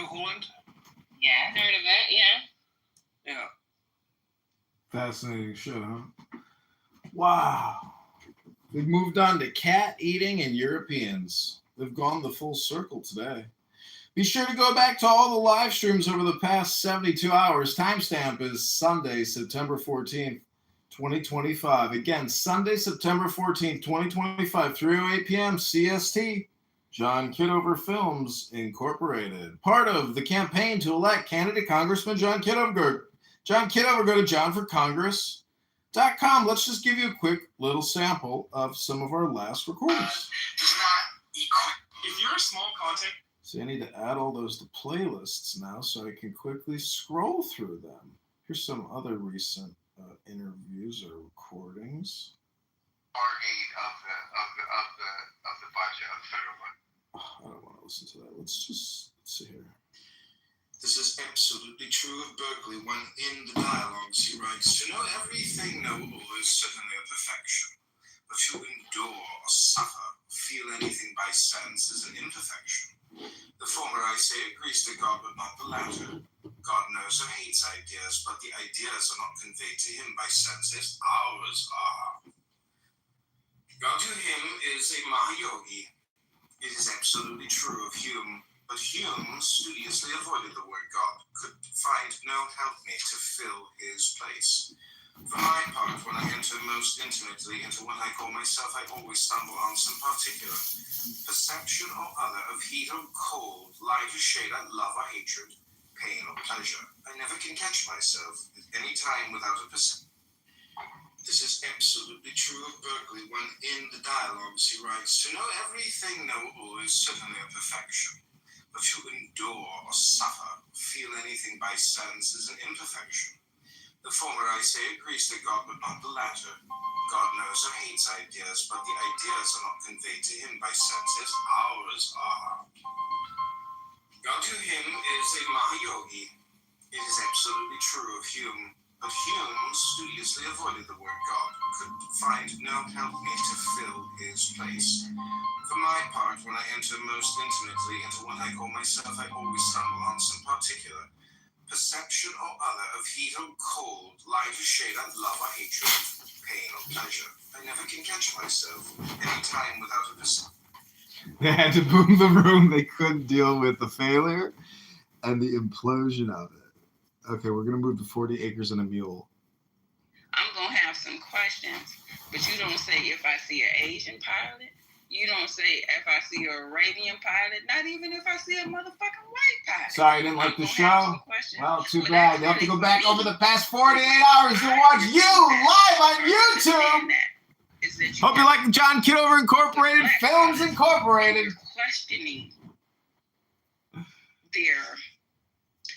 New Holland? Yeah, I heard of that, yeah. Yeah. Fascinating shit, huh? Wow. We've moved on to cat eating and Europeans. They've gone the full circle today. Be sure to go back to all the live streams over the past 72 hours. Timestamp is Sunday, September 14th, 2025. Again, Sunday, September 14th, 2025, 3:08 p.m. CST. John Kitover Films Incorporated. Part of the campaign to elect candidate Congressman John Kitover. John Kitover, go to johnforcongress.com. Let's just give you a quick little sample of some of our last recordings. If you're a small content... See, I need to add all those to playlists now so I can quickly scroll through them. Here's some other recent interviews or recordings. Part 8 of the budget of the federal budget. I don't want to listen to that. Let's see here. This is absolutely true of Berkeley when in the dialogues he writes, to know everything knowable is certainly a perfection, but to endure or suffer, feel anything by sense is an imperfection. The former, I say, agrees to God, but not the latter. God knows or hates ideas, but the ideas are not conveyed to him by senses, ours are. God to him is a Mahayogi. It is absolutely true of Hume, but Hume studiously avoided the word God, could find no helpmate to fill his place. For my part, when I enter most intimately into what I call myself, I always stumble on some particular perception or other of heat or cold, light or shade, love or hatred, pain or pleasure. I never can catch myself at any time without a perception. This is absolutely true of Berkeley when in the dialogues he writes, to know everything knowable is certainly a perfection, but to endure or suffer, feel anything by sense is an imperfection. The former, I say, agrees to God, but not the latter. God knows or hates ideas, but the ideas are not conveyed to him by senses, ours are. God to him is a Mahayogi. It is absolutely true of Hume, but Hume studiously avoided the word God, could find no helpmate to fill his place. For my part, when I enter most intimately into what I call myself, I always stumble on some particular perception or other of heat or cold, light or shade, love or hatred, pain or pleasure. I never can catch myself any time without a perception. They had to boom the room. They couldn't deal with the failure and the implosion of it. Okay, we're going to move to 40 Acres and a Mule. I'm going to have some questions, but you don't say if I see an Asian pilot. You don't say if I see an Arabian pilot. Not even if I see a motherfucking white pilot. Sorry, I didn't like the show. Well, too bad. You have to go back over the past 48 hours to watch you live on YouTube. Hope you like the John Kitover Incorporated Films Incorporated. Questioning their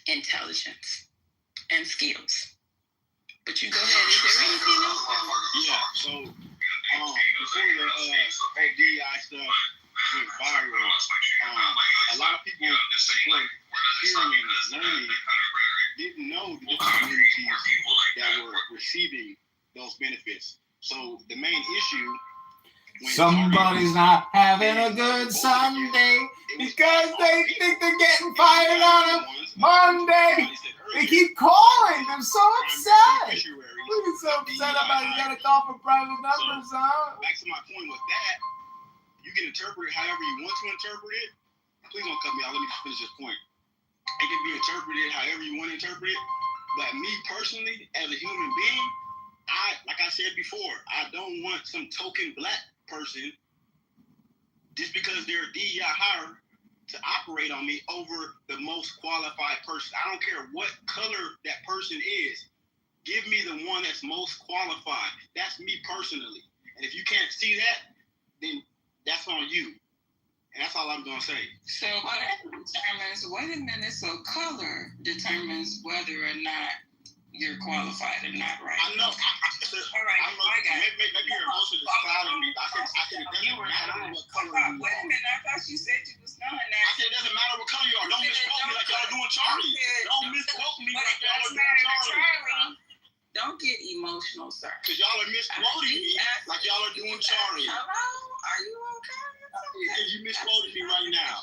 intelligence and skills. But you go ahead. Is there anything else? Yeah, so before the whole DEI stuff went viral, a lot of people were hearing and learning didn't know the different communities that were receiving those benefits. So the main issue Somebody's not having a good Sunday because they think they're getting fired on a Monday. They keep calling. They're so upset. We're so upset about you gotta call for private numbers, huh? Back to my point with that, you can interpret it however you want to interpret it. Please don't cut me out. Let me just finish this point. It can be interpreted however you want to interpret it. But me personally, as a human being, like I said before, I don't want some token black person just because they're a DEI hire to operate on me over the most qualified person. I don't care what color that person is. Give me the one that's most qualified. That's me personally. And if you can't see that, then that's on you. And that's all I'm going to say. So what determines, wait a minute, so color determines whether or not you're qualified or not, right? I know. All right, I got it. Maybe your emotions is clouding me. I said it doesn't matter what color you are. Wait a minute, I thought you said you was done now. I said it doesn't matter what color you are. Don't misquote me like y'all doing Charlie. Don't misquote me like y'all are doing Charlie. Don't get emotional, sir. Because y'all are misquoting me like y'all are doing Charlie. Hello? Are you okay? Because you misquoted me right now.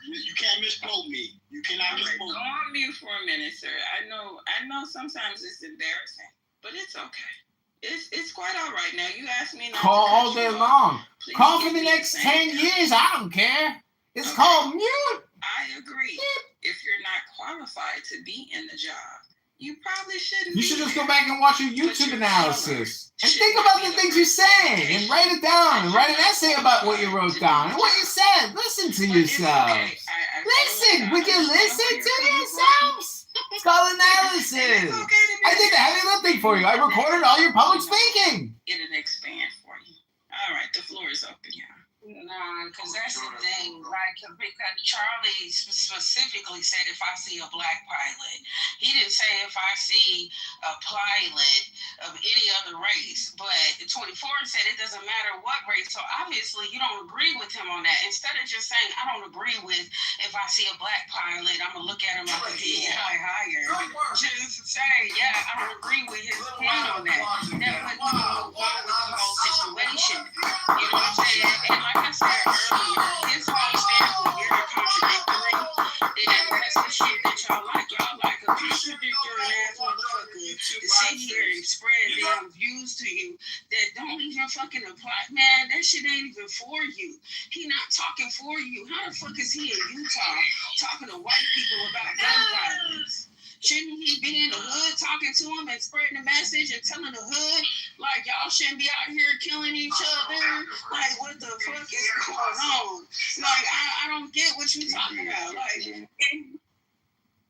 You can't misquote me. You You cannot be Go on mute for a minute, sir. I know sometimes it's embarrassing, but it's okay. It's quite all right now. You asked me not Call to all day long. Please Call give for the me next same 10 time. years. I don't care. It's Okay. called mute. I agree. If you're not qualified to be in the job, you probably shouldn't. You should just go back and watch your YouTube analysis and think should about be the the things you're saying and write it down and write an essay about what you wrote down and what you said. Listen to But it's yourselves. okay. I Listen. Would you understand listen where to you're coming from. yourselves? It's called analysis. It's okay to be I did the heavy lifting for you. I recorded all your public speaking. It'll expand for you. All right, the floor is open, yeah. No, because that's the thing. Like, because Charlie specifically said, if I see a black pilot, he didn't say if I see a pilot of any other race. But 24 said it doesn't matter what race. So obviously, you don't agree with him on that. Instead of just saying, I don't agree with if I see a black pilot, I'm gonna look at him like a big higher. Just say, yeah, I don't agree with his point on that. That would move on with the whole situation. You know what I'm saying? And like I said earlier, his whole stance was very contradictory. And that's the shit that y'all like. Y'all like a contradictory ass motherfucker to sit here and spread damn views to you that don't even fucking apply. Man, that shit ain't even for you. He not talking for you. How the fuck is he in Utah talking to white people about gun violence? Shouldn't he be in the hood talking to them and spreading the message and telling the hood, like, y'all shouldn't be out here killing each other? Like, what the fuck is going on? Like, I don't get what you're talking about. Like,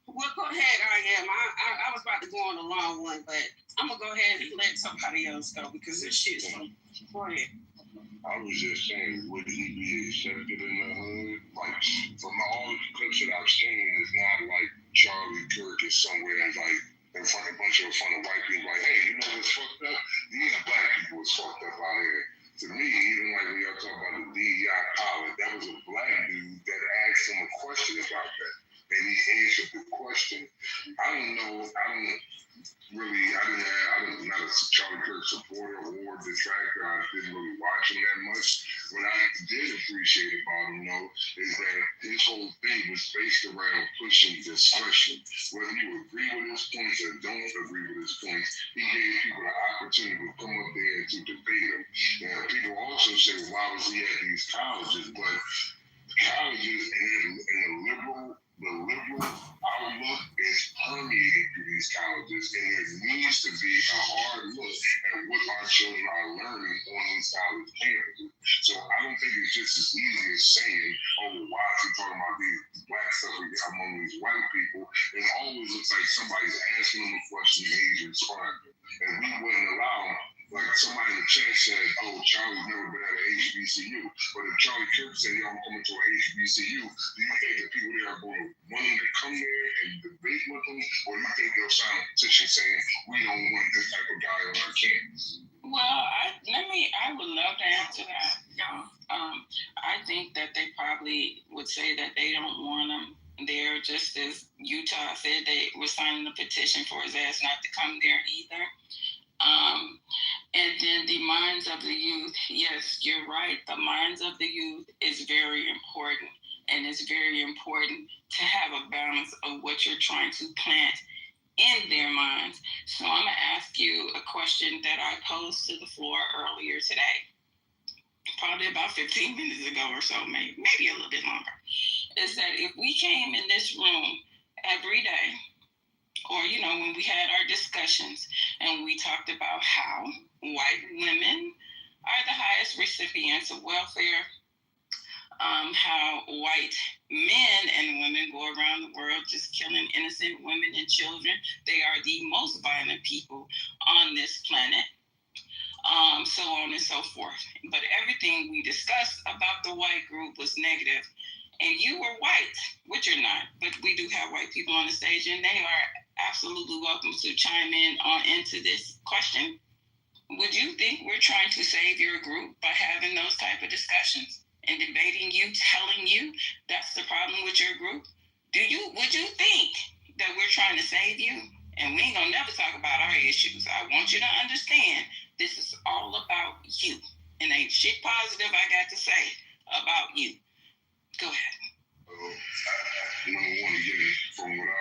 well, go ahead, I was about to go on a long one, but I'm going to go ahead and let somebody else go because this shit's from. Go ahead. I was just saying, would he be accepted in the hood? Like, from all the clips that I've seen, it's not like Charlie Kirk is somewhere like in front of white people, like, hey, you know what's fucked up? These black people was fucked up out here. To me, even like when y'all talk about the DEI pilot, that was a black dude that asked him a question about that, and he answered the question. I don't know. I'm not a Charlie Kirk supporter or detractor. I didn't really watch him that much. What I did appreciate about him, though, is that his whole thing was based around pushing discussion. Whether you agree with his points or don't agree with his points, he gave people the opportunity to come up there and to debate him. Now, people also say, well, why was he at these colleges? But colleges and the liberal outlook is permeating through these colleges, and there needs to be a hard look at what our children are learning on these college campuses. So I don't think it's just as easy as saying, oh, why is he talking about these black stuff among these white people? It always looks like somebody's asking them a question and he's responding. And we wouldn't allow him. Like somebody in the chat said, oh, Charlie's never been at an HBCU. But if Charlie Kirk said, yo, I'm coming to an HBCU, do you think that people there are going to want him to come there and debate with him? Or do you think they'll sign a petition saying, we don't want this type of guy on our campus? Well, I would love to answer that, y'all. I think that they probably would say that they don't want him there, just as Utah said they were signing a petition for his ass not to come there either. And then the minds of the youth, yes, you're right. The minds of the youth is very important, and it's very important to have a balance of what you're trying to plant in their minds. So I'm going to ask you a question that I posed to the floor earlier today, probably about 15 minutes ago or so, maybe a little bit longer, is that if we came in this room every day, or, when we had our discussions and we talked about how white women are the highest recipients of welfare, how white men and women go around the world just killing innocent women and children. They are the most violent people on this planet, so on and so forth. But everything we discussed about the white group was negative. And you were white, which you're not, but we do have white people on the stage, and they are absolutely welcome to chime in on into this question. Would you think we're trying to save your group by having those type of discussions and debating you, telling you that's the problem with your group? Would you think that we're trying to save you? And we ain't gonna never talk about our issues. I want you to understand this is all about you. And ain't shit positive I got to say about you. Go ahead. number one, again, from what I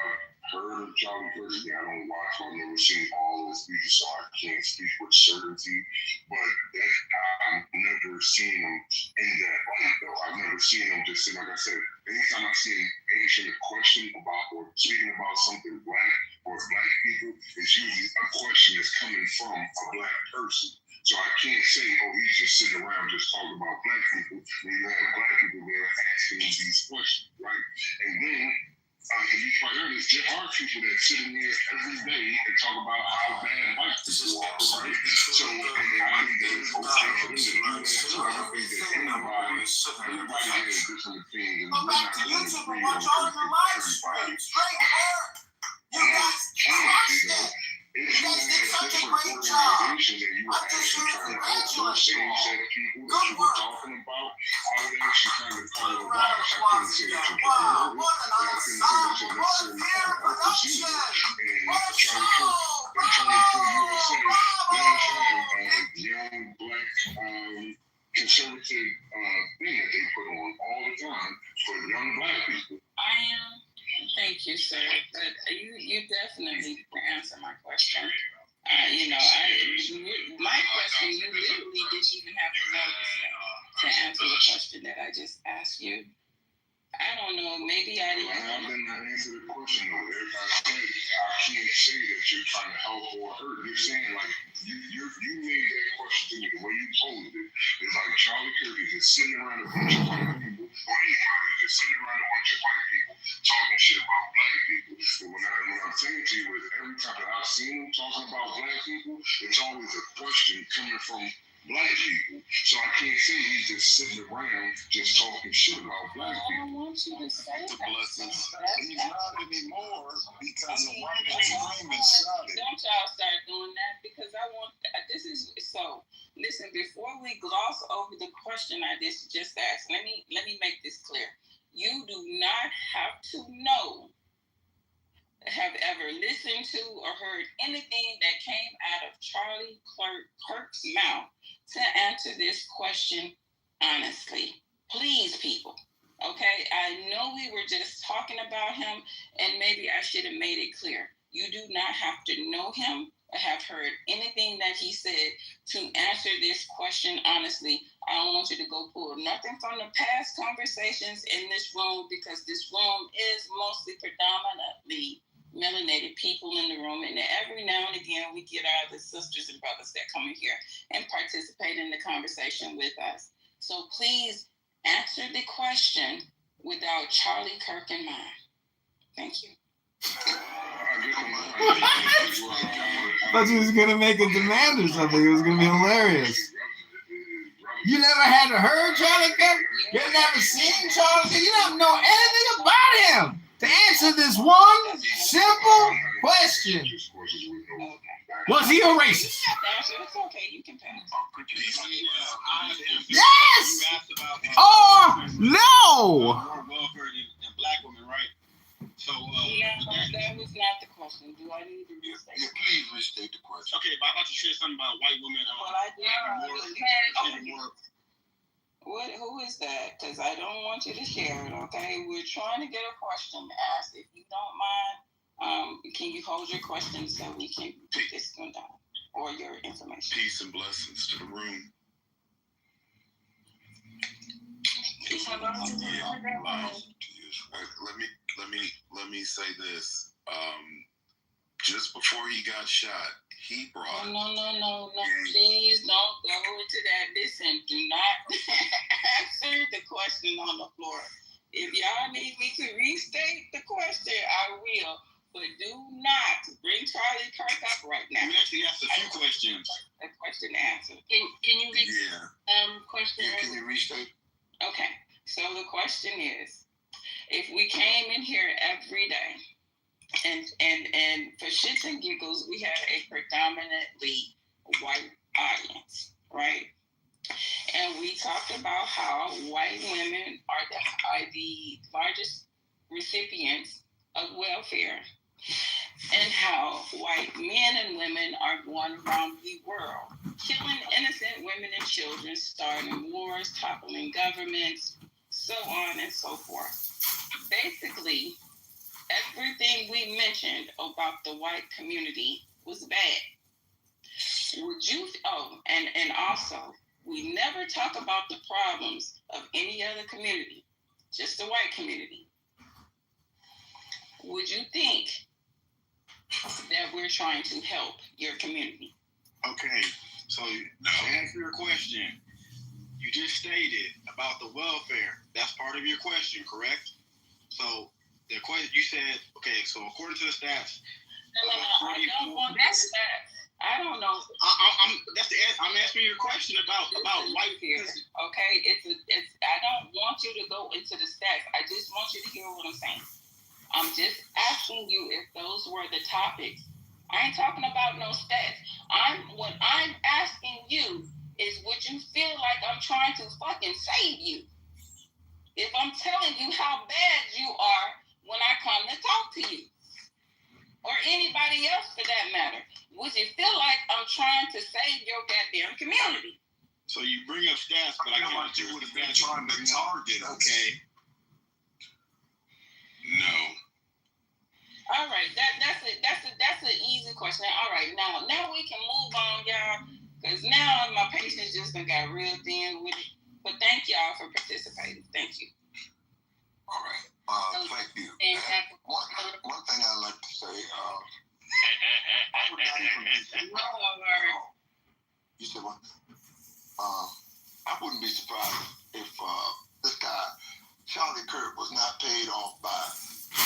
heard of Charlie Kirk, again, I don't watch, I've never seen all of his speeches, so I can't speak with certainty. But I've never seen him in that light, though. I've never seen him just say, like I said, anytime I see him answering a question about or speaking about something black or black people, it's usually a question that's coming from a black person. So I can't say, oh, he's just sitting around just talking about black people when you have black people there asking these questions, right? And then, to be quite honest, there are people that sit in there every day and talk about how bad white people are, right? So, and I think that it's okay for them to do that too. I don't think that everybody has different opinions, and we're not going to agree on everything. You guys crushed it. You guys did such a great job. I'm just here to congratulate you all. Good work. Turn around the applause again. Wow, what an ensemble. What a fair production. What a show. Young black conservative thing that they put on all the time for young black people. Thank you, sir. But you definitely answer my question. My question, you literally didn't even have to know this to answer the question that I just asked you. I don't know. Maybe I didn't. I did not answer the question though. Everybody said I can't say that you're trying to help or hurt. You're saying like you made that question to me the way you posed it. It's like Charlie Kirk is just sitting around a bunch of white people, or anybody just sitting around a bunch of white people talking shit about black people. But what I'm saying to you is every time that I've seen him talking about black people, it's always a question coming from black people. So I can't say he's just sitting around just talking shit about black people. I don't want you to say that. He's not anymore because of white supremacy. Don't y'all start doing that because I want. This is so. Listen, before we gloss over the question I just asked, let me make this clear. You do not have to have ever listened to or heard anything that came out of Charlie Kirk's mouth to answer this question honestly. Please, people. Okay, I know we were just talking about him, and maybe I should have made it clear. You do not have to know him or have heard anything that he said to answer this question honestly. I don't want you to go pull nothing from the past conversations in this room because this room is mostly predominantly melanated people in the room, and every now and again we get our other sisters and brothers that come in here and participate in the conversation with us. So please answer the question without Charlie Kirk in mind. Thank you. I thought you was gonna make a demand or something. It was gonna be hilarious. You never had heard Charlie Kirk? You never seen Charlie Kirk? You don't know anything about him. To answer this one simple question. Was he a racist? It's okay, you can pass. Yes! Or no! Welfare and black women, right? So, that was not the question. Do I need to restate? Yeah, please restate the question. Okay, but I thought you said something about white women. Well, I did. Who is that? Because I don't want you to share it, okay? We're trying to get a question asked. If you don't mind, can you hold your question so we can put this one down? Or your information. Peace and blessings to the room. Let me say this. Just before he got shot, he brought. No. Please don't go into that. Listen, do not answer the question on the floor. If y'all need me to restate the question, I will. But do not bring Charlie Kirk up right now. We actually asked a few questions. A question answered. Can you question? Yeah, can you restate? Okay. So the question is, if we came in here every day, and for shits and giggles, we had a predominantly white audience, right? And we talked about how white women are the largest recipients of welfare, and how white men and women are going around the world, killing innocent women and children, starting wars, toppling governments, so on and so forth. Basically, we mentioned about the white community was bad. Would you? Oh, and also, we never talk about the problems of any other community, just the white community. Would you think that we're trying to help your community? Okay, so to answer your question, you just stated about the welfare. That's part of your question, correct? So the question you said, okay, so according to the stats, I don't want that stats. I don't know. I'm asking you a question about white people. Okay, it's. I don't want you to go into the stats. I just want you to hear what I'm saying. I'm just asking you if those were the topics. I ain't talking about no stats. What I'm asking you is, would you feel like I'm trying to fucking save you? If I'm telling you how bad you are when I come to talk to you, or anybody else for that matter, would you feel like I'm trying to save your goddamn community? So you bring up stats, but I feel can't like you do would have the been stats. trying to target us. Okay. No. All right, that's an easy question. All right, now we can move on, y'all, because now my patience just done got real thin with it. But thank y'all for participating. Thank you. All right. Thank you. One thing I like to say, I would not even be You said what? I wouldn't be surprised if this guy, Charlie Kirk, was not paid off by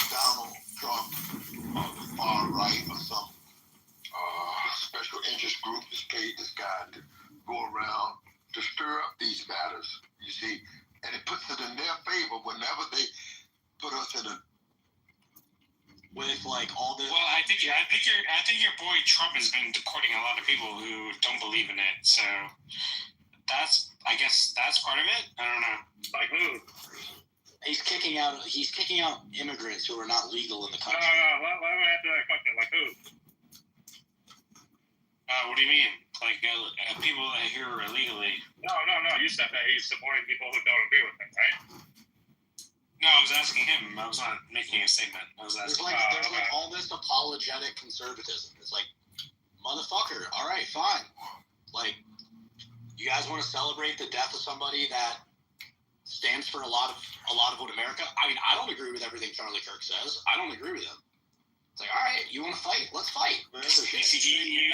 Donald Trump or the far right or some special interest group has paid this guy to go around to stir up these matters, you see, and it puts it in their favor whenever they put us in a with like all this. Well, I think your boy Trump has been deporting a lot of people who don't believe in it. So I guess that's part of it. I don't know. Like who? He's kicking out immigrants who are not legal in the country. Why do I have to question? Like who? What do you mean? Like people that are here illegally? No. You said that he's supporting people who don't agree with him, right? No, I was asking him. I was not making a statement. I was asking. There's like all this apologetic conservatism. It's like, motherfucker. All right, fine. Like, you guys want to celebrate the death of somebody that stands for a lot of what America. I mean, I don't agree with everything Charlie Kirk says. I don't agree with him. It's like, all right, you want to fight? Let's fight. You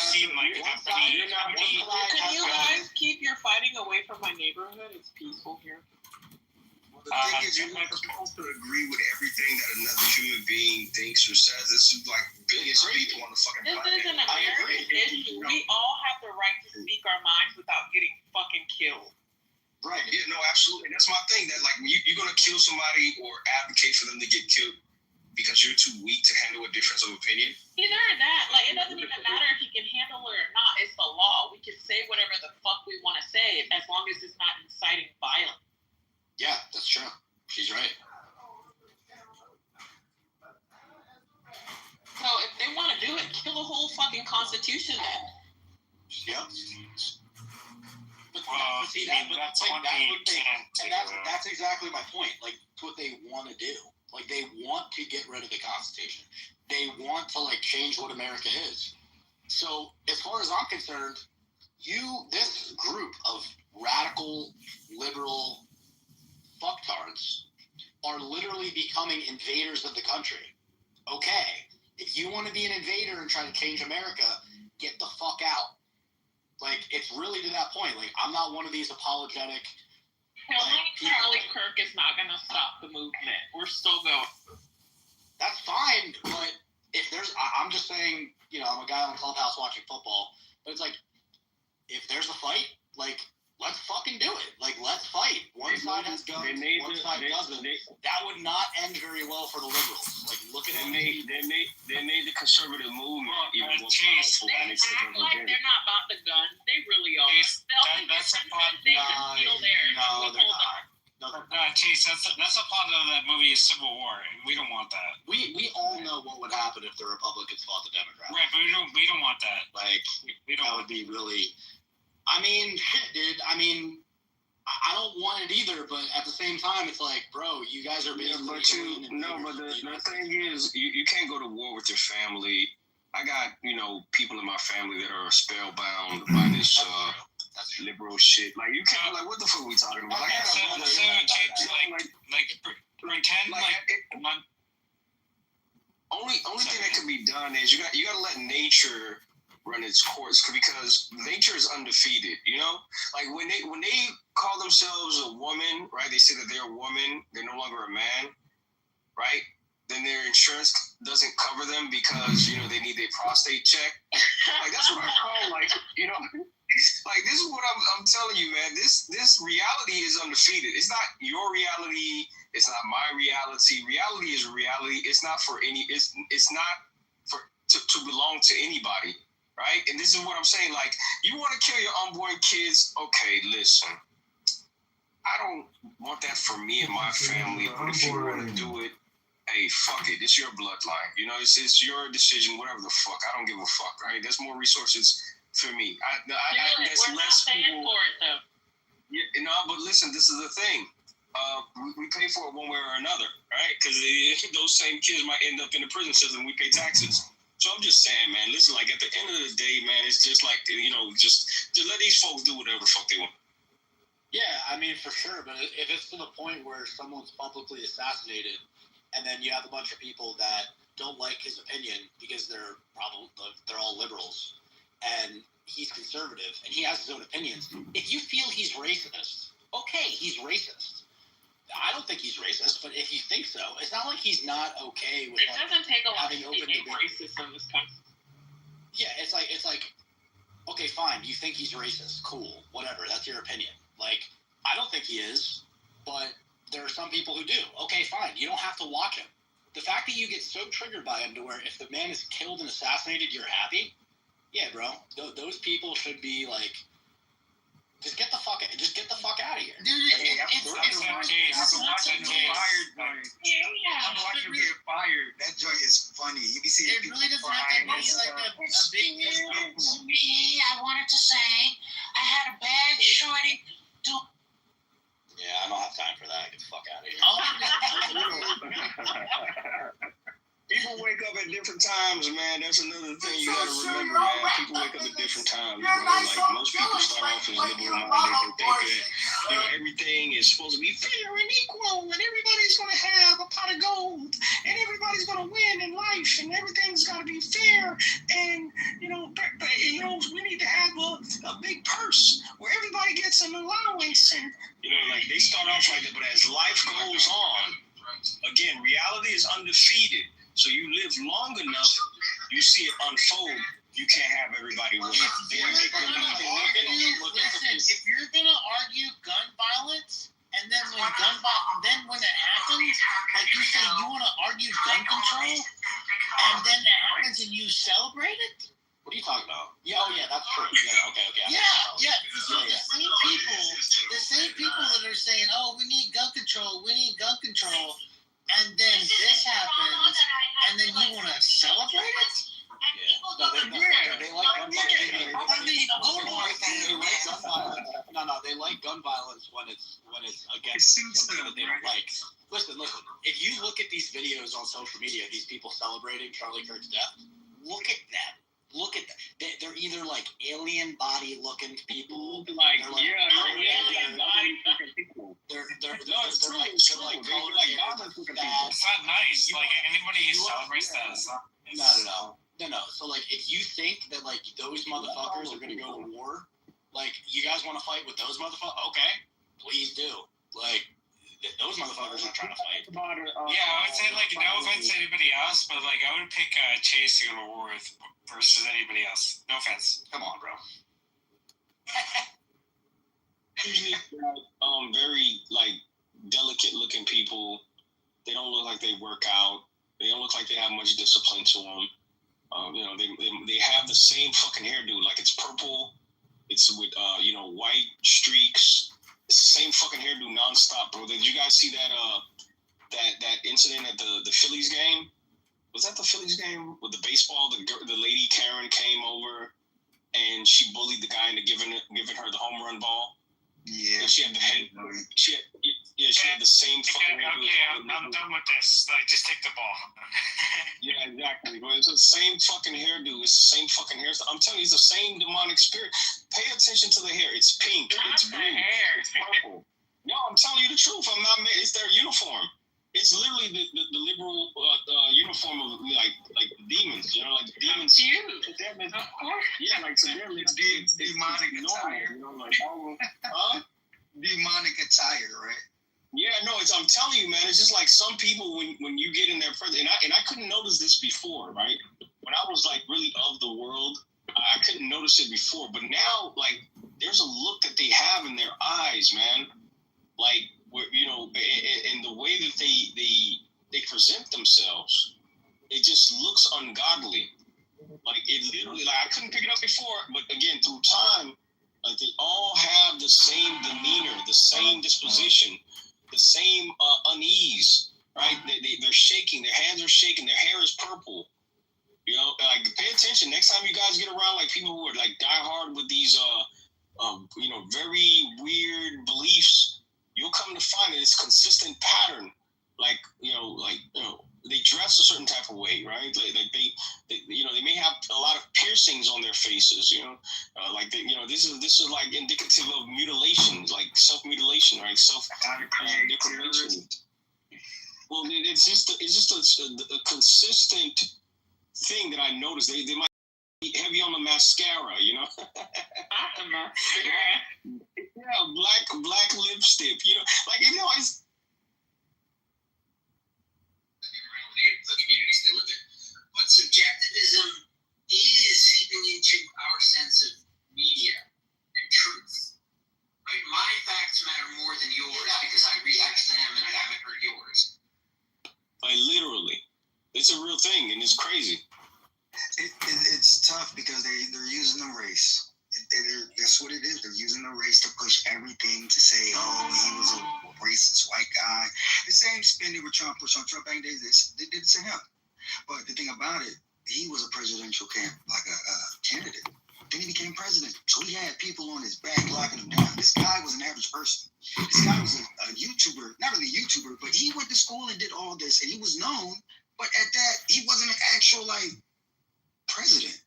seem like a company. Can you guys keep your fighting away from my neighborhood? It's peaceful here. The thing is, you're not supposed to agree with everything that another human being thinks or says. This is like biggest people on the fucking This planet. isn't an American issue. We all have the right to speak our minds without getting fucking killed. Right. Yeah, no, absolutely. That's my thing. That like you're gonna kill somebody or advocate for them to get killed because you're too weak to handle a difference of opinion. Either that, like, it doesn't even matter if he can handle it or not. It's the law. We can say whatever the fuck we want to say as long as it's not inciting violence. Yeah, that's true. She's right. So if they want to do it, kill the whole fucking Constitution then. Yep. Well, see, that's exactly my point. Like, it's what they want to do. Like, they want to get rid of the Constitution. They want to, like, change what America is. So, as far as I'm concerned, this group of radical, liberal fucktards are literally becoming invaders of the country. Okay, if you want to be an invader and try to change America, get the fuck out. Like, it's really to that point. Like, I'm not one of these apologetic... Killing Charlie Kirk is not going to stop the movement. We're still going. That's fine, but if there's... I'm just saying, you know, I'm a guy on Clubhouse watching football, but it's like, if there's a fight, like, let's fucking do it. Like, let's fight. One side has guns, one side doesn't. That would not end very well for the liberals. Like, look at They made the conservative movement even more powerful. They act like they're not about the guns. They really are. That's a part. They can feel theirs. No, they're not. Chase, that's a part of that movie is Civil War, and we don't want that. We all know what would happen if the Republicans fought the Democrats. Right, but we don't want that. Like, we don't. That would be really... I mean, shit, dude. I mean, I don't want it either, but at the same time, it's like, bro, you guys are basically but the thing is, you can't go to war with your family. I got, people in my family that are spellbound by this liberal shit. Like, you can't, like, what the fuck are we talking about? Like, pretend only thing that can be done is you got to let nature run its course, because nature is undefeated. Like when they call themselves a woman, right? They say that they're a woman, they're no longer a man, right? Then their insurance doesn't cover them because they need their prostate check. Like that's what I call like this is what I'm telling you, man. This reality is undefeated. It's not your reality. It's not my reality. Reality is reality. It's not for any. It's not for to belong to anybody, right? And this is what I'm saying. Like, you want to kill your unborn kids? Okay, listen. I don't want that for me and my family. But if you want to do it, hey, fuck it. It's your bloodline. It's your decision. Whatever the fuck. I don't give a fuck. Right? There's more resources for me. We're not paying for it though. Yeah, but listen, this is the thing. We pay for it one way or another, right? Because those same kids might end up in the prison system. We pay taxes. So I'm just saying, man. Listen, like at the end of the day, man, it's just like just let these folks do whatever the fuck they want. Yeah, I mean for sure. But if it's to the point where someone's publicly assassinated, and then you have a bunch of people that don't like his opinion because they're all liberals, and he's conservative, and he has his own opinions. If you feel he's racist, okay, he's racist. I don't think he's racist, but if you think so, it's not like he's not okay with. It doesn't take a lot having to open be debate. racist in this country. Yeah, it's like, okay, fine, you think he's racist, cool, whatever, that's your opinion. Like, I don't think he is, but there are some people who do. Okay, fine, you don't have to watch him. The fact that you get so triggered by him to where if the man is killed and assassinated, you're happy. Yeah, bro. Those people should be like, just get the fuck out of here. Dude, I'm watching him get fired. That joint is funny. You can see it really doesn't have to be like a big Me, I wanted to say I had a bad shorty do. Yeah, I don't have time for that. Get the fuck out of here. People wake up at different times, man. That's another thing you gotta remember, man. People wake up at different times, bro. Like, most people start off as liberal-minded. They think that, everything is supposed to be fair and equal, and everybody's gonna have a pot of gold, and everybody's gonna win in life, and everything's gotta be fair, and, we need to have a big purse where everybody gets an allowance, and, they start off like that, but as life goes on, again, reality is undefeated. So you live long enough, you see it unfold. You can't have everybody win. If you're gonna argue gun violence, and then when it happens, like you say, you want to argue gun control, and then it happens and you celebrate it. What are you talking about? Yeah, that's true. Yeah, okay. So the same people that are saying, "Oh, we need gun control," and then this happens, and then you want to celebrate it? They like gun violence. No, they like gun violence when it's against something that they don't like. Listen. If you look at these videos on social media, these people celebrating Charlie Kirk's death, look at them. They're either like alien body looking people. They're like It's not nice. Like, anybody who celebrates that is not. No. So, like, if you think that, like, those motherfuckers are going to go to war, like, you guys want to fight with those motherfuckers? Okay, please do. Like, those motherfuckers aren't trying to fight. Yeah, I would say, like, no offense to anybody else, but, like, I would pick Chase to go to war with versus anybody else. No offense. Come on, bro. Usually, very, like, delicate-looking people. They don't look like they work out. They don't look like they have much discipline to them. They have the same fucking hairdo. Like, it's purple. It's with, white streaks. It's the same fucking hairdo nonstop, bro. Did you guys see that incident at the Phillies game? Was that the Phillies game with the baseball? The lady Karen came over and she bullied the guy into giving her the home run ball. Yeah. And she had the head. She had the same fucking hairdo. Okay, I'm done with this. Like, just take the ball. Yeah, exactly. But it's the same fucking hairdo. It's the same fucking hairstyle. I'm telling you, it's the same demonic spirit. Pay attention to the hair. It's pink. It's blue. It's purple. No, I'm telling you the truth. I'm not. It's their uniform. It's literally the liberal uniform of like demons. You know, like the demons. You. Of course. Yeah, like to them it's demonic attire. You know, like demonic attire, right? Yeah, no, I'm telling you, man, it's just like some people when you get in their presence, and I couldn't notice this before, right? When I was like really of the world, I couldn't notice it before, but now like there's a look that they have in their eyes, man. Like and the way that they present themselves, it just looks ungodly. Like it literally, like I couldn't pick it up before, but again through time, like they all have the same demeanor, the same disposition, the same unease, right? They're shaking, their hands are shaking, their hair is purple. You know, like pay attention next time you guys get around like people who are like die hard with these very weird beliefs. You'll come to find that it's consistent pattern. Like they dress a certain type of way, right? Like they may have a lot of piercings on their faces. This is like indicative of mutilation, like self mutilation, right? Self deprivation. Well, it's just a consistent thing that I noticed. They might be heavy on the mascara, you know. The mascara. Yeah, black lipstick, you know, like it's. The communities they live in. But subjectivism is seeping into our sense of media and truth. Right? My facts matter more than yours because I researched them and I haven't heard yours. Like literally. It's a real thing and it's crazy. It's tough because they're using the race. That's what it is. They're using the race to push everything to say, oh, he was a racist white guy. The same spin they were trying to push on Trump back days, they did it to him. But the thing about it, he was a presidential candidate. Then he became president. So he had people on his back locking him down. This guy was an average person. This guy was a YouTuber, not really a YouTuber, but he went to school and did all this, and he was known. But at that, he wasn't an actual, president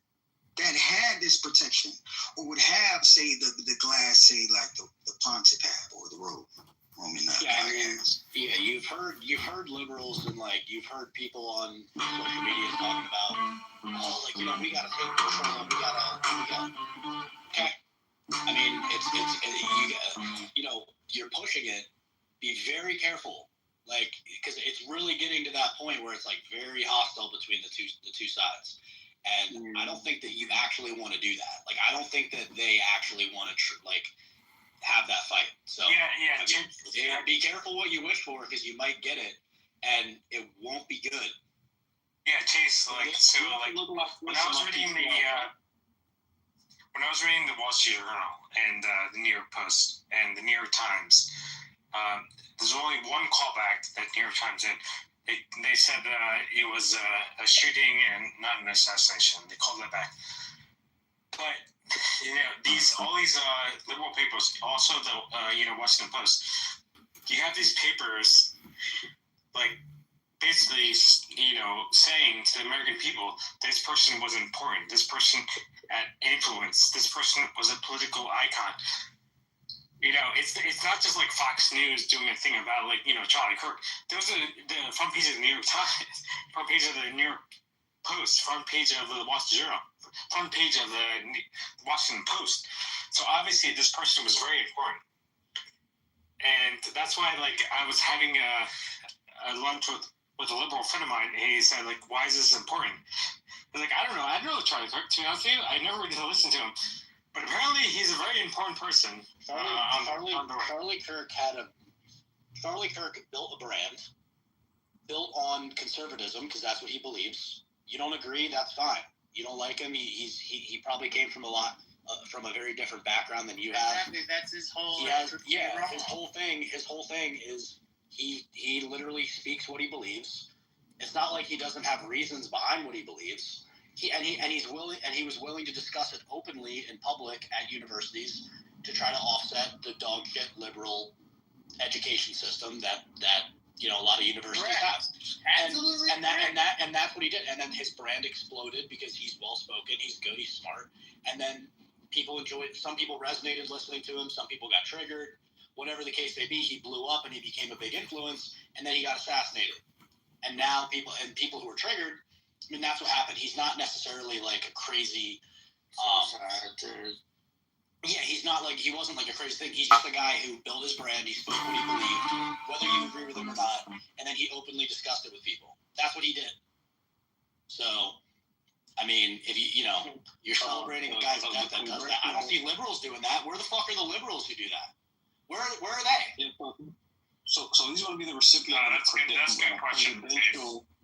that had this protection or would have, say, the glass, say, like the Pontiff had or the Roman you've heard liberals and you've heard people on social media talking about we gotta take control, we gotta okay. I mean you're pushing it. Be very careful, because it's really getting to that point where it's very hostile between the two sides. And I don't think that you actually want to do that. I don't think that they actually want to have that fight. So be careful what you wish for because you might get it, and it won't be good. Yeah, Chase. When I was reading the Wall Street Journal and the New York Post and the New York Times, there's only one callback that New York Times did. They said it was a shooting and not an assassination. They called it back. But all these liberal papers, also the Washington Post, you have these papers basically saying to the American people, this person was important, this person had influence, this person was a political icon. It's not just Fox News doing a thing about Charlie Kirk. There was the front page of the New York Times, front page of the New York Post, front page of the Wall Street Journal, front page of the Washington Post. So obviously this person was very important, and that's why I was having a lunch with a liberal friend of mine. And he said why is this important? I was I don't know. I don't know Charlie Kirk. To be honest with you, I never really listened to him. But apparently, he's a very important person. Charlie Kirk built a brand, built on conservatism because that's what he believes. You don't agree, that's fine. You don't like him. He probably came from from a very different background than you have. Exactly, that's his whole. His whole thing is he literally speaks what he believes. It's not like he doesn't have reasons behind what he believes. He was willing to discuss it openly in public at universities to try to offset the dog shit liberal education system that a lot of universities have. Absolutely. And that's what he did. And then his brand exploded because he's well spoken, he's good, he's smart. And then people enjoyed. Some people resonated listening to him. Some people got triggered. Whatever the case may be, he blew up and he became a big influence. And then he got assassinated. And now people who were triggered. I mean, that's what happened. He's not necessarily like a crazy. Yeah, he wasn't like a crazy thing. He's just a guy who built his brand. He spoke what he believed, whether you agree with him or not, and then he openly discussed it with people. That's what he did. So, I mean, if you're celebrating a guy's death that does that. I don't see liberals doing that. Where the fuck are the liberals who do that? Where are they? So he's going to be the recipient of that's a good question.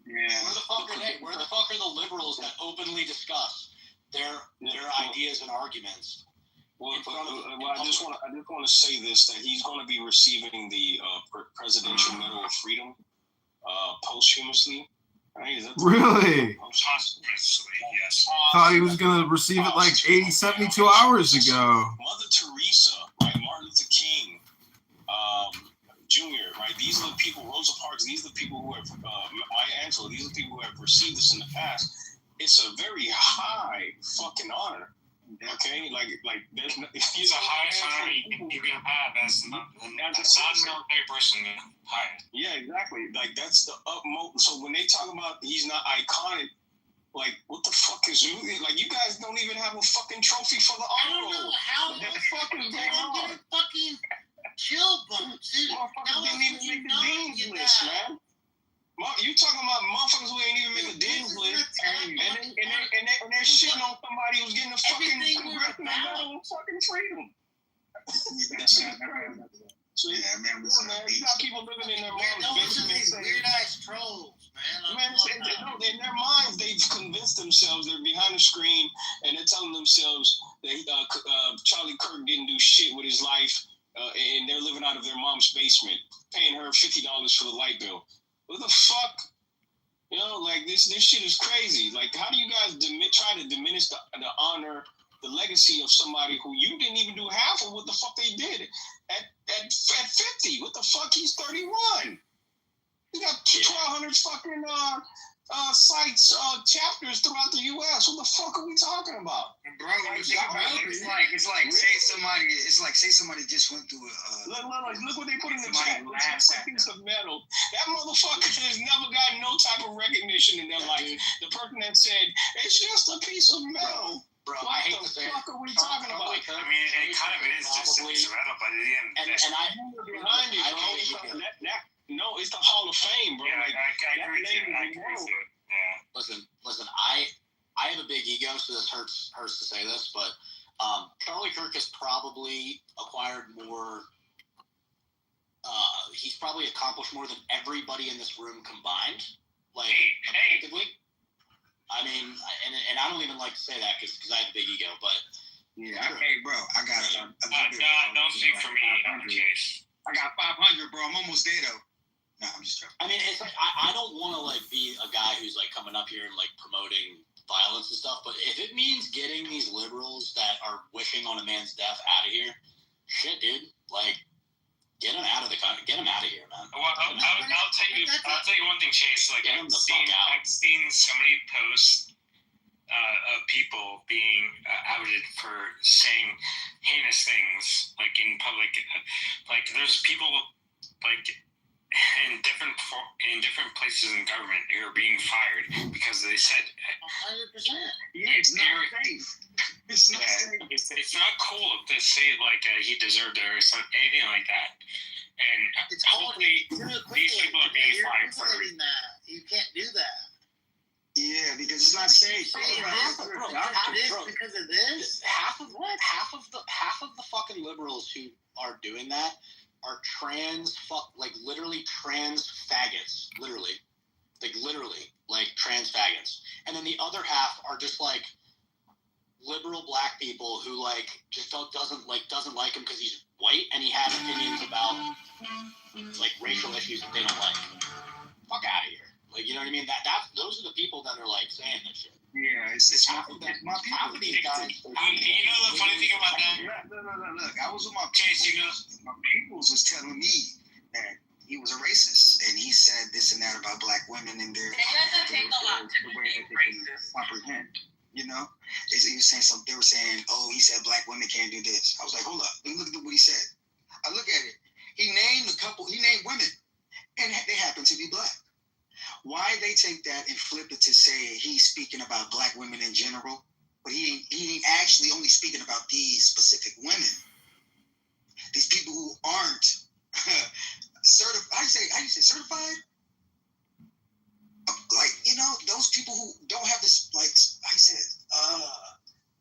Yeah. Where the fuck are they? Where the fuck are the liberals that openly discuss their ideas and arguments? Well, I just want to say this, that he's going to be receiving the Presidential Medal of Freedom posthumously. Right? Really? Posthumously, yes. Thought he was going to receive it like 72 hours ago. Mother Teresa, right? Martin Luther King, Jr., right? These are the people, Rosa Parks, these are the people who have, Maya Angelou, these are the people who have received this in the past. It's a very high fucking honor. Okay, like there's it's the highest honor you can have as a non-military person. High. Yeah, exactly. Like that's the utmost. So when they talk about he's not iconic, like what the fuck is you? Like you guys don't even have a fucking trophy for the honor roll. I don't know how the fuck they don't get a fucking chill bumps, dude. Motherfuckers didn't even make the dean's list, man. You talking about motherfuckers who ain't even make a dean's list, and they're shitting on somebody who's getting a fucking congressional medal of fucking freedom. So yeah, man, we got people living in their minds. Those are these weird ass trolls, man. In their minds, they've convinced themselves they're behind the screen and they're telling themselves that Charlie Kirk didn't do shit with his life, and they're living out of their mom's basement, paying her $50 for the light bill. What the fuck? Like this shit is crazy. Like, how do you guys try to diminish the honor, the legacy of somebody who you didn't even do half of what the fuck they did at 50? What the fuck? He's 31. He got 1,200 fucking sites, chapters throughout the U.S. What the fuck are we talking about? Bro, it's like say somebody just went through a look what they put in the chat. It's a piece of metal. That motherfucker has never gotten no type of recognition in their life. The person that said it's just a piece of metal. Bro, what the fuck are we talking about? I mean, it kind of is just a piece of metal, but it didn't. Behind it, no, it's the Hall of Fame, bro. Yeah, I agree with you. Listen. I have a big ego, so this hurts to say this, but Charlie Kirk has probably acquired more. He's probably accomplished more than everybody in this room combined. Like, objectively. I mean, and I don't even like to say that because I have a big ego, but yeah. Hey, bro, I got it. Don't speak for me on the case. I got 500, bro. I'm almost there though. No, I'm just joking. I mean, it's like I don't want to like be a guy who's like coming up here and like promoting violence and stuff, but if it means getting these liberals that are wishing on a man's death out of here, shit, dude, like get them out of here, man. Well, I'll tell you one thing, Chase. Like I've seen so many posts of people being outed for saying heinous things, like in public. Like there's people like in different places in government who are being fired because they said 100%. Yeah, it's not safe. It's not safe. It's not cool to say like he deserved it or something, anything like that. And hopefully these people are being fired for that. You can't do that. Yeah, because it's not safe. Because of this. Half of the fucking liberals who are doing that are literally trans faggots, literally trans faggots, and then the other half are just like liberal black people who like just doesn't like him because he's white and he has opinions about like racial issues that they don't like. Fuck out of here. Like, you know what what I mean? Those are the people that are like saying this shit. Yeah, it's Half of these guys. You know the funny thing about that? Look, I was with my Chase, you know, my peoples was telling me that he was a racist, and he said this and that about black women and their. It doesn't take a lot to be racist. Comprehend, you know? He was saying something. They were saying, "Oh, he said black women can't do this." I was like, "Hold up, let me look at what he said." I look at it. He named women, and they happen to be black. Why they take that and flip it to say he's speaking about black women in general, but he ain't actually only speaking about these specific women. These people who aren't certified. How do you say certified? Like, you know, those people who don't have this, like I said,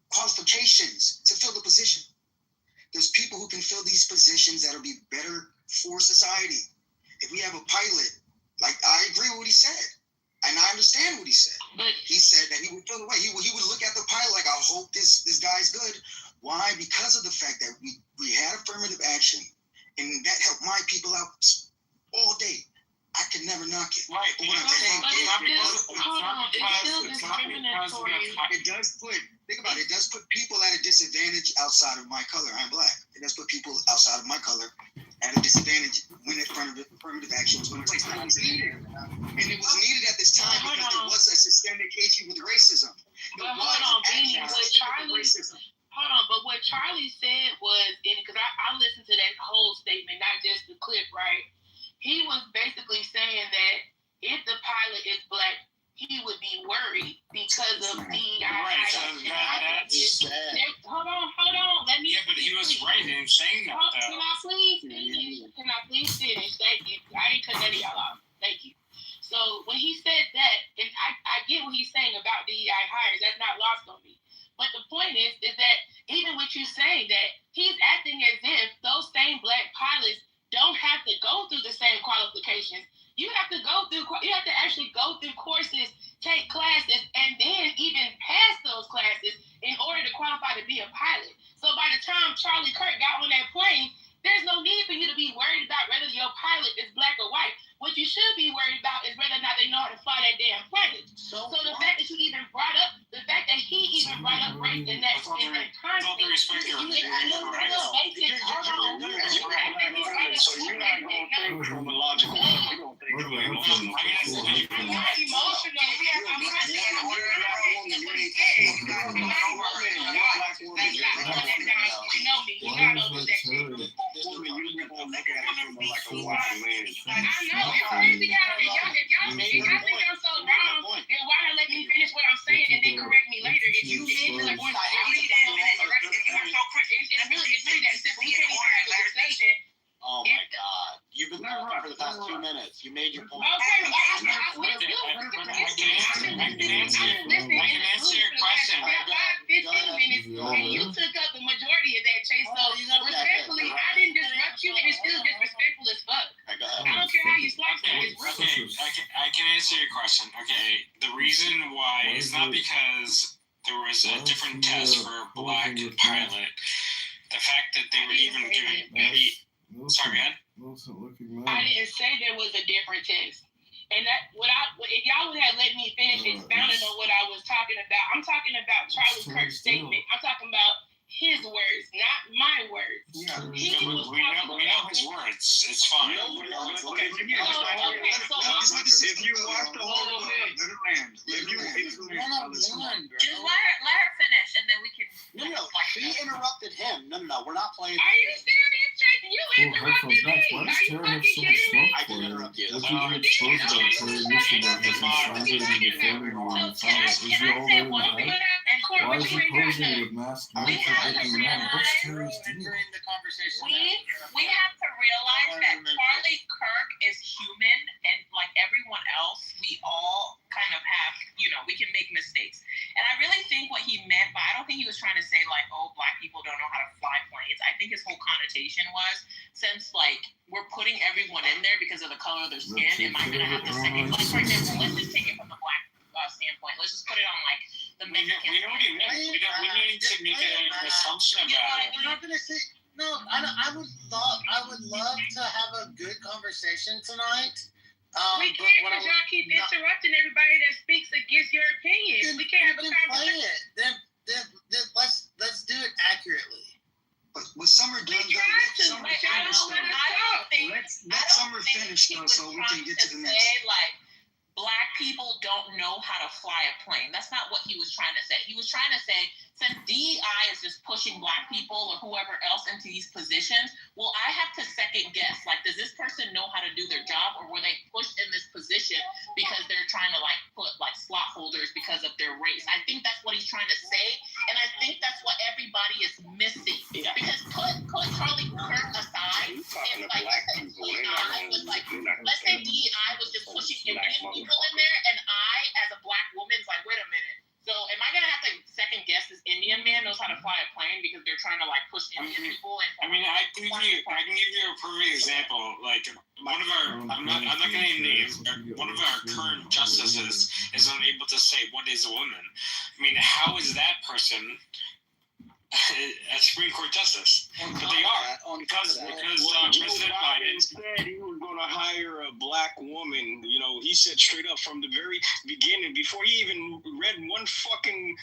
qualifications to fill the position. There's people who can fill these positions that'll be better for society. If we have a pilot, like, I agree with what he said, and I understand what he said. But he said that he would feel the way. He would look at the pilot like, I hope this guy's good. Why? Because of the fact that we had affirmative action, and that helped my people out all day. I could never knock it. Right. But what I'm saying It's still discriminatory. it does put, think about it, it does put people at a disadvantage outside of my color. I'm black. It does put people outside of my color at a disadvantage when affirmative action was going to take place. It was needed. And it was needed at this time because there was a systemic issue with racism. But hold on, Beanie, but what Charlie said was, because I listened to that whole statement, not just the clip, right? He was basically saying that if the pilot is black, he would be worried because of DEI. Right, so hold on. Let me. Yeah, but he was right in saying that. Can I please finish? Thank you. I ain't cut none of y'all off. Thank you. So when he said that, and I get what he's saying about DEI hires, that's not lost on me. But the point is that even with you saying that, he's acting as if those same black pilots don't have to go through the same qualifications. You have to actually go through courses, take classes, and then even pass those classes in order to qualify to be a pilot. So by the time Charlie Kirk got on that plane, there's no need for you to be worried about whether your pilot is black or white. What you should be worried about is whether or not they know how to fly that damn plane. So the fact that you even brought up, the fact that he even brought up race in that context. Hold the respect your So you're not going to think from a logical point. You're going to think from an emotional point. I'm not emotional. You know me. You gotta do that shit. I know, it's crazy how if y'all think I'm so wrong, then why not let me finish what I'm saying and then correct me later? If you did, like, it's really that simple. You can't even have a discussion. Oh my God. You've been talking for the past 2 minutes. You made your point. Okay, I can answer your question. About 15 minutes, and you took up the majority of that, Chase. So, respectfully, I didn't disrupt you, and it's still disrespectful as fuck. I don't care how you slice it. I can answer your question. Okay, the reason why is not because there was a different test for a black pilot. The fact that they were even doing sorry, man. I didn't say there was a different test. And that if y'all would have let me finish expounding on what I was talking about, I'm talking about Charlie Kirk's statement. I'm talking about his words, not my words. Yeah, we know his words. It's fine. If you watch the whole thing, let it land. Just let her finish, and then we can. No, he interrupted him. No, we're not playing. Are you serious, Jason? You interrupted me. Are you fucking kidding me? I didn't interrupt you. So can I say one thing? And Court, what you ain't got We have to realize that Charlie Kirk is human, and like everyone else, we all kind of have, we can make mistakes. And I really think what he meant by, I don't think he was trying to say like, oh, black people don't know how to fly planes. I think his whole connotation was, since like we're putting everyone in there because of the color of their skin, am I going to have to say, like, for example, let's just take it from the black standpoint. Let's just put it on like the Mexican. We need to make an assumption about it. I'm not gonna say no. I would love to have a good conversation tonight. We can't, because y'all keep interrupting everybody that speaks against your opinion. We can't have a conversation. Play it. Then let's do it accurately. But with Summer done, let Summer finish though, so we can get to the next. Like, Black people don't know how to fly a plane. That's not what he was trying to say. He was trying to say, since DEI is just pushing Black people or whoever else into these positions, well, I have to second guess. Like, does this person know how to do their job, or were they pushed in this position because they're trying to, like, put, like, slot holders because of their race? I think that's what he's trying to say, and I think that's what everybody is missing. Yeah. Because put Charlie Kirk aside, if, like, let's say DEI was just pushing Indian people in there, and I, as a Black woman, is like, wait a minute. So am I gonna have to second guess this Indian man knows how to fly a plane because they're trying to like push Indian people? And I can give you a perfect example. Like one of our, I'm not gonna name names, but one of our current justices is unable to say what is a woman. I mean, how is that person a Supreme Court justice? But they are because President Biden said he was going to hire a Black woman. You know, he said straight up from the very beginning, before he even read one fucking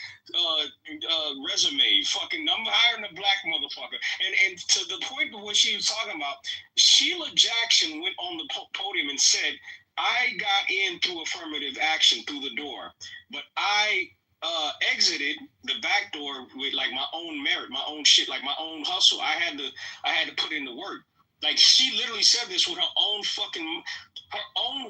resume, I'm hiring a Black motherfucker. And to the point of what she was talking about, Sheila Jackson went on the podium and said, I got in through affirmative action through the door, but I exited the back door with like my own merit, my own shit, like my own hustle. I had to put in the work. Like she literally said this with her own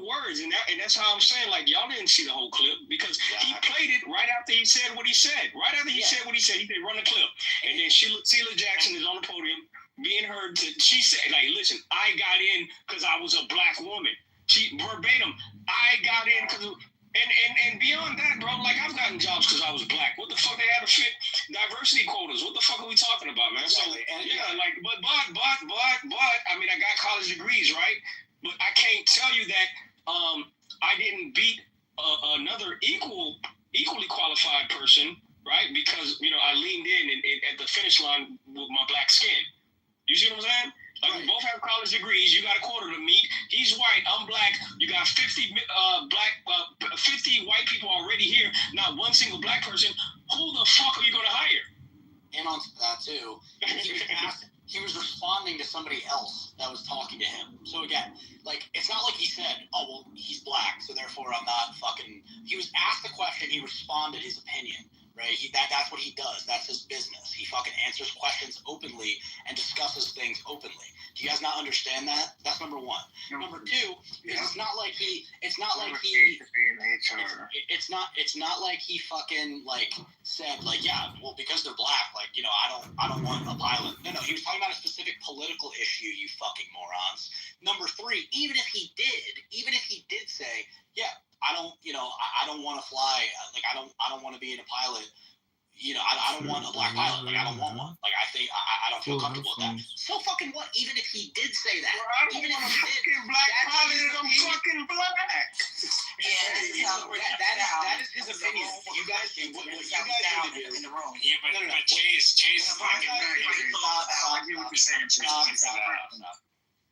words, and that's how I'm saying. Like y'all didn't see the whole clip because he played it right after he said what he said. Right after he said what he said, he said run the clip, and then Sheila Jackson is on the podium being heard. She said like, listen, I got in because I was a Black woman. She verbatim, I got in because. And beyond that, bro, like I've gotten jobs because I was Black. What the fuck they had to fit diversity quotas? What the fuck are we talking about, man? So yeah, like but I mean I got college degrees, right? But I can't tell you that I didn't beat another equally qualified person, right? Because I leaned in at the finish line with my Black skin. You see what I'm saying? Like we both have college degrees. You got a quarter to meet. He's white. I'm Black. You got 50 white people already here. Not one single Black person. Who the fuck are you going to hire? And on that too, he was responding to somebody else that was talking to him. So again, like it's not like he said, "Oh well, he's Black, so therefore I'm not fucking." He was asked the question. He responded his opinion. Right? That's what he does. That's his business. He fucking answers questions openly and discusses things openly. Do you guys not understand that? That's number one. Number two, it's not like he fucking like said like, yeah, well because they're Black, like, I don't want a pilot. No, he was talking about a specific political issue, you fucking morons. Number three, even if he did say, yeah, I don't want to fly. Like, I don't want to be in a pilot. I don't want a Black pilot. Like, I don't want one. Like, I think I don't feel comfortable with that. So fucking what? Even if he did say that. Well, I don't want a fucking Black pilot and I'm fucking Black. Yeah, that is his opinion. You guys need to do in the room. Yeah, but Chase fucking.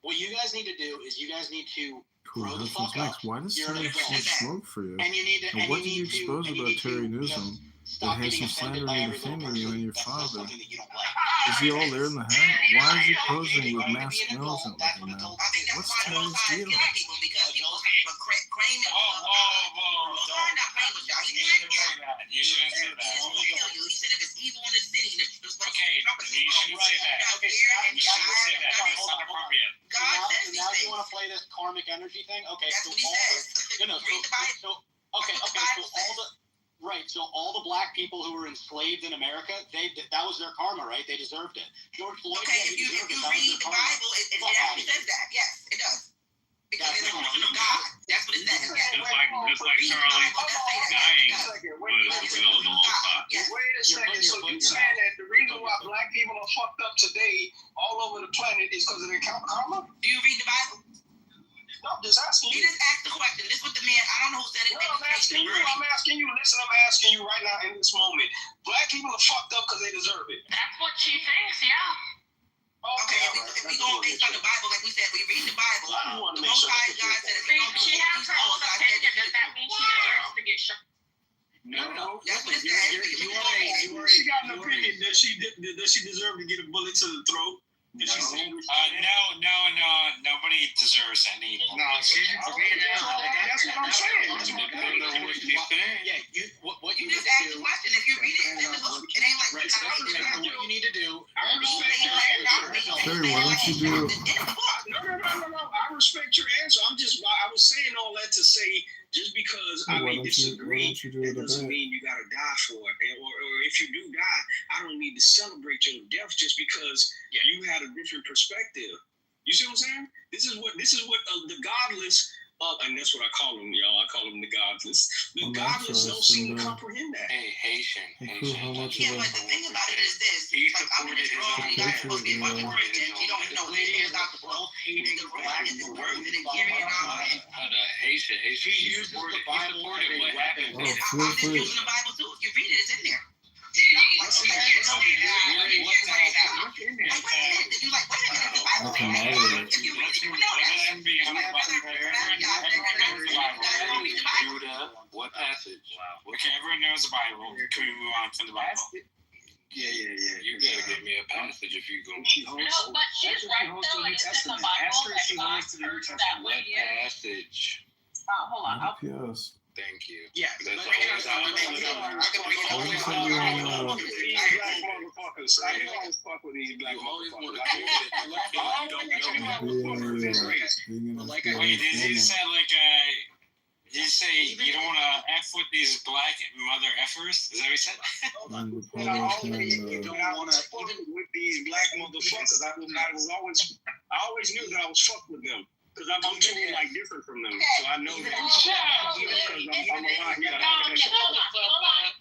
What you guys need to do is you guys need to grow the fuck up. Why does Terry smoke for you? And you need to. What did you expose about Terry Newsom that has you slandering and defaming you and your father? Is he all there in the head? Why is he posing with masked nose and everything now? What's Terry's deal? You shouldn't say that. He said if it's evil in the city, okay, you shouldn't say that. You shouldn't say that. It's not appropriate. Now you want to play this karmic energy thing? Okay, so all the Black people who were enslaved in America, that was their karma, right? They deserved it. George Floyd. Okay, if you read the Bible, it actually says that. Yes, it does. Because it's a function of God. That's what it says. Just like Charlie dying was the will of the Most High. Wait a second. So you saying that the reason why Black people are fucked up today all over the planet is because of their karma? Do you read the Bible? No, I'm just asking you. He just asked the question. This is what the man, I don't know who said it. No, I'm asking you. Listen, I'm asking you right now in this moment. Black people are fucked up because they deserve it. That's what she thinks, yeah. Okay, if we go based on the Bible, like we said, we read the Bible. The Most High God said if we don't do she has her own opinion. get shot. No, that's what it says. She got an opinion. Does she deserve to get a bullet to the throat? No, nobody deserves any. No, that's what I'm saying. Yeah, what you just need asked to the do. question. If you read it, it ain't like Right, so what you need to do. I respect your answer. Terry, why don't you do? No. I respect your answer. I was saying all that to say, just because I may disagree, that doesn't mean you gotta die for it. Or if you do die, I don't need to celebrate your death just because you had a different perspective. You see what I'm saying? This is what the godless, and that's what I call them, y'all. I call them the godless. The godless don't seem to comprehend that. Hey, Haitian. Yeah, but the thing about it is this. Like, I'm in this room, and you guys supposed to be fucking Christian. You don't even know anything about the book. The room is the word that they carry it on. Haitian. He used the Bible as a weapon. I'm just using the Bible too. If you read it, it's in there. What passage? Okay, everyone knows the Bible. Can we move on from the Bible? Yeah. You gotta give me a passage if you go. No, but she's right though. It is in the Bible that God cursed that What lady. passage? Hold on. Yes. Thank you. Yeah. That's Wait, he said like did you say you don't want to F with these black mother effers? Is that what he said? You don't want to even with these black motherfuckers. I always knew that I was fucked with them. Because I'm too like different from them. So I know that. I'm alive.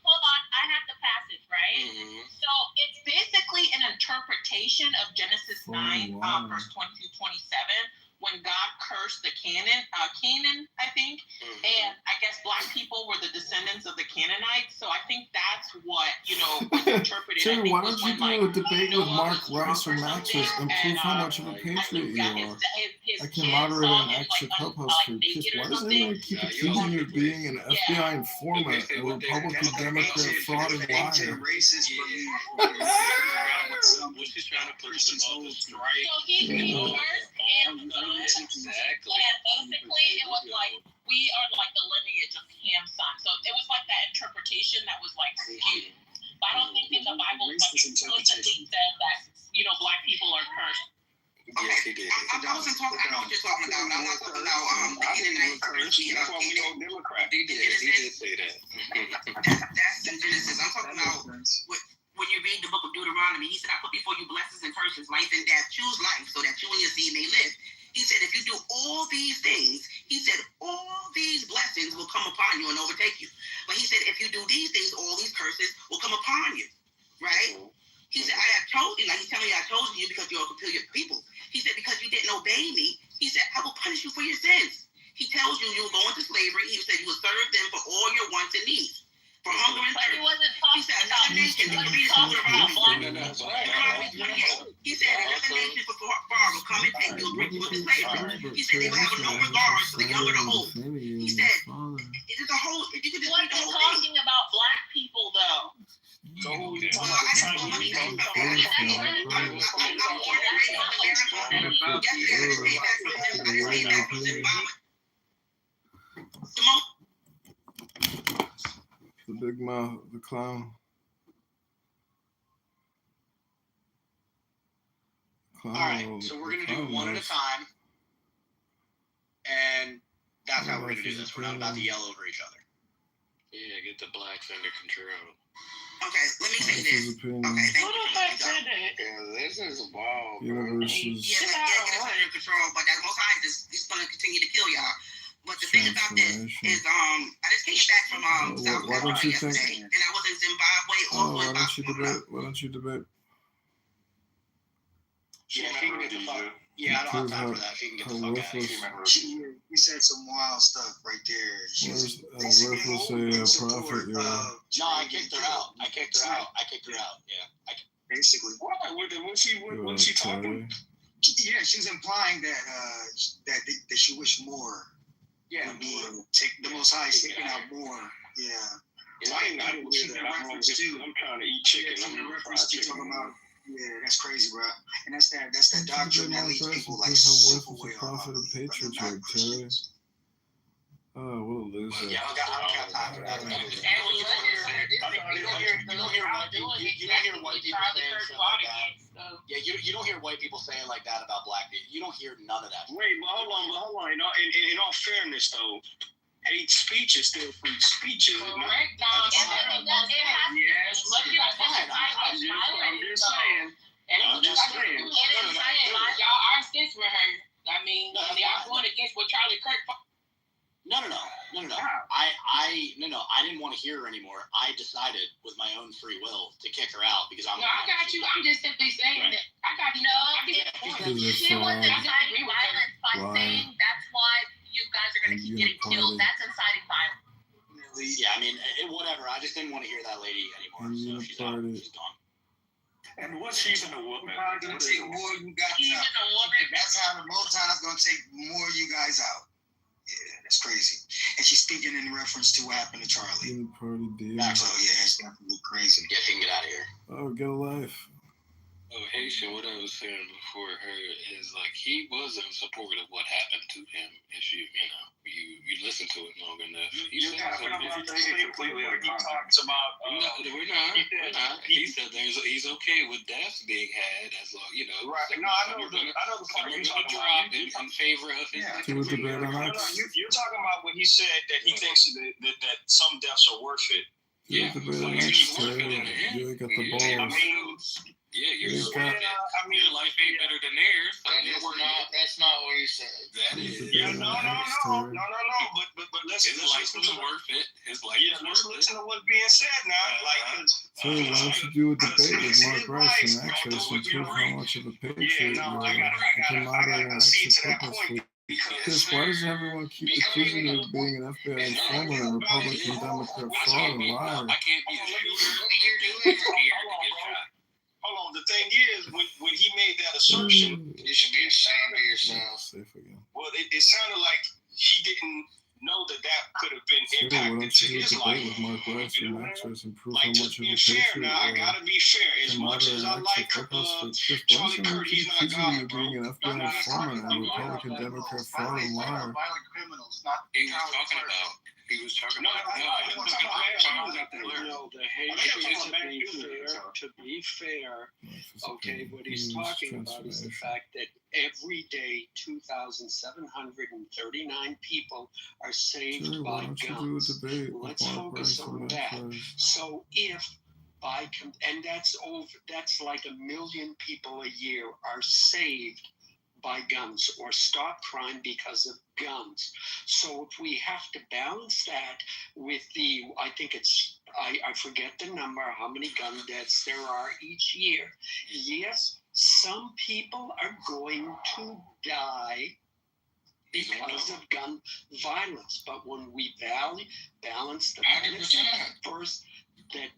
Hold on. I have the passage, right? So it's basically an interpretation of Genesis 9, verse 22, 27, when God cursed the Canaan, I think. And I guess black people were the descendants of the Canaanites. So I think that's what, was interpreted. Terry, why don't you do a debate with Mark Rice or Maxis and prove how much of a patriot you are? I can moderate an extra clubhouse for kids. Why does anyone keep accusing you of being an FBI informant, a Republican, Democrat, fraud, and liar? So he cursed and basically it was like we are like the lineage of Ham's son. So it was like that interpretation that was like skewed. But I don't think in the Bible like explicitly said that black people are cursed. Yes, he did. I wasn't talking. I know what you're talking about. I'm not talking about the Canaanites. That's why we know Democrat. He did say that. That's in Genesis. I'm talking about when you read the book of Deuteronomy. He said, "I put before you blessings and curses, life and death. Choose life, so that you and your seed may live." He said, "If you do all these things," he said, "all these blessings will come upon you and overtake you." But he said, "If you do these things, all these curses will come upon you." Right? He said, "I have told you," like he's telling you, "I told you because you're a peculiar people." He said, "Because you didn't obey me," he said, "I will punish you for your sins." He tells you will go into slavery. He said, "You will serve them for all your wants and needs. For hunger and thirst." He wasn't He said, "Another nation," he said, "Another nation from far will come and take you and bring you into slavery." He said, "They will have no regard for the young or the old." He said, "It is a whole." You could just What are talking about black people though? So who we talking The big mouth, the clown. All right, so we're gonna do one at a time, and that's how we're gonna do this. We're not about to yell over each other. Yeah, get the blacks under control. Okay, let me say this. Okay, thank you. Yeah, this is a ball, bro. Universes. Yeah, get us under control, but that Most High is going to continue to kill y'all. But the thing about this is, I just came back from South Africa yesterday, and I was in Zimbabwe, also in Botswana. Why don't you debate? Yeah, if you can get the fuck. Yeah, I don't have time for that. If you can get the fuck out. If you remember. You said some wild stuff right there. Where's worthless a prophet? No, I kicked her out. Yeah. Basically. What? What she talking? Yeah, she's implying that that she wished more Yeah, The Most High is taking out more. Yeah. I didn't hear that. I'm trying to eat chicken. Yeah, I'm in gonna reference to chicken. talking about, yeah, that's crazy, bro. And that's that doctrine that leads people like Proof how super worthless way a prophet off of patriarch, Terry. Oh, what a loser. Yeah, I don't got time for that. And you don't hear white people saying stuff like that. Yeah, you don't hear white people saying like that about black people. You don't hear none of that. Wait, but hold on. In all fairness, though, hate speech is still free speech, isn't it? Correct, Dom. Yes. I'm just saying. Y'all are sis with her. I mean, y'all going against what Charlie Kirk. No. I didn't want to hear her anymore. I decided with my own free will to kick her out because I'm. No, I got you. I'm just simply saying that. I got you. She wasn't inciting violence by saying that's why you guys are going to keep getting killed. That's inciting violence. Yeah, I mean, whatever. I just didn't want to hear that lady anymore. So she's out. She's gone. And what's even a woman? It's gonna take more you guys Even out. a woman. That's how the Most High is gonna take more you guys out. Yeah, that's crazy. And she's speaking in reference to what happened to Charlie. Party deal. So yeah, it's definitely crazy. Yeah, she can get out of here. Oh, get a life. Oh, Haitian, what I was saying before her is like he was in support of what happened to him. If you listen to it long enough, You're talking about the same completely like he talks about. We're not. He said he's okay with deaths being had as long, Right. No, I know the part you're talking about. In favor of his. You're talking about when he said that he thinks that some deaths are worth it. Yeah. You got the balls. Yeah, you're got. Your life ain't better than theirs. That's not what he said. That is. Yeah, no. But listen, his life was worth it. His life was worth it. Listen to what's being said now. So why don't you do a debate with Mark Rice and Access and prove how much of a patriot you are? You can moderate and actually purposefully. Chris, why does everyone keep accusing you of being an FBI informant and Republican Democrat fraud and liar? I can't be a shooter. Hold on. The thing is, when he made that assertion, you should be ashamed of yourself. Safe again. Well, it sounded like he didn't know that could have been impacted to his life. With Mark Rice and Access and prove how Like, much just of a being fair patriot now, I gotta be fair. As much as I like Charlie Kirk, he's not God, bro. Being an FBI informant and Republican Democrat fraud and liar. Violent criminals, not He was talking about. The hate to be fair, okay, what he's talking about is the fact that every day 2,739 people are saved by guns. Let's focus on that. So if and that's like 1 million people a year are saved by guns or stop crime because of guns. So if we have to balance that with I forget the number, how many gun deaths there are each year. Yes, some people are going to die because of gun violence, but when we balance the benefit first,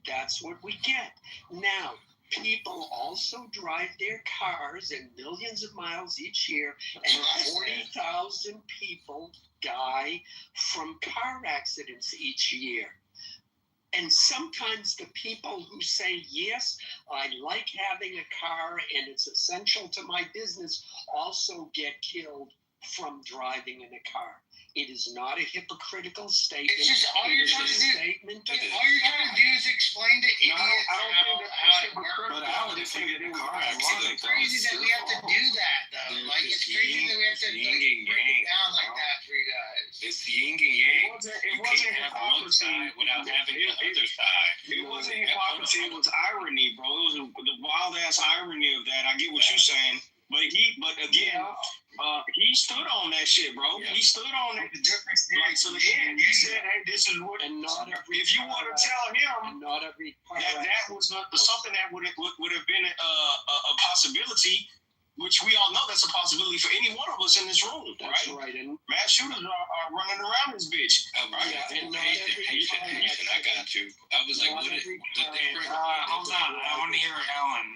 that's what we get. Now, people also drive their cars and millions of miles each year, and 40,000 people die from car accidents each year. And sometimes the people who say, yes, I like having a car and it's essential to my business, also get killed from driving in a car. It is not a hypocritical statement. It's just all you're trying to do is explain to idiots how it works. But I would think in a car accident. It's crazy that we have to do that, though. Like, it's crazy that we have to break it down like that for you guys. It's the yin and yang. You can't have one side without having the other side. It wasn't hypocrisy. It was irony, bro. It was the wild ass irony of that. I get what you're saying. But again, he stood on that shit, bro. Yeah. He stood on it. Like, so again, he said, hey, this is what. And if you want to tell him that was something that would have been a possibility, which we all know that's a possibility for any one of us in this room, That's right? And mass shooters are running around this bitch. Right. Yeah, and I got you. I was like, what is the difference? Hold on. I want to hear Ellen.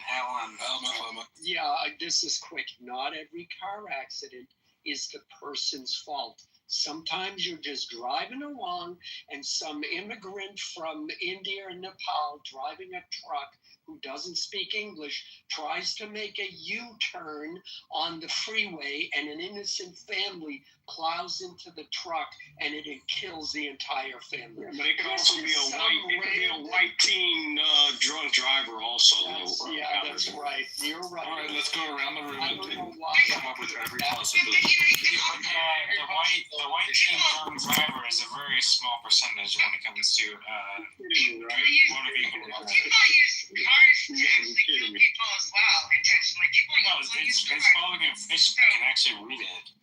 Yeah, this is quick. Not every car accident is the person's fault. Sometimes you're just driving along and some immigrant from India or Nepal driving a truck who doesn't speak English tries to make a U-turn on the freeway, and an innocent family plows into the truck and it kills the entire family. Yeah, but it could also be a white teen drunk driver also. That's right. You're right. All right, let's go around the room I and don't know why. come up with every possibility. The white teen drunk driver is a very small percentage when it comes to motor vehicle laws. Kill people as well, intentionally. No, it's following a fish can actually read it.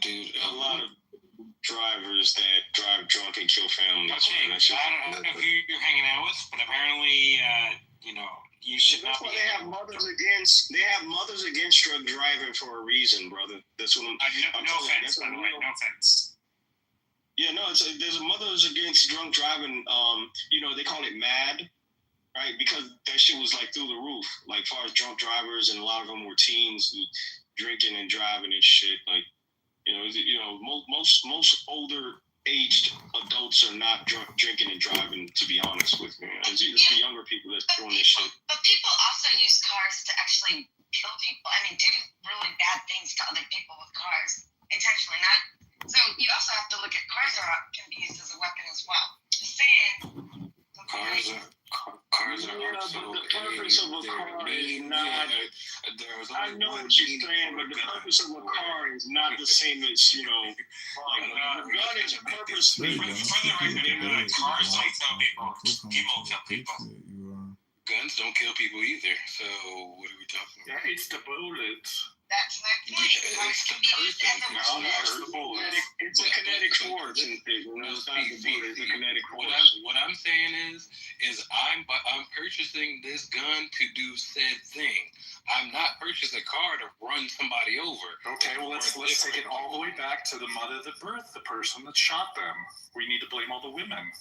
Dude, a lot of drivers that drive drunk and kill families. Okay, I don't know who you're hanging out with, but apparently, you should not be. They have mothers against drug driving for a reason, brother. That's what I'm no offense, by the way, no offense. Yeah, no, there's a mothers against drunk driving. They call it MAD, right? Because that shit was like through the roof. Like, as far as drunk drivers, and a lot of them were teens drinking and driving and shit. Like, most older aged adults are not drinking and driving. To be honest with me, it's the younger people that's doing this shit. But people also use cars to actually kill people. I mean, do really bad things to other people with cars intentionally. So you also have to look at cars can be used as a weapon as well. Just saying. Cars are the purpose of a car is not. I know what you're saying, but the purpose of a car is not the same as a gun is a purpose. For the record, cars don't kill people. People kill people. Guns don't kill people either. So what are we talking about? Yeah, it's the bullets. That's my point. It's a kinetic force. It's a kinetic force. What I'm saying is I'm purchasing this gun to do said thing. I'm not purchasing a car to run somebody over. Okay, well let's take it all the way back to the mother that birthed the person that shot them. We need to blame all the women.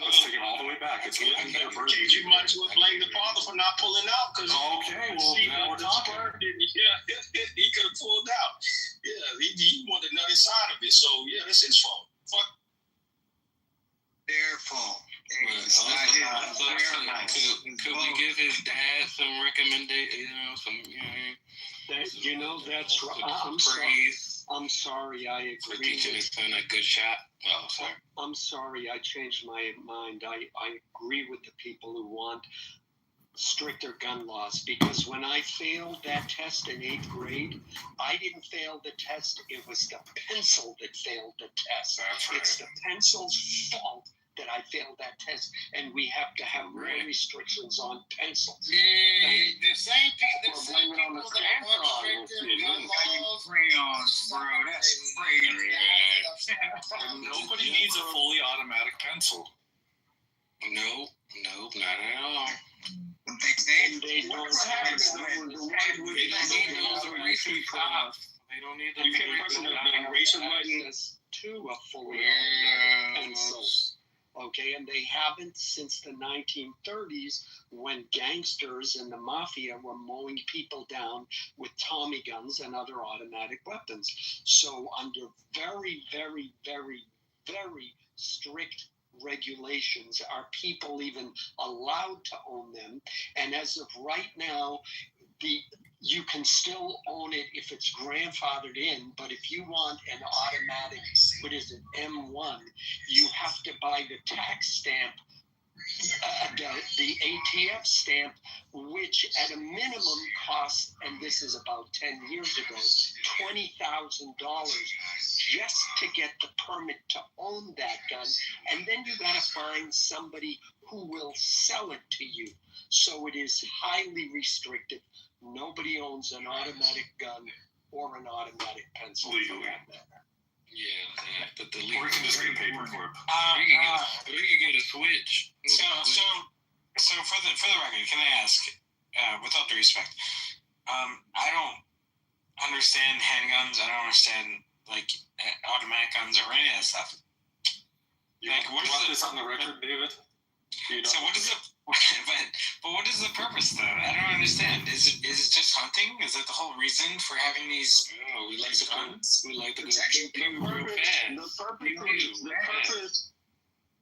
Let's take it all the way back. It's women that are birthing. You might as well blame the father for not pulling out, because okay, well now we're talking. He could have pulled out. Yeah, he wanted another side of it. So yeah, that's his fault. Fuck. Their fault. Could we give his dad some recommendation? That's right. I'm sorry. I agree. For teaching his son a good shot. Oh, sorry. I'm sorry. I changed my mind. I agree with the people who want stricter gun laws, because when I failed that test in 8th grade, I didn't fail the test. It was the pencil that failed the test. That's right. It's the pencil's fault that I failed that test, and we have to have more restrictions on pencils. The same people that are restrictive gun laws. Crayons, bro. That's crazy. Nobody needs a fully automatic pencil. No, not at all. They don't have They don't need you can't press the eraser button to a fully automatic pencil. Okay, and they haven't since the 1930s, when gangsters and the mafia were mowing people down with Tommy guns and other automatic weapons. So under very, very, very, very strict regulations are people even allowed to own them. And as of right now, you can still own it if it's grandfathered in, but if you want an automatic, M1, you have to buy the tax stamp, the ATF stamp, which at a minimum costs, and this is about 10 years ago, $20,000 just to get the permit to own that gun. And then you got to find somebody who will sell it to you. So it is highly restricted. Nobody owns an automatic gun or an automatic pencil. Legally. Yeah, but the legal. Or you can just get a paperclip. You can get a switch. So for the record, can I ask, with all due respect, I don't understand handguns. I don't understand automatic guns or any of that stuff. You want this on the record, David? So what is But what is the purpose though? I don't understand. Is it just hunting? Is that the whole reason for having these? Oh, we like to guns? we like to go The real fast.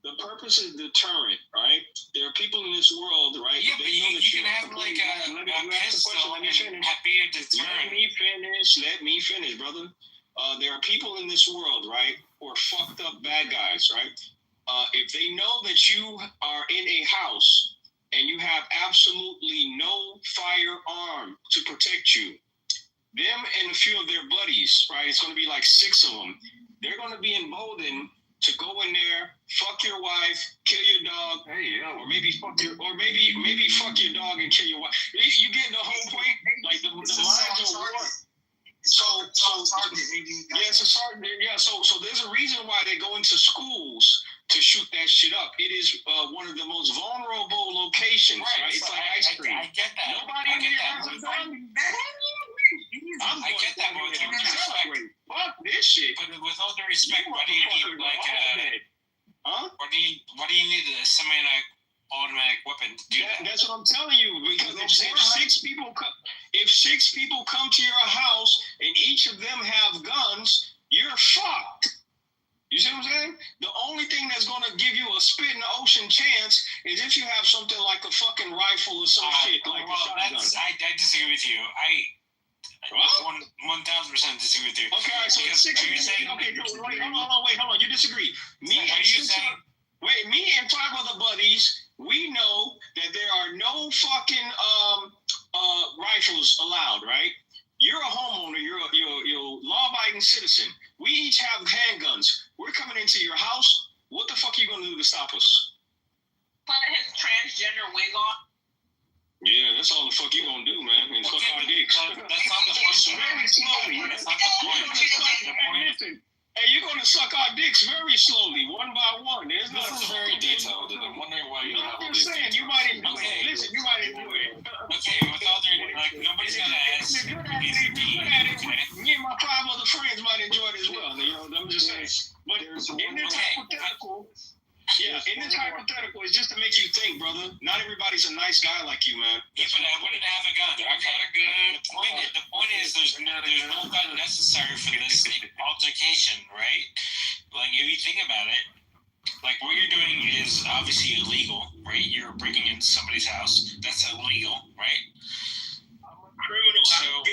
the purpose is deterrent, right? There are people in this world, right? Yeah, but they know you that can have like a pistol and be a deterrent. Let me finish, brother. There are people in this world, right, who are fucked up bad guys, right? If they know that you are in a house and you have absolutely no firearm to protect you, them and a few of their buddies, right? It's going to be like 6 of them. They're going to be emboldened to go in there, fuck your wife, kill your dog, or maybe fuck your dog and kill your wife. You get the whole point? Like the minds of war. So there's a reason why they go into schools to shoot that shit up. It is one of the most vulnerable locations, right? It's like ice cream. I get that. Nobody in here has a gun. I get that, but with all due respect, fuck this shit. But with all due respect, why do you need Why do you need a semi-automatic weapon to do that? That's what I'm telling you. Because if 6 people come to your house and each of them have guns, you're fucked. You see what I'm saying? The only thing that's going to give you a spit in the ocean chance is if you have something like a fucking rifle or some shit like a shotgun. I disagree with you. I 1000% disagree with you. Okay, so 6 people. Okay, wait, hold on. You disagree? Me and 5 other buddies, we know that there are no fucking rifles allowed, right? You're a homeowner. You're a law-abiding citizen. We each have handguns. We're coming into your house. What the fuck are you gonna do to stop us? Put his transgender wig on. Yeah, that's all the fuck you gonna do, man. And fuck our dicks. That's not the point. Very slowly. That's not the point. Listen, hey, you're gonna suck our dicks very slowly, one by one. This is very detailed, and I'm wondering why you have all these details. You might enjoy it. Listen, you might enjoy it. Okay, with all due nobody's gonna ask. Me and my 5 other friends might enjoy it as well. You know, I'm just saying. But in this hypothetical, it's just to make you think, brother. Not everybody's a nice guy like you, man. Yeah, but I wouldn't have a gun. Okay. The point is, there's no gun necessary for this altercation, right? Like, if you think about it, like, what you're doing is obviously illegal, right? You're breaking into somebody's house. That's illegal, right? I'm a criminal. So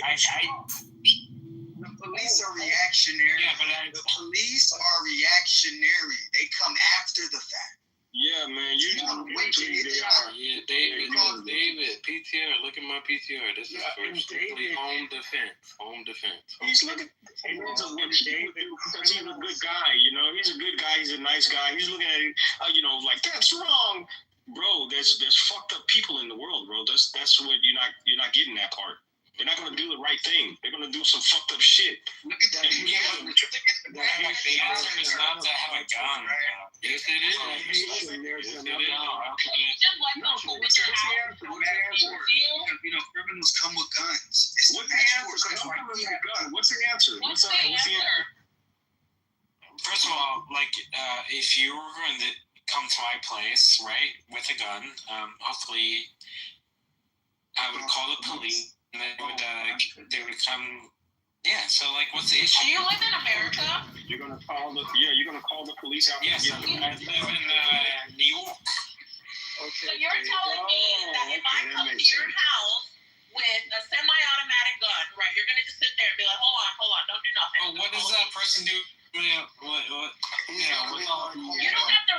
the police are reactionary. Yeah, but the police are reactionary. They come after the fact. Yeah, man. Yeah, David, PTR. Look at my PTR. This is for strictly home defense. He's looking. Because he's a good guy, you know. He's a good guy. He's a nice guy. He's looking at it, like that's wrong, bro. There's fucked up people in the world, bro. That's what you're not getting that part. They're not gonna do the right thing. They're gonna do some fucked up shit. Look at that. the answer is not to have a gun. Yes, it is. Criminals come with guns. What's the answer? What's the answer? First of all, if you were going to come to my place, right, with a gun, hopefully I would call the police. And they would come. Yeah. So what's the issue? Do you live in America? You're gonna call the police out. Yes, I live in New York. Okay. So you're telling me that if I come to your house with a semi-automatic gun, right? You're gonna just sit there and be like, hold on, don't do nothing. But what does that person do? You don't have the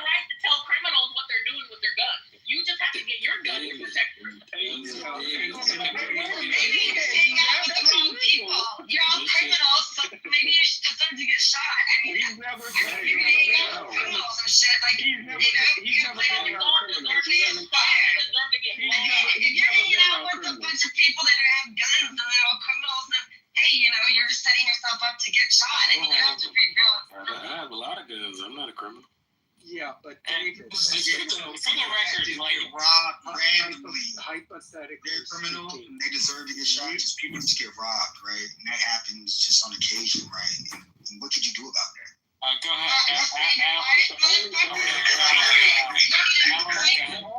right to tell criminals what they're doing with their guns. You just have to get your gun to protect yourself. You're all criminals, so maybe you should deserve to get shot. I mean, criminals and shit. You play on the ball, deserve to get fired. You know, with a bunch of people that have guns and they're all criminals, and hey, you're just setting yourself up to get shot. I mean, you have to be real. I have a lot of guns. I'm not a criminal. Yeah, but David, for the record, robbed randomly. Hypothetically, they're criminal and they deserve to get shot. Just people just get robbed, right? And that happens just on occasion, right? And what could you do about that? Go ahead. What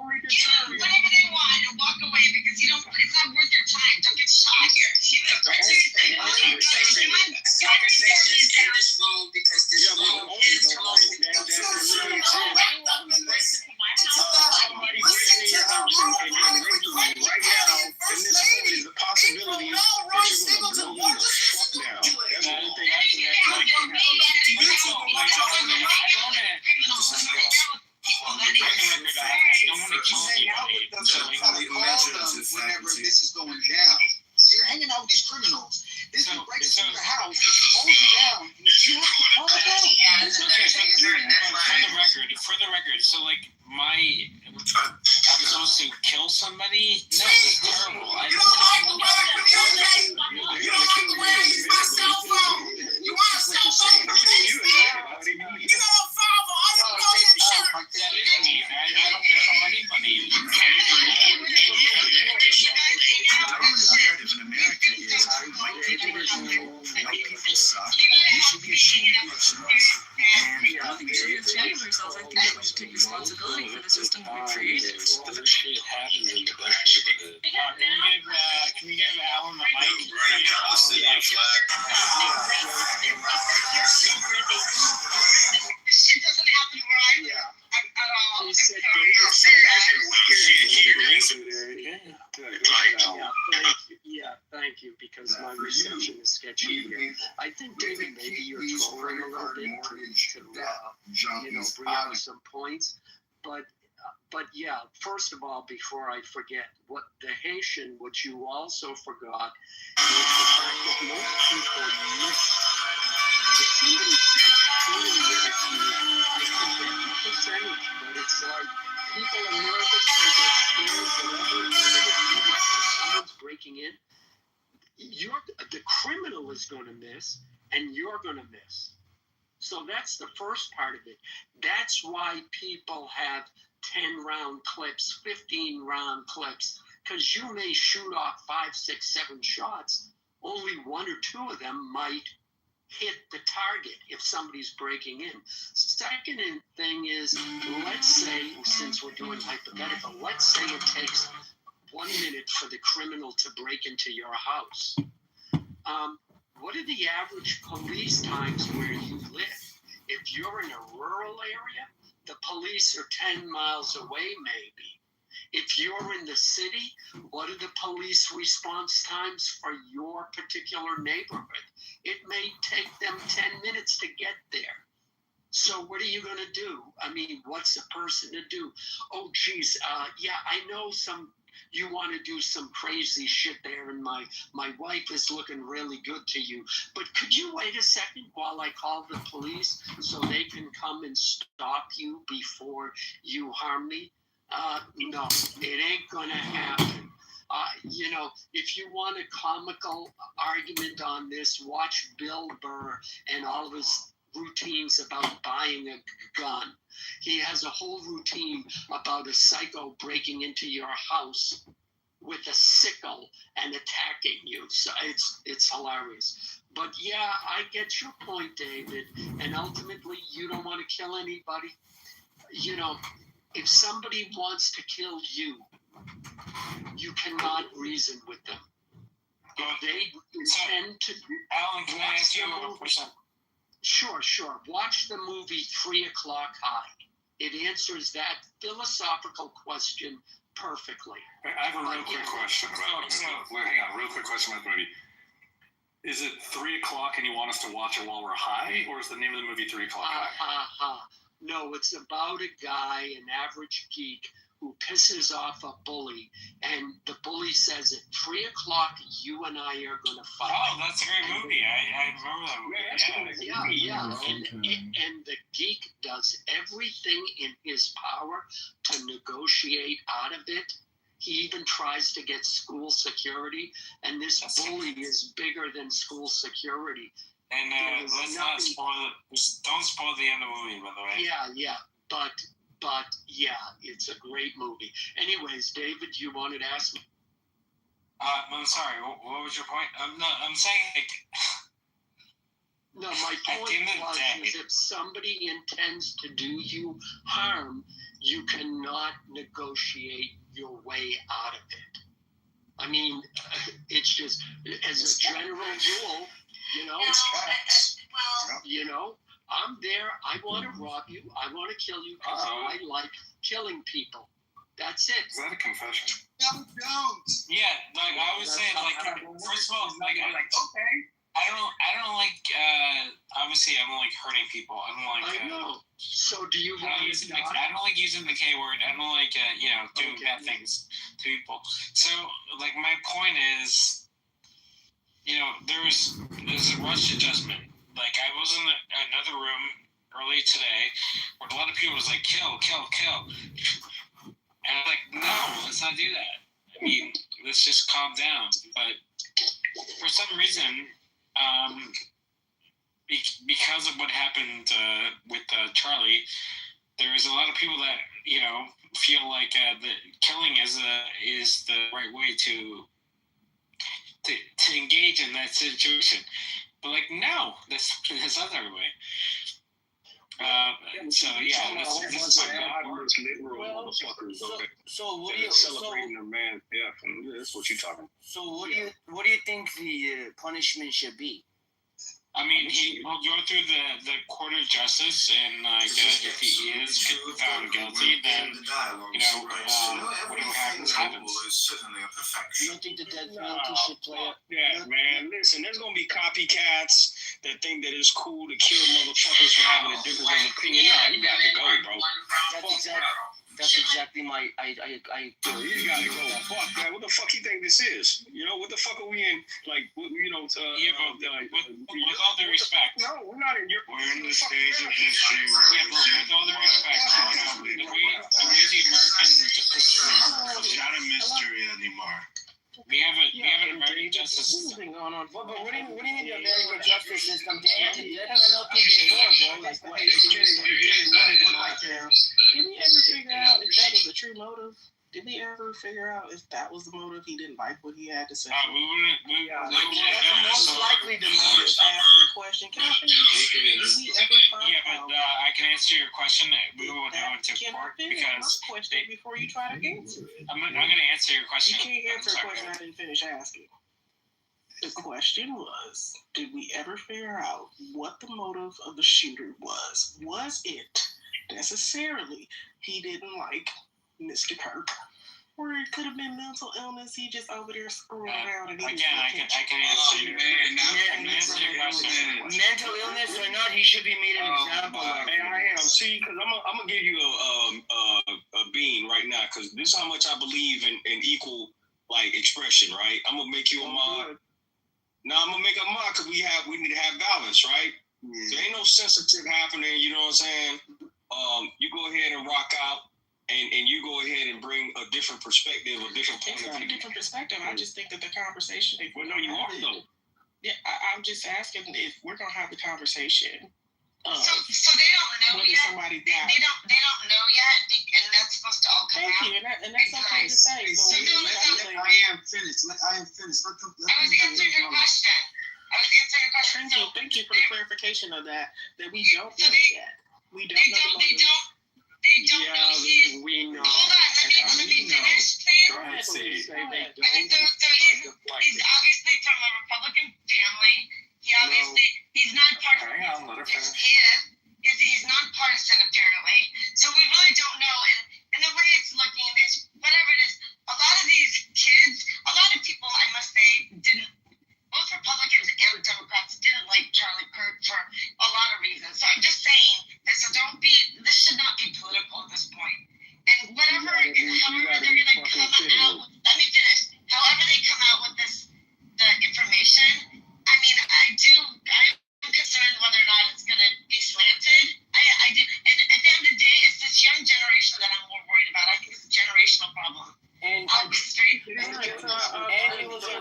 take responsibility for the system we created. It happens in the best neighborhood. Can we give Alan the mic? Burning Palestinian flag. This shit doesn't happen where I live at all. He said thank you, because my reception is sketchy here. I think, David, maybe you're trolling a little bit to bring out some points. But yeah, first of all, before I forget, what the Haitian, what you also forgot, is the fact that most people miss. If somebody says 20 minutes, I forget the percentage, but it's like people are nervous, they get scared, whatever. Even if someone's breaking in, the criminal is going to miss, and you're going to miss. So that's the first part of it. That's why people have 10-round clips, 15-round clips, because you may shoot off 5, 6, 7 shots. Only 1 or 2 of them might hit the target if somebody's breaking in. Second thing is, let's say, since we're doing hypothetical, let's say it takes 1 minute for the criminal to break into your house. What are the average police times where you live? If you're in a rural area, the police are 10 miles away maybe. If you're in the city, what are the police response times for your particular neighborhood? It may take them 10 minutes to get there. So what are you going to do? I mean, what's a person to do? Oh, geez, yeah, I know you want to do some crazy shit there, and my wife is looking really good to you. But could you wait a second while I call the police so they can come and stop you before you harm me? No, it ain't going to happen. If you want a comical argument on this, watch Bill Burr and all of his routines about buying a gun. He has a whole routine about a psycho breaking into your house with a sickle and attacking you. So it's hilarious. But yeah, I get your point, David. And ultimately, you don't want to kill anybody. If somebody wants to kill you, you cannot reason with them. If they intend to... Alan, can I ask you a question? Sure. Watch the movie 3 O'Clock High. It answers that philosophical question perfectly. I have a real quick question about the movie. Hang on, real quick question about the movie. Is it 3 o'clock and you want us to watch it while we're high, or is the name of the movie 3 O'Clock High? No, it's about a guy, an average geek, who pisses off a bully, and the bully says at 3 o'clock you and I are going to fight. Oh, that's a great movie. I remember that movie. Yeah. And the geek does everything in his power to negotiate out of it. He even tries to get school security, and this bully is bigger than school security. And let's not spoil it. Don't spoil the end of the movie, by the way. Yeah. But yeah, it's a great movie. Anyways, David, you wanted to ask me? I'm sorry. What was your point? I'm saying No, my point was if somebody intends to do you harm, you cannot negotiate your way out of it. I mean, it's just as a general rule, I'm there. I want to rob you. I want to kill you because I like killing people. That's it. Is that a confession? No, don't. Yeah, like I was saying, first of all, okay. I don't like. Obviously, I don't like hurting people. I don't like. I know. So do you? I don't like using the K word. I don't like doing bad things to people. So like my point is, there's a rush adjustment. Like I was in another room earlier today where a lot of people was like kill. And I'm like, no, let's not do that. I mean, let's just calm down. But for some reason, because of what happened with Charlie, there's a lot of people that feel like that killing is the right way to engage in that situation. But like, no, that's not the right way. So yeah, this is like godless liberal motherfuckers. So what that do you are celebrating a man's death? And that's what you're talking. So what do you think the punishment should be? I mean, he will go through the court of justice, and if he is found guilty, then whatever happens happens. You don't think the death penalty should play up? Yeah, man. Listen, there's gonna be copycats that think that it's cool to kill motherfuckers for having a difference of opinion. Nah, you got to go, bro. That's exactly my. I. You gotta go. Fuck that. What the fuck you think this is? You know, what the fuck are we in? Like, with all due respect. No, we're not in your. We're in the stage of history where. Yeah, but with all due respect, the way the American justice system It's not a mystery anymore. we have an American justice system. But what do you mean the American justice system? The death penalty before, bro. Like what? Did we ever figure out if that was the true motive? Did we ever figure out if that was the motive? He didn't like what he had to say. That's most likely the motive. Asking the question. Can I finish? Did we ever find out? But I can answer your question. We will go into Can I court finish because my question before you try to answer it? I'm going to answer your question. You can't answer a question I didn't finish asking. The question was, did we ever figure out what the motive of the shooter was? Was it necessarily he didn't like Mr. Kirk? Or it could have been mental illness. He just over there screwing around. And I can answer your question. Mental illness or not, he should be made an example of. And I am. See, because I'm gonna give you a bean right now, because this is how much I believe in equal expression, right? I'm gonna make you a mod. Now I'm gonna make a mod because we need to have balance, right? Yeah. There ain't no sensitive happening. You know what I'm saying? You go ahead and rock out. And you go ahead and bring a different perspective, a different point it's of not view. a different perspective. I just think that the conversation. Well, no, you are though. Yeah, I'm just asking if we're gonna have the conversation. So they don't know whether yet. Somebody they don't know yet, and that's supposed to all come Thank out. you, and that's okay to say. So I am finished. I am finished. I was answering your question. Thank you for the clarification of that. That we don't know yet. We don't know the motive. They don't know. We know. Hold on, let me finish, please. Go ahead, see. So he's obviously from a Republican family. He's not partisan. Hang on, let her finish. He's non-partisan apparently. So we really don't know. And the way it's looking is whatever it is. A lot of these kids, a lot of people, I must say, didn't. Both Republicans and Democrats didn't like Charlie Kirk for a lot of reasons. So I'm just saying that. So this should not be political at this point. And however they're going to come out, let me finish. However they come out with the information, I mean, I'm concerned whether or not it's going to be slanted. I do. And at the end of the day, it's this young generation that I'm more worried about. I think it's a generational problem. And I'll be straight. And he was a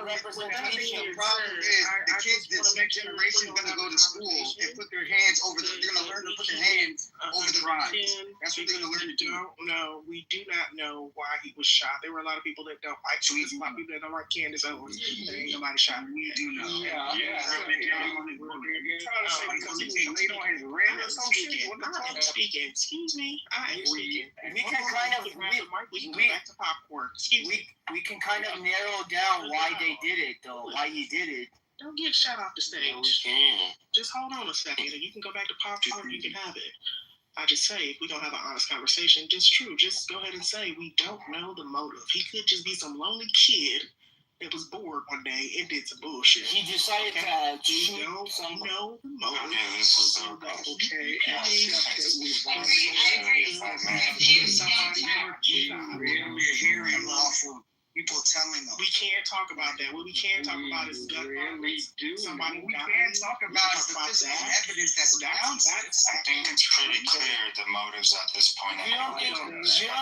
representation. The problem is the kids, this next generation is going to go to school and put their hands over they're going to learn to put their hands over the rhymes. That's what they're going to learn to do. No, we do not know why he was shot. There were a lot of people that don't like him. There's a lot of people that don't like Candace Owens. There ain't nobody shot him. We do know. Yeah. You're trying to say because he was laid on his red or some shit? What the fuck? Speaking. Excuse me. I am speaking. We can kind of to popcorn. We can kind of narrow down why they did it, though. Why he did it. Don't get shut off the stage. No, we can't. Just hold on a second, and you can go back to popcorn. You can have it. I just say, if we're gonna have an honest conversation, just true. Just go ahead and say we don't know the motive. He could just be some lonely kid that was bored one day and did some bullshit. He decided to shoot somebody. No motive. Yeah, this is so cool. Okay, We're hearing awful people telling us. We can't talk about that. What we can talk about is gun violence. Somebody we can't talk about the physical evidence that's around that. I think it's pretty clear the motives at this point. You don't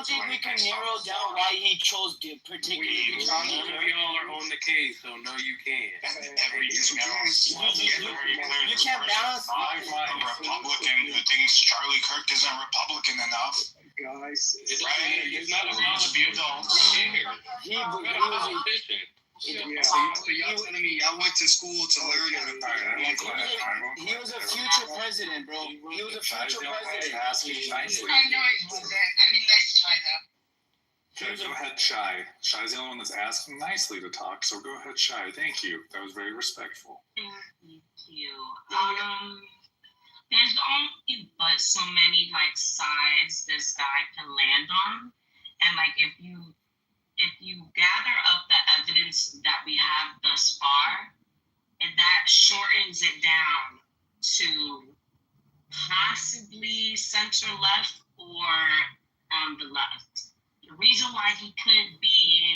think we can narrow down why he chose the particular None of y'all are on the case, so no, you can't. Everything else. You can't balance. A Republican who thinks Charlie Kirk isn't Republican enough. Guys, right? It's not about to be adults. He was So y'all telling me y'all went to school to learn how to He was a future president, bro. He was a future president. I know he wasn't. I mean, nice try though. Okay, go ahead, Shy. Shy's the only one that's asking nicely to talk, so go ahead, Shy. Thank you. That was very respectful. Thank you. There's only but so many like sides this guy can land on, and like if you gather up the evidence that we have thus far, and that shortens it down to possibly center left or on the left. The reason why he couldn't be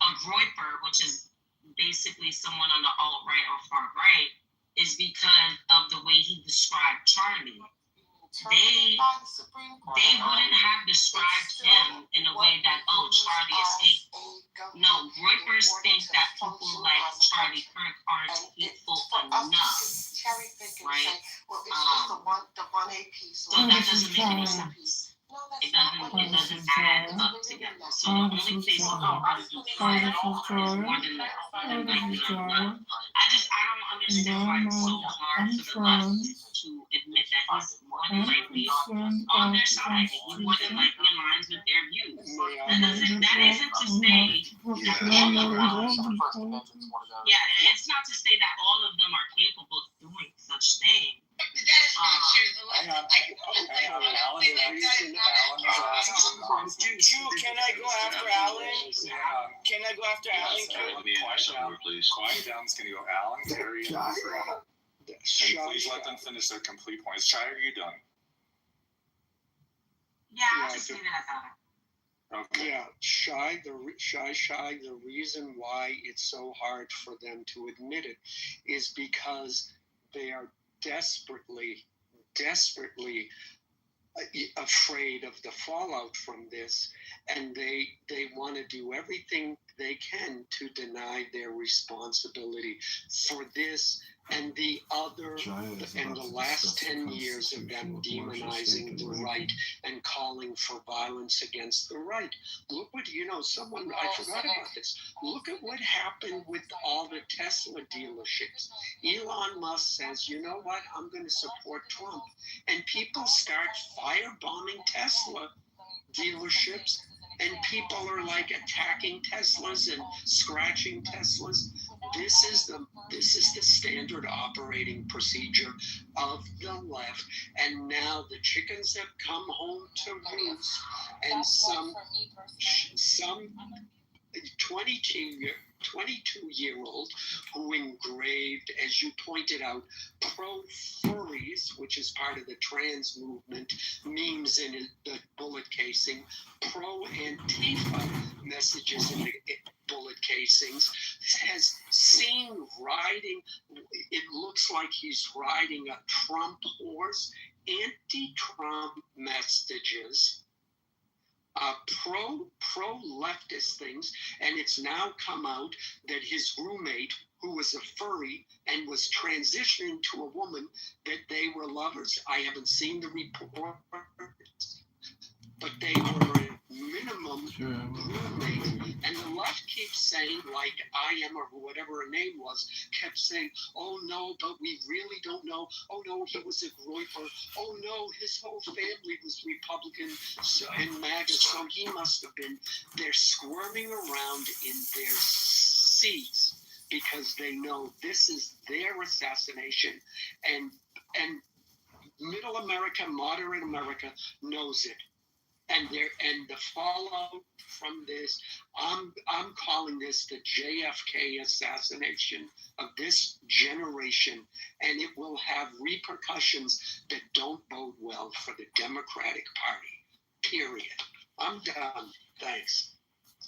a Groyper, which is basically someone on the alt-right or far right, is because of the way he described Charlie. They wouldn't have described him in a way that, oh, Charlie is hateful. No, Groypers think that people like Charlie Kirk aren't hateful enough, right? So that doesn't make any sense. It doesn't add up together. So the only place you can really do that is more than likely on left. I don't understand why it's so hard for the left to admit that he's more than likely on their side. He more than likely aligns with their views. That isn't to say it's not to say that all of them are capable of doing such things. Can I go after Alan? Can I go after Alan? Quiet down. It's going to go Alan, Terry, and Fred. And please let them finish their complete points. Shy, are you done? Yeah, I'll just leave it at that. Okay. Yeah, Shy. The reason why it's so hard for them to admit it is because they are desperately afraid of the fallout from this, and they want to do everything they can to deny their responsibility for this and the other, and the last 10 years of them demonizing the right and calling for violence against the right. Look what, I forgot about this. Look at what happened with all the Tesla dealerships. Elon Musk says, you know what, I'm going to support Trump. And people start firebombing Tesla dealerships, and people are like attacking Teslas and scratching Teslas. This is the standard operating procedure of the left, and now the chickens have come home to roost, and some 22-year-old who engraved, as you pointed out, pro-furries, which is part of the trans movement, memes in the bullet casing, pro-Antifa messages in the bullet casings, has seen riding, it looks like he's riding a Trump horse, anti-Trump messages, pro-leftist things, and it's now come out that his roommate, who was a furry and was transitioning to a woman, that they were lovers. I haven't seen the report, but they were at minimum roommates. And the left keeps saying, like I am, or whatever her name was, kept saying, oh no, but we really don't know. Oh no, he was a Groyper. Oh no, his whole family was Republican and MAGA, so he must have been. They're squirming around in their seats because they know this is their assassination, and middle America, moderate America knows it. And the fallout from this, I'm calling this the JFK assassination of this generation, and it will have repercussions that don't bode well for the Democratic Party. Period. I'm done. Thanks.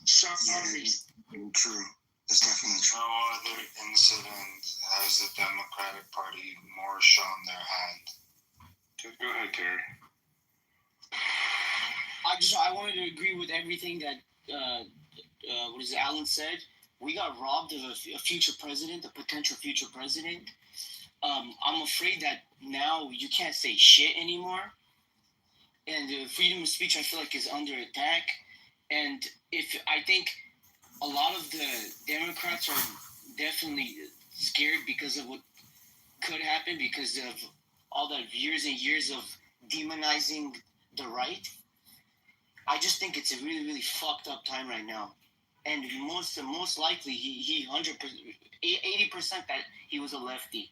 Sorry. True. That's definitely true. No other incident has the Democratic Party more shown their hand. Go ahead, Terry. I wanted to agree with everything that Alan said. We got robbed of a future president, a potential future president. I'm afraid that now you can't say shit anymore, and the freedom of speech I feel like is under attack. And I think a lot of the Democrats are definitely scared because of what could happen because of all the years and years of demonizing the right. I just think it's a really, really fucked up time right now. And most likely, he 100%, 80% that he was a lefty.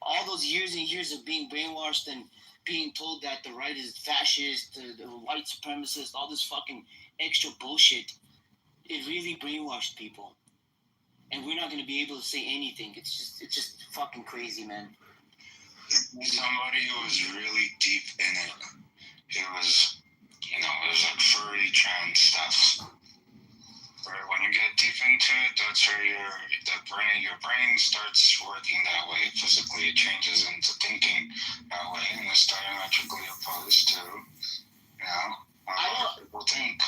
All those years and years of being brainwashed and being told that the right is fascist, the white supremacist, all this fucking extra bullshit, it really brainwashed people. And we're not going to be able to say anything. It's just fucking crazy, man. Somebody who was really deep in it. It was, it was like furry trans stuff. Right? When you get deep into it, that's where your brain starts working that way. Physically, it changes into thinking that way, and it's diametrically opposed to, how people think.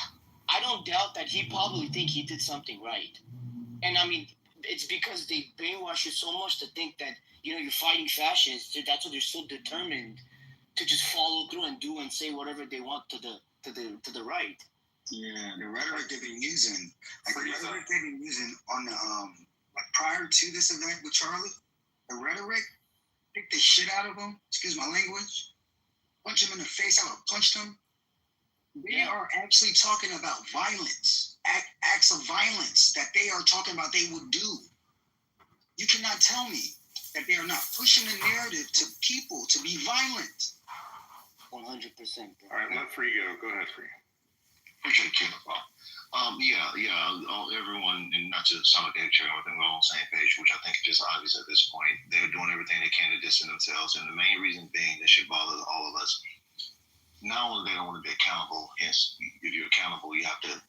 I don't doubt that he probably think he did something right. And I mean, it's because they brainwash you so much to think that, you're fighting fascists. That's why they're so determined to just follow through and do and say whatever they want to the right. Yeah, the rhetoric they've been using, like the rhetoric they've been using on the like prior to this event with Charlie, the rhetoric, pick the shit out of him. Excuse my language. Punch him in the face. I would punch him. They are actually talking about violence, acts of violence that they are talking about they would do. You cannot tell me that they are not pushing the narrative to people to be violent. 100%. All right, let Free go. Go ahead, Free. Appreciate it, everyone, and not to some of David Cherry, I think we're all on the same page, which I think is just obvious at this point. They're doing everything they can to distance themselves, and the main reason being that should bother all of us. Not only they don't want to be accountable, hence, if you're accountable, you have to,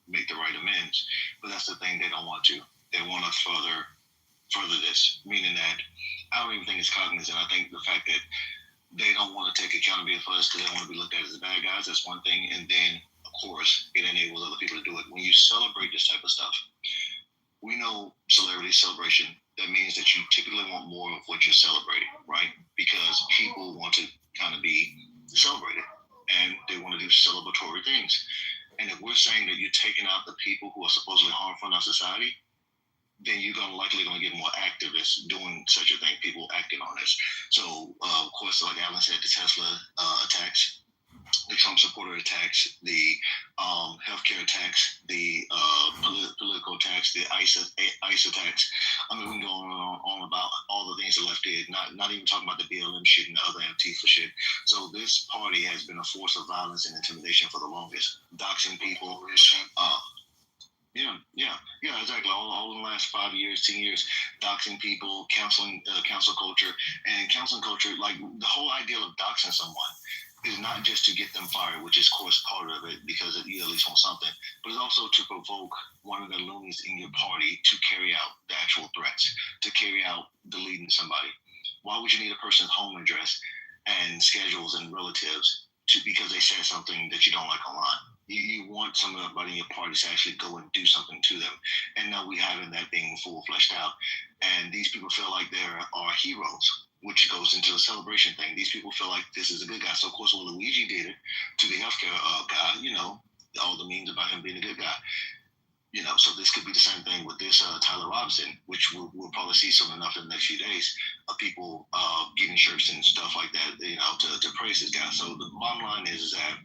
make the right amends, but that's the thing, they don't want to. They want to further this, meaning that I don't even think it's cognizant. I think the fact that they don't want to take accountability for us because they want to be looked at as the bad guys, that's one thing, and then of course, it enables other people to do it. When you celebrate this type of stuff, we know celebrity celebration, that means that you typically want more of what you're celebrating, right? Because people want to kind of be celebrated, and they want to do celebratory things. And if we're saying that you're taking out the people who are supposedly harmful in our society, then you're likely going to get more activists doing such a thing, people acting on this. So, of course, like Alan said, the Tesla attacks, the Trump supporter attacks, the healthcare attacks, the political attacks, the ICE attacks. I mean, we can go on about all the things the left did, not even talking about the BLM shit and the other Antifa shit. So this party has been a force of violence and intimidation for the longest, doxing people. Yeah, exactly. All in the last 5 years, 10 years, doxing people, cancel culture, and canceling culture. Like the whole idea of doxing someone is not just to get them fired, which is of course part of it because you at least want something, but it's also to provoke one of the loonies in your party to carry out the actual threats, to carry out deleting somebody. Why would you need a person's home address and schedules and relatives because they said something that you don't like online? You want somebody in your party to actually go and do something to them. And now we having that being full fleshed out. And these people feel like they are heroes, which goes into the celebration thing. These people feel like this is a good guy. So, of course, when Luigi did it to the healthcare guy, all the memes about him being a good guy. So this could be the same thing with this Tyler Robinson, which we'll probably see soon enough in the next few days of people getting shirts and stuff like that, to praise this guy. So the bottom line is that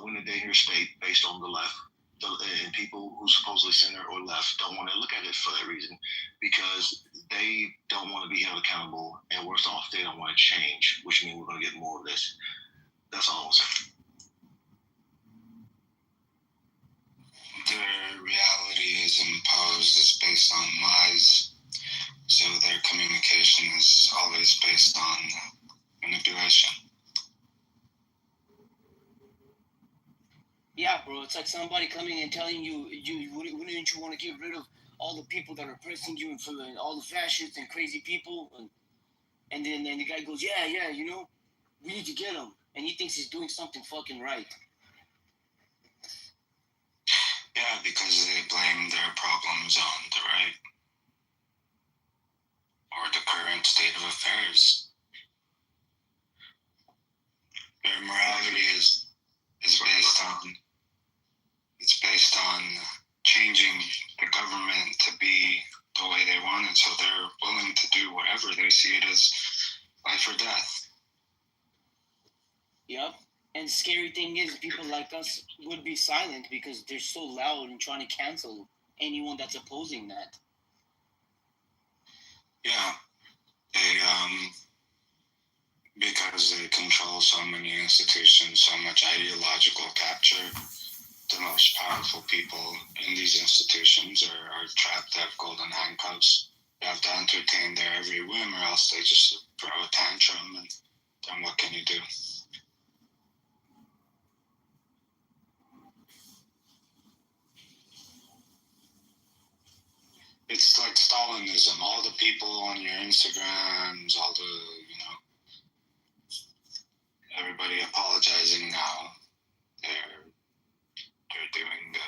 when they hear state based on the left, and people who supposedly center or left don't want to look at it for that reason because they don't want to be held accountable, and worse off, they don't want to change, which means we're going to get more of this. That's all I'm saying. Their reality is imposed, is based on lies, so their communication is always based on manipulation. Yeah, bro, it's like somebody coming and telling you wouldn't you want to get rid of all the people that are oppressing you and all the fascists and crazy people, and then the guy goes, yeah, we need to get him, and he thinks he's doing something fucking right. Yeah, because they blame their problems on the right or the current state of affairs. Their morality is based on changing Yep. And scary thing is, people like us would be silent because they're so loud and trying to cancel anyone that's opposing that. Yeah, they because they control so many institutions, so much ideological capture. The most powerful people in these institutions are trapped to have golden handcuffs. You have to entertain their every whim, or else they just throw a tantrum, and then what can you do? It's like Stalinism. All the people on your Instagrams, all the, everybody apologizing now. They're doing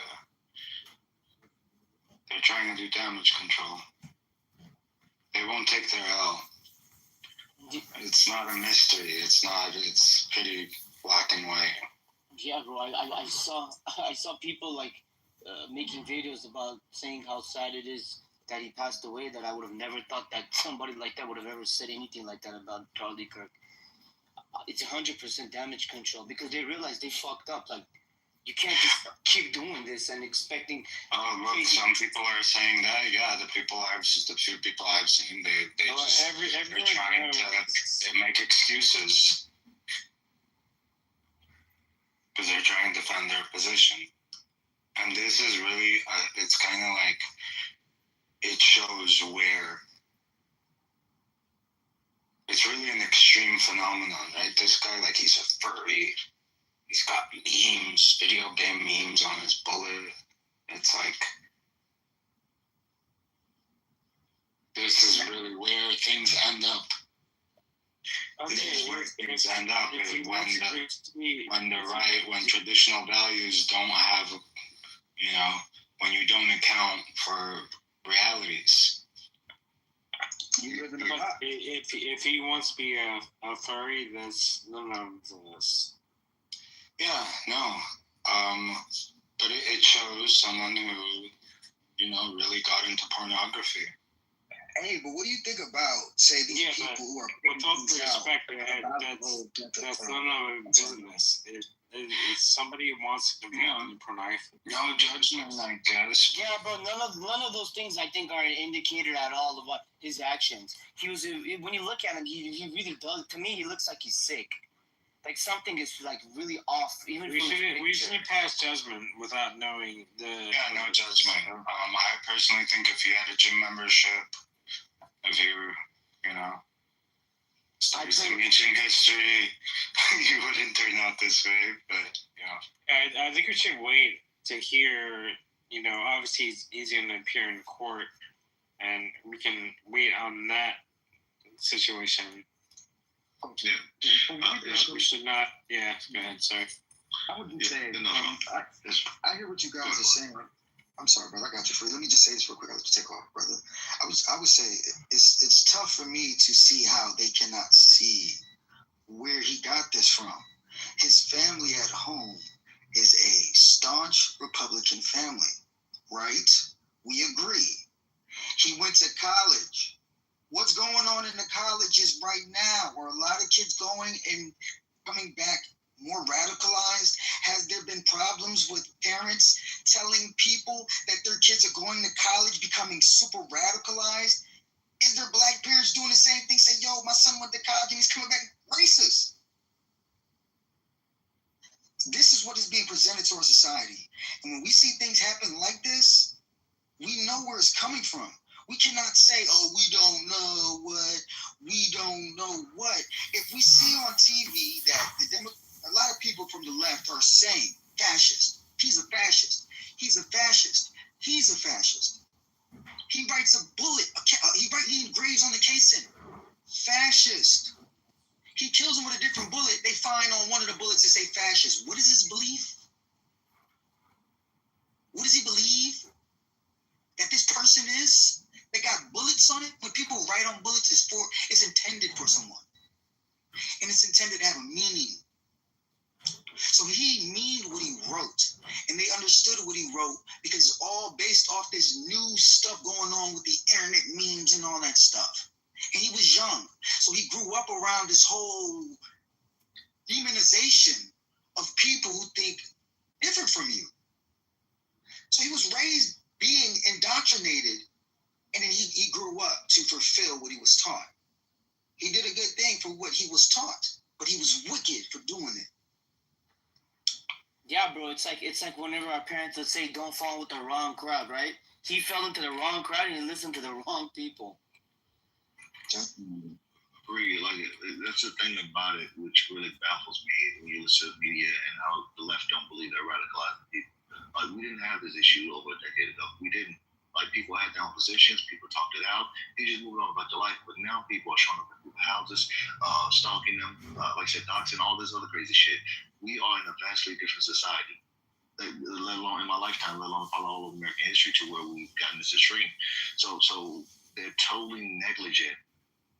they're trying to do damage control. They won't take their L. It's not a mystery. It's pretty black and white. Yeah, bro. I saw people like making videos about saying how sad it is that he passed away. That I would have never thought that somebody like that would have ever said anything like that about Charlie Kirk. It's 100% damage control because they realize they fucked up. Like, you can't just keep doing this and expecting. Oh, look, some people are saying that. Yeah, the few people I've seen, they're trying to make excuses because they're trying to defend their position. And this is really, it's kind of like, it shows where it's really an extreme phenomenon, right? This guy, like, he's a furry. He's got memes, video game memes on his bullet. It's like, this is really where things end up. This is where things end up when traditional values don't have, when you don't account for realities. If he wants to be a furry, that's none of this. Yeah, no. But it shows someone who, really got into pornography. Hey, but what do you think about, say, these people who are with all due respect, that's none of his business. If somebody wants to be on pornography, no judgment, I guess. Yeah, but none of those things I think are an indicator at all of what his actions. He was when you look at him, he really does. To me, he looks like he's sick. Like something is like really off. Even we shouldn't pass judgment without knowing the. Yeah, no judgment. I personally think if you had a gym membership, if you studied some ancient history, you wouldn't turn out this way. But I think we should wait to hear. Obviously he's going to appear in court, and we can wait on that situation. We should not. Yeah, go ahead. Sorry. I would say, I hear what you guys are saying. I'm sorry, brother. I got you free. Let me just say this real quick. I'll let you take off, brother. I would say it's tough for me to see how they cannot see where he got this from. His family at home is a staunch Republican family, right? We agree. He went to college. What's going on in the colleges right now? Are a lot of kids going and coming back more radicalized? Has there been problems with parents telling people that their kids are going to college, becoming super radicalized? Is there black parents doing the same thing? Say, yo, my son went to college and he's coming back racist. This is what is being presented to our society. And when we see things happen like this, we know where it's coming from. We cannot say, oh, we don't know what, If we see on TV that a lot of people from the left are saying, fascist, he's a fascist, he's a fascist, he's a fascist. He writes a bullet, he engraves on the casing, fascist. He kills him with a different bullet. They find on one of the bullets to say fascist. What is his belief? What does he believe that this person is? They got bullets on it. When people write on bullets, it's intended for someone. And it's intended to have a meaning. So he mean what he wrote. And they understood what he wrote because it's all based off this new stuff going on with the internet memes and all that stuff. And he was young. So he grew up around this whole demonization of people who think different from you. So he was raised being indoctrinated, and then he grew up to fulfill what he was taught. He did a good thing for what he was taught, but he was wicked for doing it. Yeah, bro, it's like whenever our parents would say, "Don't fall with the wrong crowd," right? He fell into the wrong crowd and he listened to the wrong people. Agree. Like that's the thing about it, which really baffles me when you listen to the media and how the left don't believe they're radicalizing people. Like we didn't have this issue over a decade ago. We didn't. Like people had their own positions, people talked it out, they just moved on about their life. But now people are showing up at people's houses, stalking them, like I said, doxing, all this other crazy shit. We are in a vastly different society. Let alone in my lifetime, let alone follow all of American history to where we've gotten this extreme. So they're totally negligent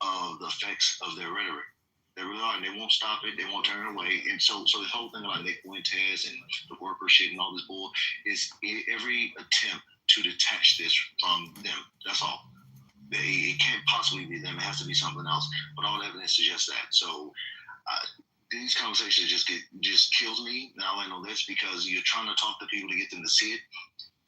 of the effects of their rhetoric. They really are, and they won't stop it. They won't turn it away. And so the whole thing about Nick Fuentes and the worker shit and all this bull is every attempt to detach this from them. That's all. It can't possibly be them. It has to be something else. But all evidence suggests that. So these conversations just kills me. Now I know this because you're trying to talk to people to get them to see it,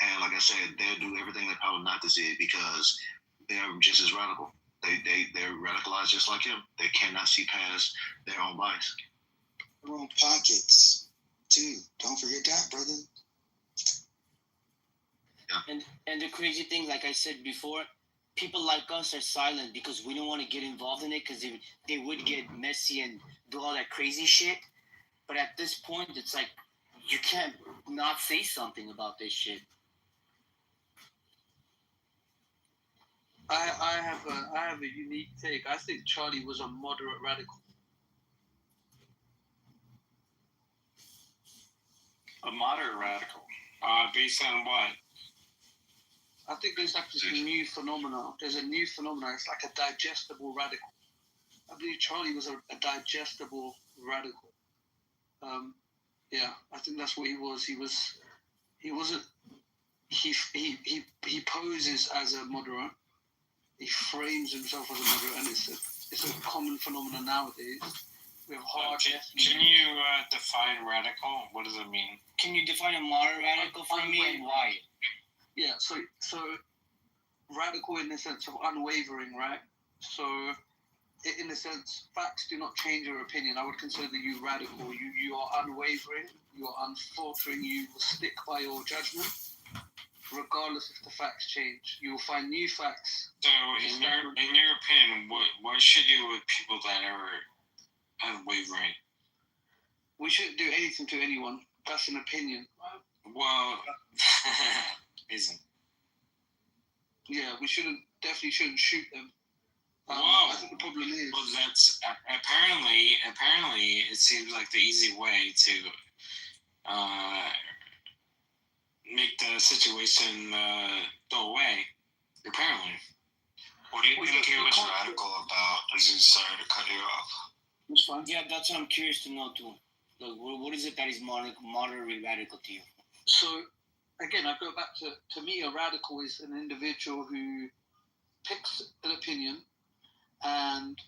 and like I said, they'll do everything in their power not to see it because they're just as radical. They're radicalized just like him. They cannot see past their own bias. Their own pockets, too. Don't forget that, brother. Yeah. And the crazy thing, like I said before, people like us are silent because we don't want to get involved in it because they would get messy and do all that crazy shit. But at this point, it's like you can't not say something about this shit. I have a unique take. I think Charlie was a moderate radical. A moderate radical. Based on what? I think there's like this new phenomenon. There's a new phenomenon. It's like a digestible radical. I believe Charlie was a digestible radical. Yeah, I think that's what he was. He wasn't. He poses as a moderate. He frames himself as a moderate, and it's a common phenomenon nowadays. We have hard. Can you define radical? What does it mean? Can you define a moderate radical for me and why? Yeah, so radical in the sense of unwavering, right? So in the sense, facts do not change your opinion. I would consider you radical. You are unwavering. You are unfaltering. You will stick by your judgment, regardless if the facts change. You will find new facts. So, in your opinion, what should you do with people that are unwavering? We shouldn't do anything to anyone. That's an opinion. Well, isn't. Yeah, we definitely shouldn't shoot them. Whoa. I think the problem is. Well, that's apparently it seems like the easy way to make the situation go away. Apparently. What do you think he was radical about? Sorry to cut you off. That's fine. Yeah, that's what I'm curious to know too. Like, what is it that is moderately radical to you? So, again, I go back to me, a radical is an individual who picks an opinion, and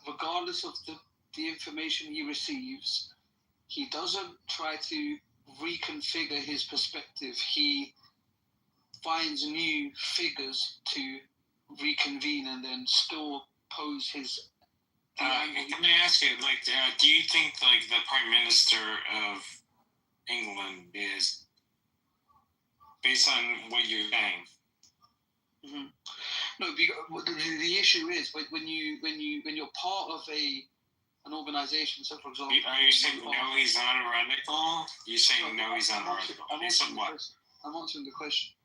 regardless of the information he receives, he doesn't try to reconfigure his perspective. He finds new figures to reconvene and then still pose his. Let me ask you, do you think the Prime Minister of England is, based on what you're saying? Mm-hmm. No, the issue is when you're part of an organization. So, for example, are you saying no, he's not a radical? You're saying no, he's not a radical. I'm answering the question.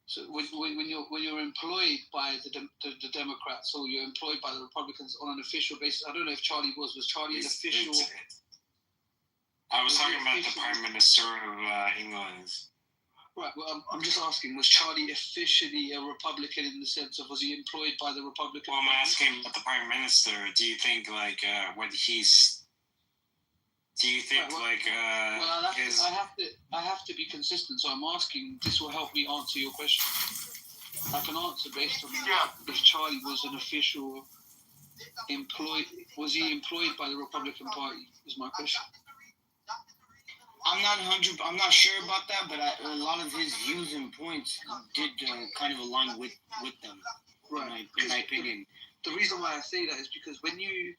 So when you're employed by the Democrats or you're employed by the Republicans on an official basis, I don't know if Charlie was Charlie an official. I was talking about the Prime Minister of England. Right, well, I'm just asking, was Charlie officially a Republican in the sense of, was he employed by the Republican? Well, I'm asking about the Prime Minister. Do you think, do you think, I have to be consistent, so I'm asking, this will help me answer your question. I can answer based on if Charlie was an official was he employed by the Republican Party? Is my question. I'm not sure about that, but a lot of his views and points did kind of align with them. Right. In my opinion. The reason why I say that is because when you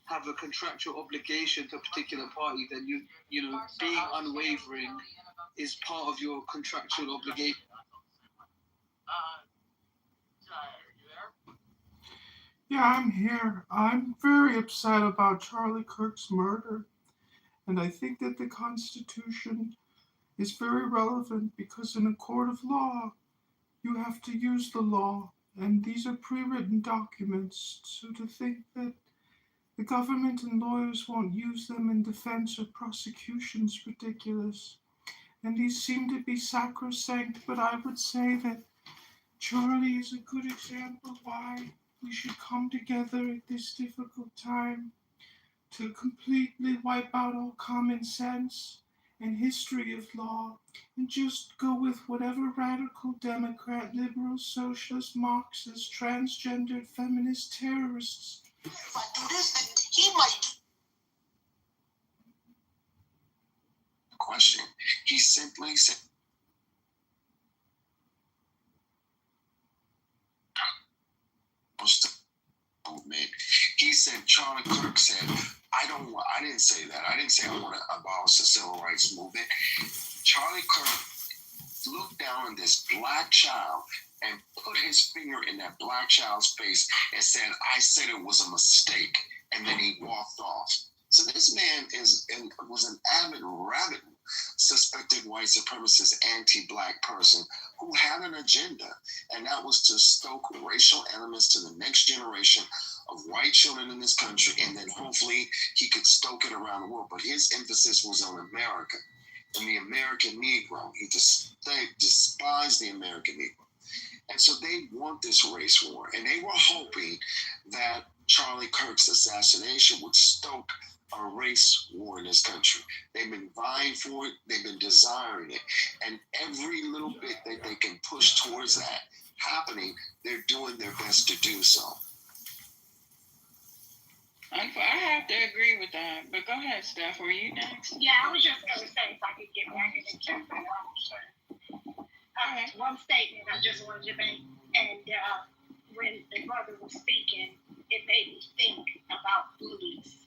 have a contractual obligation to a particular party, then you know being unwavering is part of your contractual obligation. Yeah, I'm here. I'm very upset about Charlie Kirk's murder. And I think that the Constitution is very relevant because in a court of law, you have to use the law. And these are pre-written documents. So to think that the government and lawyers won't use them in defense or prosecution is ridiculous. And these seem to be sacrosanct, but I would say that Charlie is a good example why we should come together at this difficult time to completely wipe out all common sense and history of law and just go with whatever radical Democrat, liberal, socialist, Marxist, transgendered, feminist terrorists. If I do this, then he might. Question. He simply said, he said, Charlie Kirk said, I didn't say that. I didn't say I want to abolish the civil rights movement. Charlie Kirk looked down on this black child and put his finger in that black child's face and said, I said it was a mistake. And then he walked off. So this man was an avid, rabid, suspected white supremacist, anti-black person who had an agenda, and that was to stoke racial animus to the next generation of white children in this country, and then hopefully he could stoke it around the world. But his emphasis was on America and the American Negro. He despised the American Negro. And so they want this race war, and they were hoping that Charlie Kirk's assassination would stoke a race war in this country. They've been vying for it. They've been desiring it. And every little bit that they can push towards that happening, they're doing their best to do so. I have to agree with that. But go ahead, Steph. Were you next? Yeah, I was just going to say, if I could get back in the chat, one statement I just wanted to make. And when the brother was speaking, it made me think about bullies.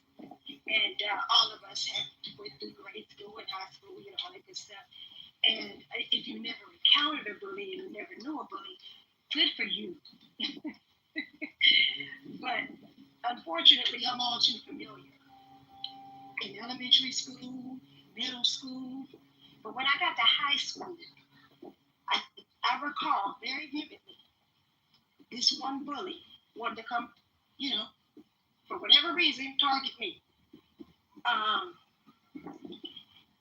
And all of us have went through grade school and high school and all that good stuff. And if you never encountered a bully and you never knew a bully, good for you. But unfortunately, I'm all too familiar. In elementary school, middle school, but when I got to high school, I recall very vividly this one bully wanted to come, for whatever reason, target me.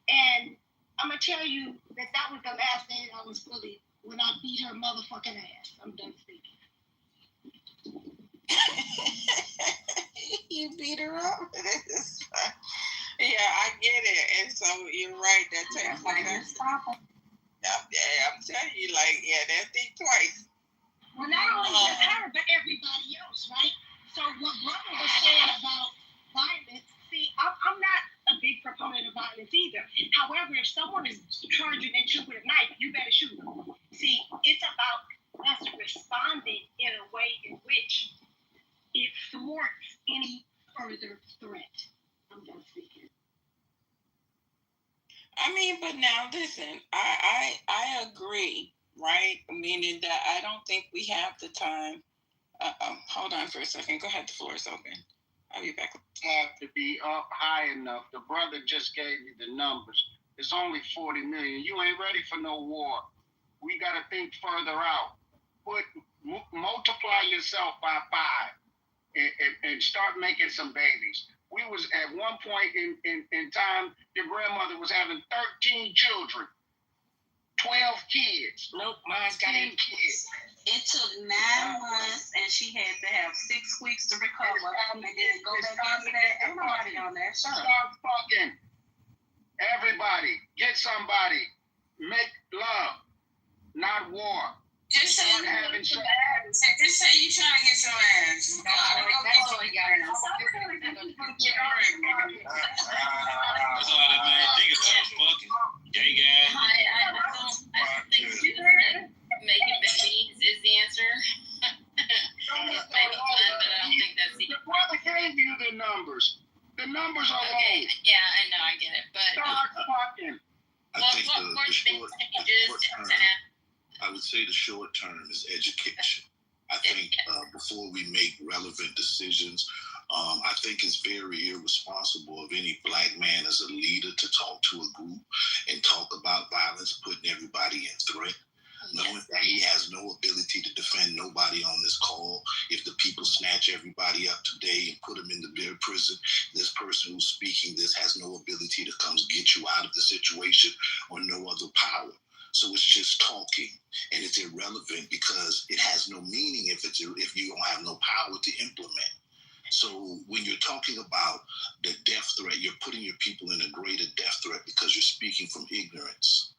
And I'm going to tell you that was the last day that I was bullied, when I beat her motherfucking ass. I'm done speaking. You beat her up? Yeah, I get it. And so you're right. That takes like that. I'm telling you, that thing twice. Well, not only just her, but everybody else, right? So what brother was saying about violence, see, I'm not a big proponent of violence either. However, if someone is charging at you with a knife, you better shoot them. See, it's about us responding in a way in which it thwarts any further threat. I'm done speaking. I mean, but now listen, I agree, right? Meaning that I don't think we have the time. Hold on for a second. Go ahead. The floor is open. I'll be back. Have to be up high enough. The brother just gave you the numbers. It's only 40 million. You ain't ready for no war. We got to think further out. Multiply yourself by 5 and start making some babies. We was at one point in time, your grandmother was having 13 children, 12 kids. Nope, mine's got 10 kids. It took 9 months, and she had to have 6 weeks to recover, and then go back into that. Ain't nobody on that. Shut up. Start fucking. Everybody, get somebody. Make love, not war. Just say you trying to get some ass. Just say you trying to get some ass. That's all you got. That's all that man think about. Fucking gay guy. I don't think making babies is the answer. It might be fun, but I don't think that's the The brother gave you the numbers. The numbers are wrong. Yeah, I know, I get it, but Start fucking. I think the short term, I would say the short term is education. I think before we make relevant decisions, I think it's very irresponsible of any black man as a leader to talk to a group and talk about violence, putting everybody in threat, knowing that he has no ability to defend nobody on this call. If the people snatch everybody up today and put them in the prison, this person who's speaking this has no ability to come get you out of the situation or no other power. So it's just talking, and it's irrelevant because it has no meaning if you don't have no power to implement. So when you're talking about the death threat, you're putting your people in a greater death threat because you're speaking from ignorance.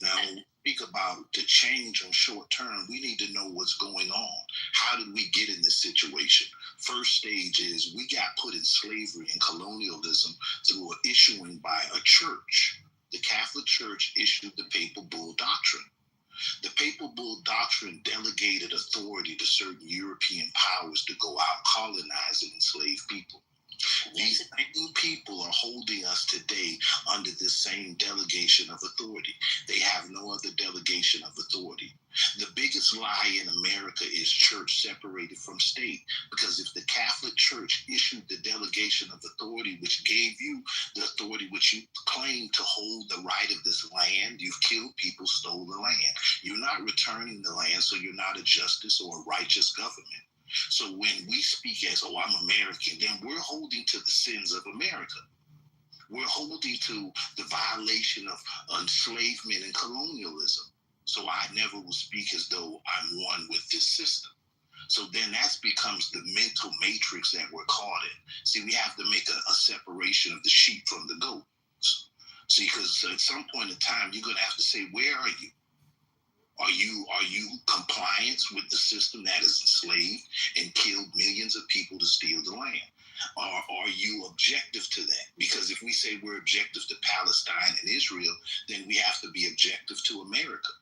Now, when we speak about the change on short term, we need to know what's going on. How did we get in this situation? First stage is we got put in slavery and colonialism through an issuing by a church. The Catholic Church issued the Papal Bull Doctrine. The Papal Bull Doctrine delegated authority to certain European powers to go out, colonize, and enslave people. These same people are holding us today under this same delegation of authority. They have no other delegation of authority. The biggest lie in America is church separated from state, because if the Catholic Church issued the delegation of authority, which gave you the authority which you claim to hold the right of this land, you've killed people, stole the land. You're not returning the land, so you're not a justice or a righteous government. So when we speak as, oh, I'm American, then we're holding to the sins of America. We're holding to the violation of enslavement and colonialism. So I never will speak as though I'm one with this system. So then that becomes the mental matrix that we're caught in. See, we have to make a separation of the sheep from the goats. See, because at some point in time, you're going to have to say, where are you? Are you compliant with the system that has enslaved and killed millions of people to steal the land? Or are you objective to that? Because if we say we're objective to Palestine and Israel, then we have to be objective to America.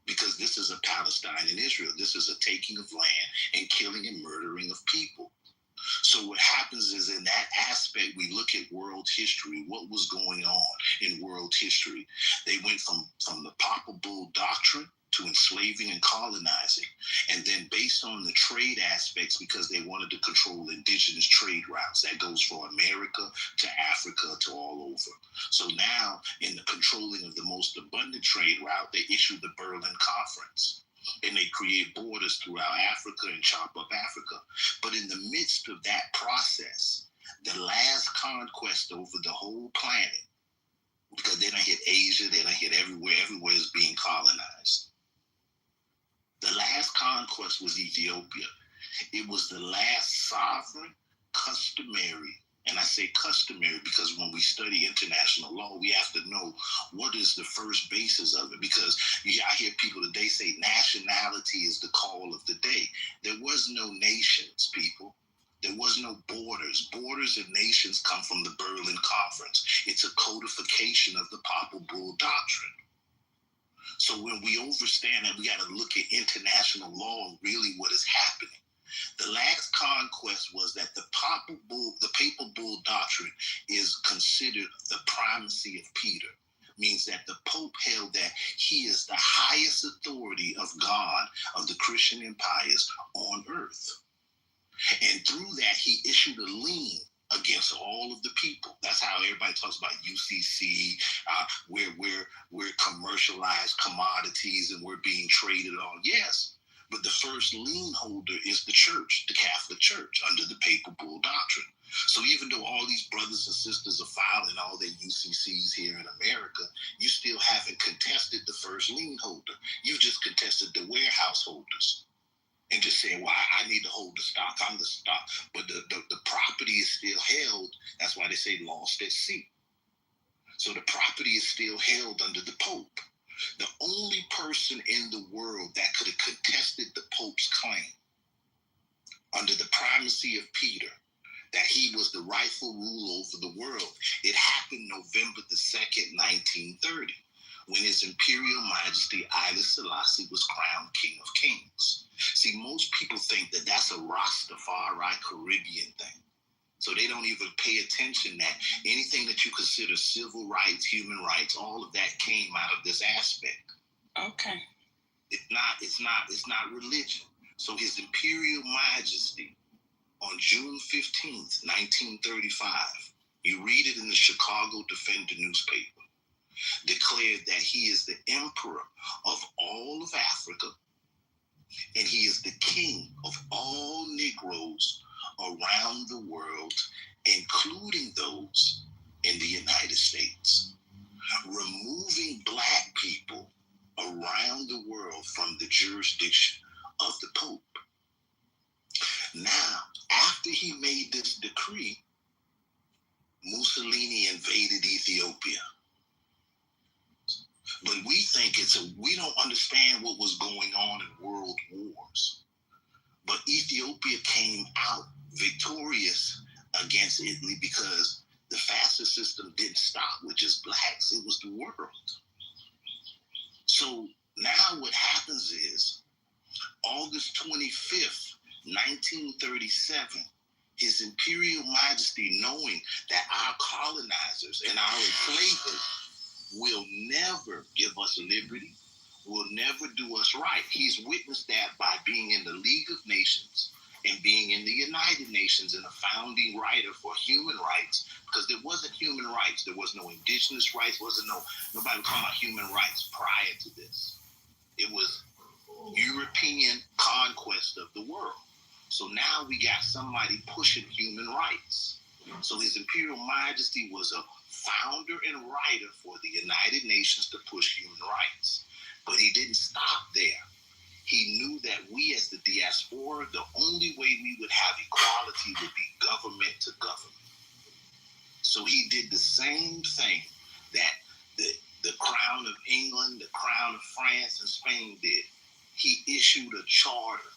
Because this is a Palestine and Israel. This is a taking of land and killing and murdering of people. So what happens is, in that aspect, we look at world history. What was going on in world history? They went from the Papal Bull Doctrine to enslaving and colonizing. And then based on the trade aspects, because they wanted to control indigenous trade routes, that goes from America to Africa to all over. So now, in the controlling of the most abundant trade route, they issued the Berlin Conference. And they create borders throughout Africa and chop up Africa. But in the midst of that process, the last conquest over the whole planet, because they don't hit Asia, they don't hit everywhere is being colonized. The last conquest was Ethiopia. It was the last sovereign, customary, and I say customary because when we study international law, we have to know what is the first basis of it. Because I hear people today say nationality is the call of the day. There was no nations, people. There was no borders. Borders and nations come from the Berlin Conference. It's a codification of the Papal Bull Doctrine. So when we understand that, we got to look at international law and really what is happening. The last conquest was that the Papal Bull Doctrine is considered the primacy of Peter. Means that the Pope held that he is the highest authority of God of the Christian empires on earth. And through that, he issued a lien against all of the people. That's how everybody talks about UCC, we're commercialized commodities and we're being traded on. Yes, but the first lien holder is the church, the Catholic Church, under the Papal Bull Doctrine. So even though all these brothers and sisters are filing all their UCCs here in America, you still haven't contested the first lien holder. You just contested the warehouse holders. And just saying, well, I need to hold the stock. I'm the stock. But the property is still held. That's why they say lost at sea. So the property is still held under the Pope. The only person in the world that could have contested the Pope's claim under the primacy of Peter that he was the rightful ruler over the world, it happened November the 2nd, 1930, when His Imperial Majesty Haile Selassie was crowned King of Kings. See, most people think that that's a Rastafari Caribbean thing. So they don't even pay attention that anything that you consider civil rights, human rights, all of that came out of this aspect. Okay. It's not religion. So His Imperial Majesty on June 15th, 1935, you read it in the Chicago Defender newspaper, declared that he is the emperor of all of Africa and he is the king of all Negroes around the world, including those in the United States, removing black people around the world from the jurisdiction of the Pope. Now, after he made this decree, Mussolini invaded Ethiopia. But we think we don't understand what was going on in world wars. But Ethiopia came out victorious against Italy because the fascist system didn't stop with just blacks, it was the world. So now what happens is, August 25th, 1937, His Imperial Majesty, knowing that our colonizers and our enslavers will never give us liberty, will never do us right. He's witnessed that by being in the League of Nations and being in the United Nations and a founding writer for human rights, because there wasn't human rights. There was no indigenous rights, nobody was talking about human rights prior to this. It was European conquest of the world. So now we got somebody pushing human rights. So His Imperial Majesty was a founder and writer for the United Nations to push human rights. But he didn't stop there. He knew that we as the diaspora, the only way we would have equality would be government to government. So he did the same thing that the Crown of England, the Crown of France and Spain did. He issued a charter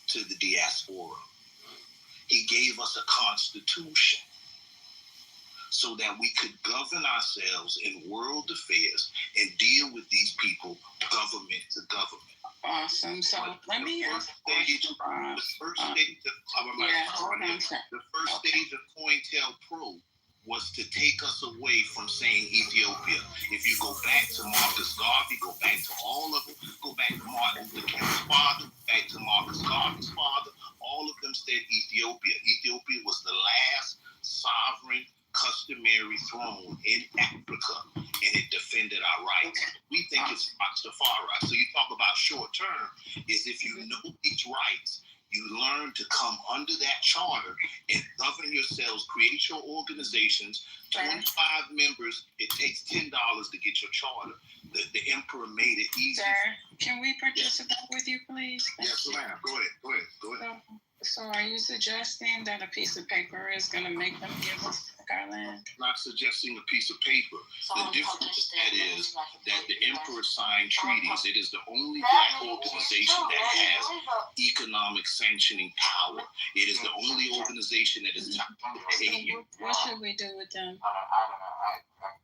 to the diaspora. He gave us a constitution so that we could govern ourselves in world affairs and deal with these people government to government. Awesome. So let me ask the first stage of COINTELPRO was to take us away from saying Ethiopia. If you go back to Marcus Garvey, go back to all of them, go back to Martin Luther King's father, back to Marcus Garvey's father, all of them said Ethiopia. Ethiopia was the last sovereign customary throne in Africa, and it defended our rights. We think it's Rastafari. So you talk about short term, is if you know these rights, you learn to come under that charter and govern yourselves, create your organizations, 25 members, it takes $10 to get your charter. The emperor made it easy. Sir, can we participate with you, please? Yes, ma'am. Go ahead. So are you suggesting that a piece of paper is going to make them give us our land? I'm not suggesting a piece of paper. The difference with that is that the emperor signed treaties. It is the only black organization that has economic sanctioning power. It is the only organization that is tied to the AU. What should we do with them?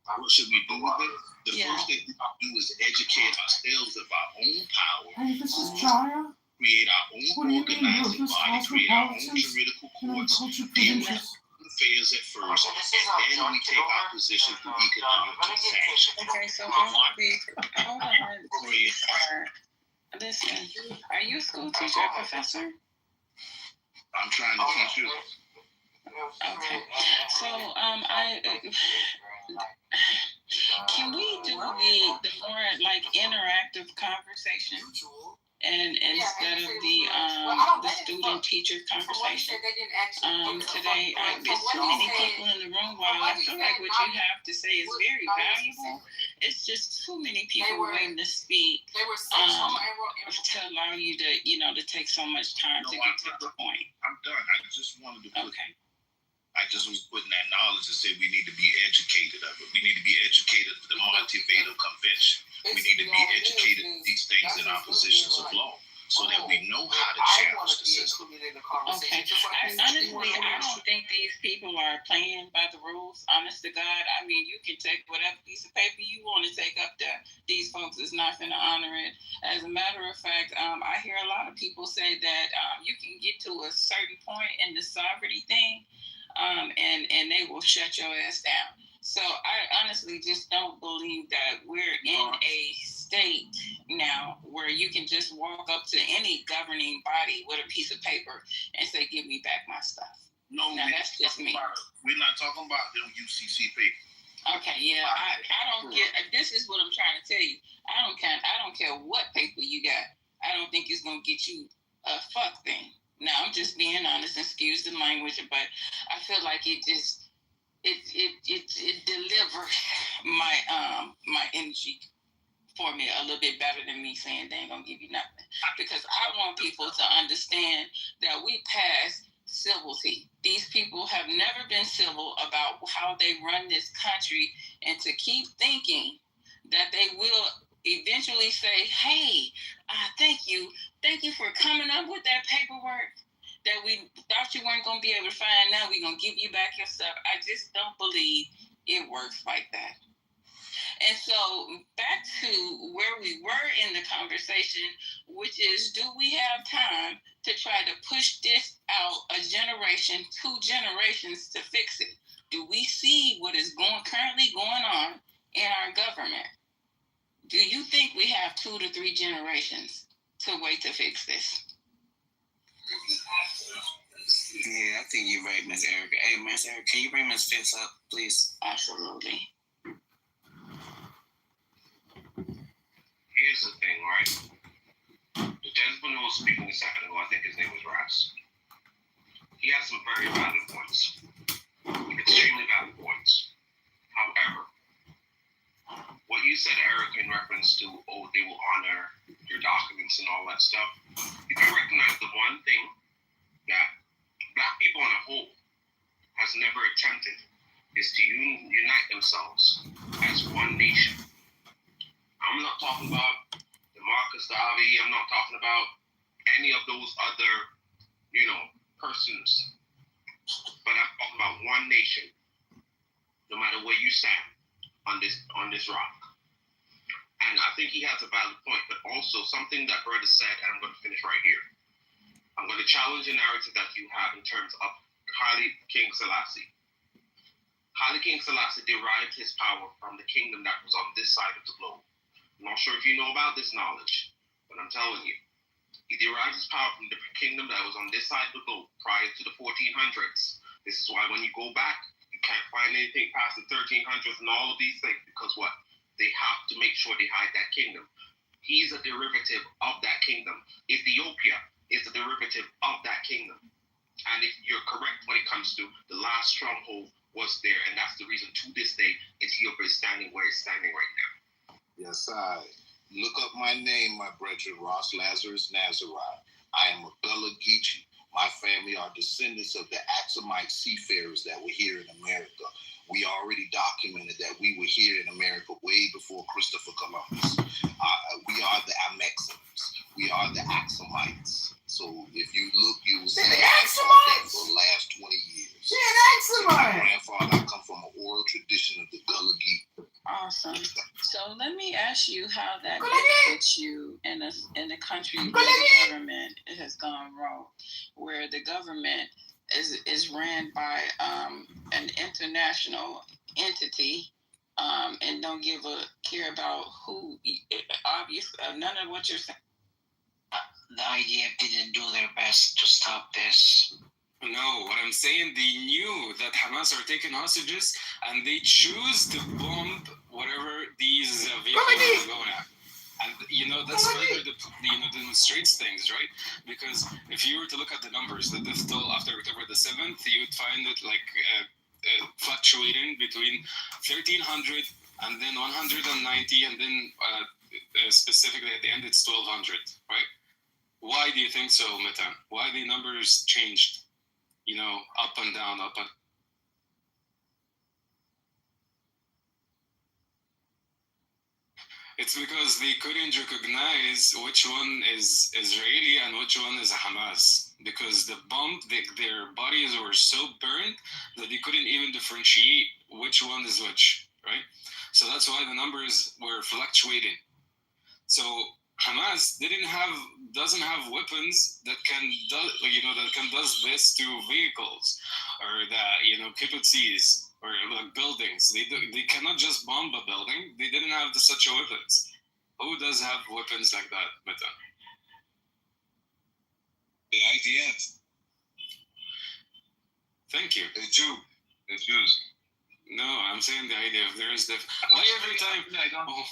What should we do with it? The first thing we do is educate ourselves of our own power. Hey, this is Jaya. Create our own organizing body, create our own juridical courts, deal with affairs at first, and then we take our position through economic sanctions. Okay, so hold on, please. Listen, are you a school teacher or professor? I'm trying to teach you. Okay, so can we do the more like interactive conversation? And instead of the student teacher conversation today, there's too many people in the room. While I feel like what you have to say is very valuable, it's just too many people waiting to speak to allow you to take so much time to get to the point. I'm done. I just wanted to put. Okay. I just was putting that knowledge and say we need to be educated of it. We need to be educated of the Montevideo Convention. We need to be educated in these things in our positions of law, so that we know how to challenge the system. Okay. Honestly, I don't think these people are playing by the rules. Honest to God, I mean, you can take whatever piece of paper you want to take up there. These folks is not going to honor it. As a matter of fact, I hear a lot of people say that you can get to a certain point in the sovereignty thing, and they will shut your ass down. So I honestly just don't believe that we're in a state now where you can just walk up to any governing body with a piece of paper and say, "Give me back my stuff." No, now, that's just me. We're not talking about them UCC paper. Okay, yeah, I don't get. This is what I'm trying to tell you. I don't care what paper you got. I don't think it's gonna get you a fuck thing. Now I'm just being honest. Excuse the language, but I feel like it delivers my energy for me a little bit better than me saying they ain't gonna give you nothing. Because I want people to understand that we passed civility. These people have never been civil about how they run this country, and to keep thinking that they will eventually say, "Hey, thank you for coming up with that paperwork that we thought you weren't going to be able to find. Now we're going to give you back your stuff." I just don't believe it works like that. And so back to where we were in the conversation, which is, do we have time to try to push this out a generation, 2 generations to fix it? Do we see what is currently going on in our government? Do you think we have 2 to 3 generations to wait to fix this? Yeah, I think you're right, Miss Erica. Hey, Miss Erica, can you bring Miss Fitz up, please? Absolutely. Here's the thing, right? The gentleman who was speaking a second ago, I think his name was Ras. He has some very valid points. Extremely valid points. However, what you said, Erica, in reference to, they will honor your documents and all that stuff, if you recognize the one thing that Black people on a whole has never attempted is to unite themselves as one nation. I'm not talking about DeMarcus Garvey. I'm not talking about any of those other, persons. But I'm talking about one nation, no matter where you stand on this rock. And I think he has a valid point, but also something that Brother said, and I'm going to finish right here. I'm going to challenge the narrative that you have in terms of Haile King Selassie. Haile King Selassie derived his power from the kingdom that was on this side of the globe. I'm not sure if you know about this knowledge, but I'm telling you. He derived his power from the kingdom that was on this side of the globe prior to the 1400s. This is why when you go back, you can't find anything past the 1300s and all of these things, because what? They have to make sure they hide that kingdom. He's a derivative of that kingdom. Ethiopia is a derivative of that kingdom. And if you're correct when it comes to the last stronghold was there, and that's the reason to this day Ethiopia is standing where it's standing right now. Yes, I look up my name, my brethren, Ross Lazarus Nazarite. I am a Gullah Geechee. My family are descendants of the Axumite seafarers that were here in America. We already documented that we were here in America way before Christopher Columbus. We are the Amexans. We are the Axumites. So if you look, you will see the Axumites for the last 20 years. My grandfather, I come from an oral tradition of the Gullah Geechee. Awesome. So let me ask you how that benefits you in a country where the government has gone rogue, where the government is ran by an international entity, and don't give a care about who. Obviously, none of what you're saying. The IDF didn't do their best to stop this. No, what I'm saying, they knew that Hamas are taking hostages, and they choose to bomb whatever these vehicles are going at. And that's further demonstrates things, right? Because if you were to look at the numbers, the death toll after October the 7th, you would find it fluctuating between 1,300 and then 190, and then specifically at the end it's 1,200, right? Why do you think so, Metan? Why the numbers changed? Up and down, up and... It's because they couldn't recognize which one is Israeli and which one is Hamas. Because the bomb, their bodies were so burned that they couldn't even differentiate which one is which, right? So that's why the numbers were fluctuating. So Hamas doesn't have weapons that can does this to vehicles or kibbutzis or like buildings. They cannot just bomb a building. They didn't have such weapons. Who does have weapons like that, Meta? The IDF. Thank you. The Jews. No, I'm saying the IDF. There is why every time? I don't. Oh.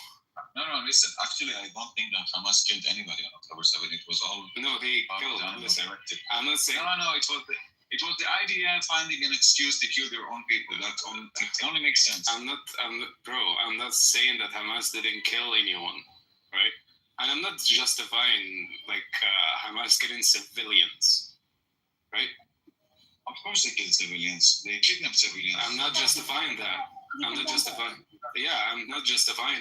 No, listen. Actually, I don't think that Hamas killed anybody on October 7. It was all. No, they killed. Directed. I'm not saying. No. It was the IDF finding an excuse to kill their own people. It only makes sense. I'm not, bro. I'm not saying that Hamas didn't kill anyone, right? And I'm not justifying Hamas killing civilians, right? Of course they killed civilians. They kidnapped civilians. I'm not justifying that. I'm not justifying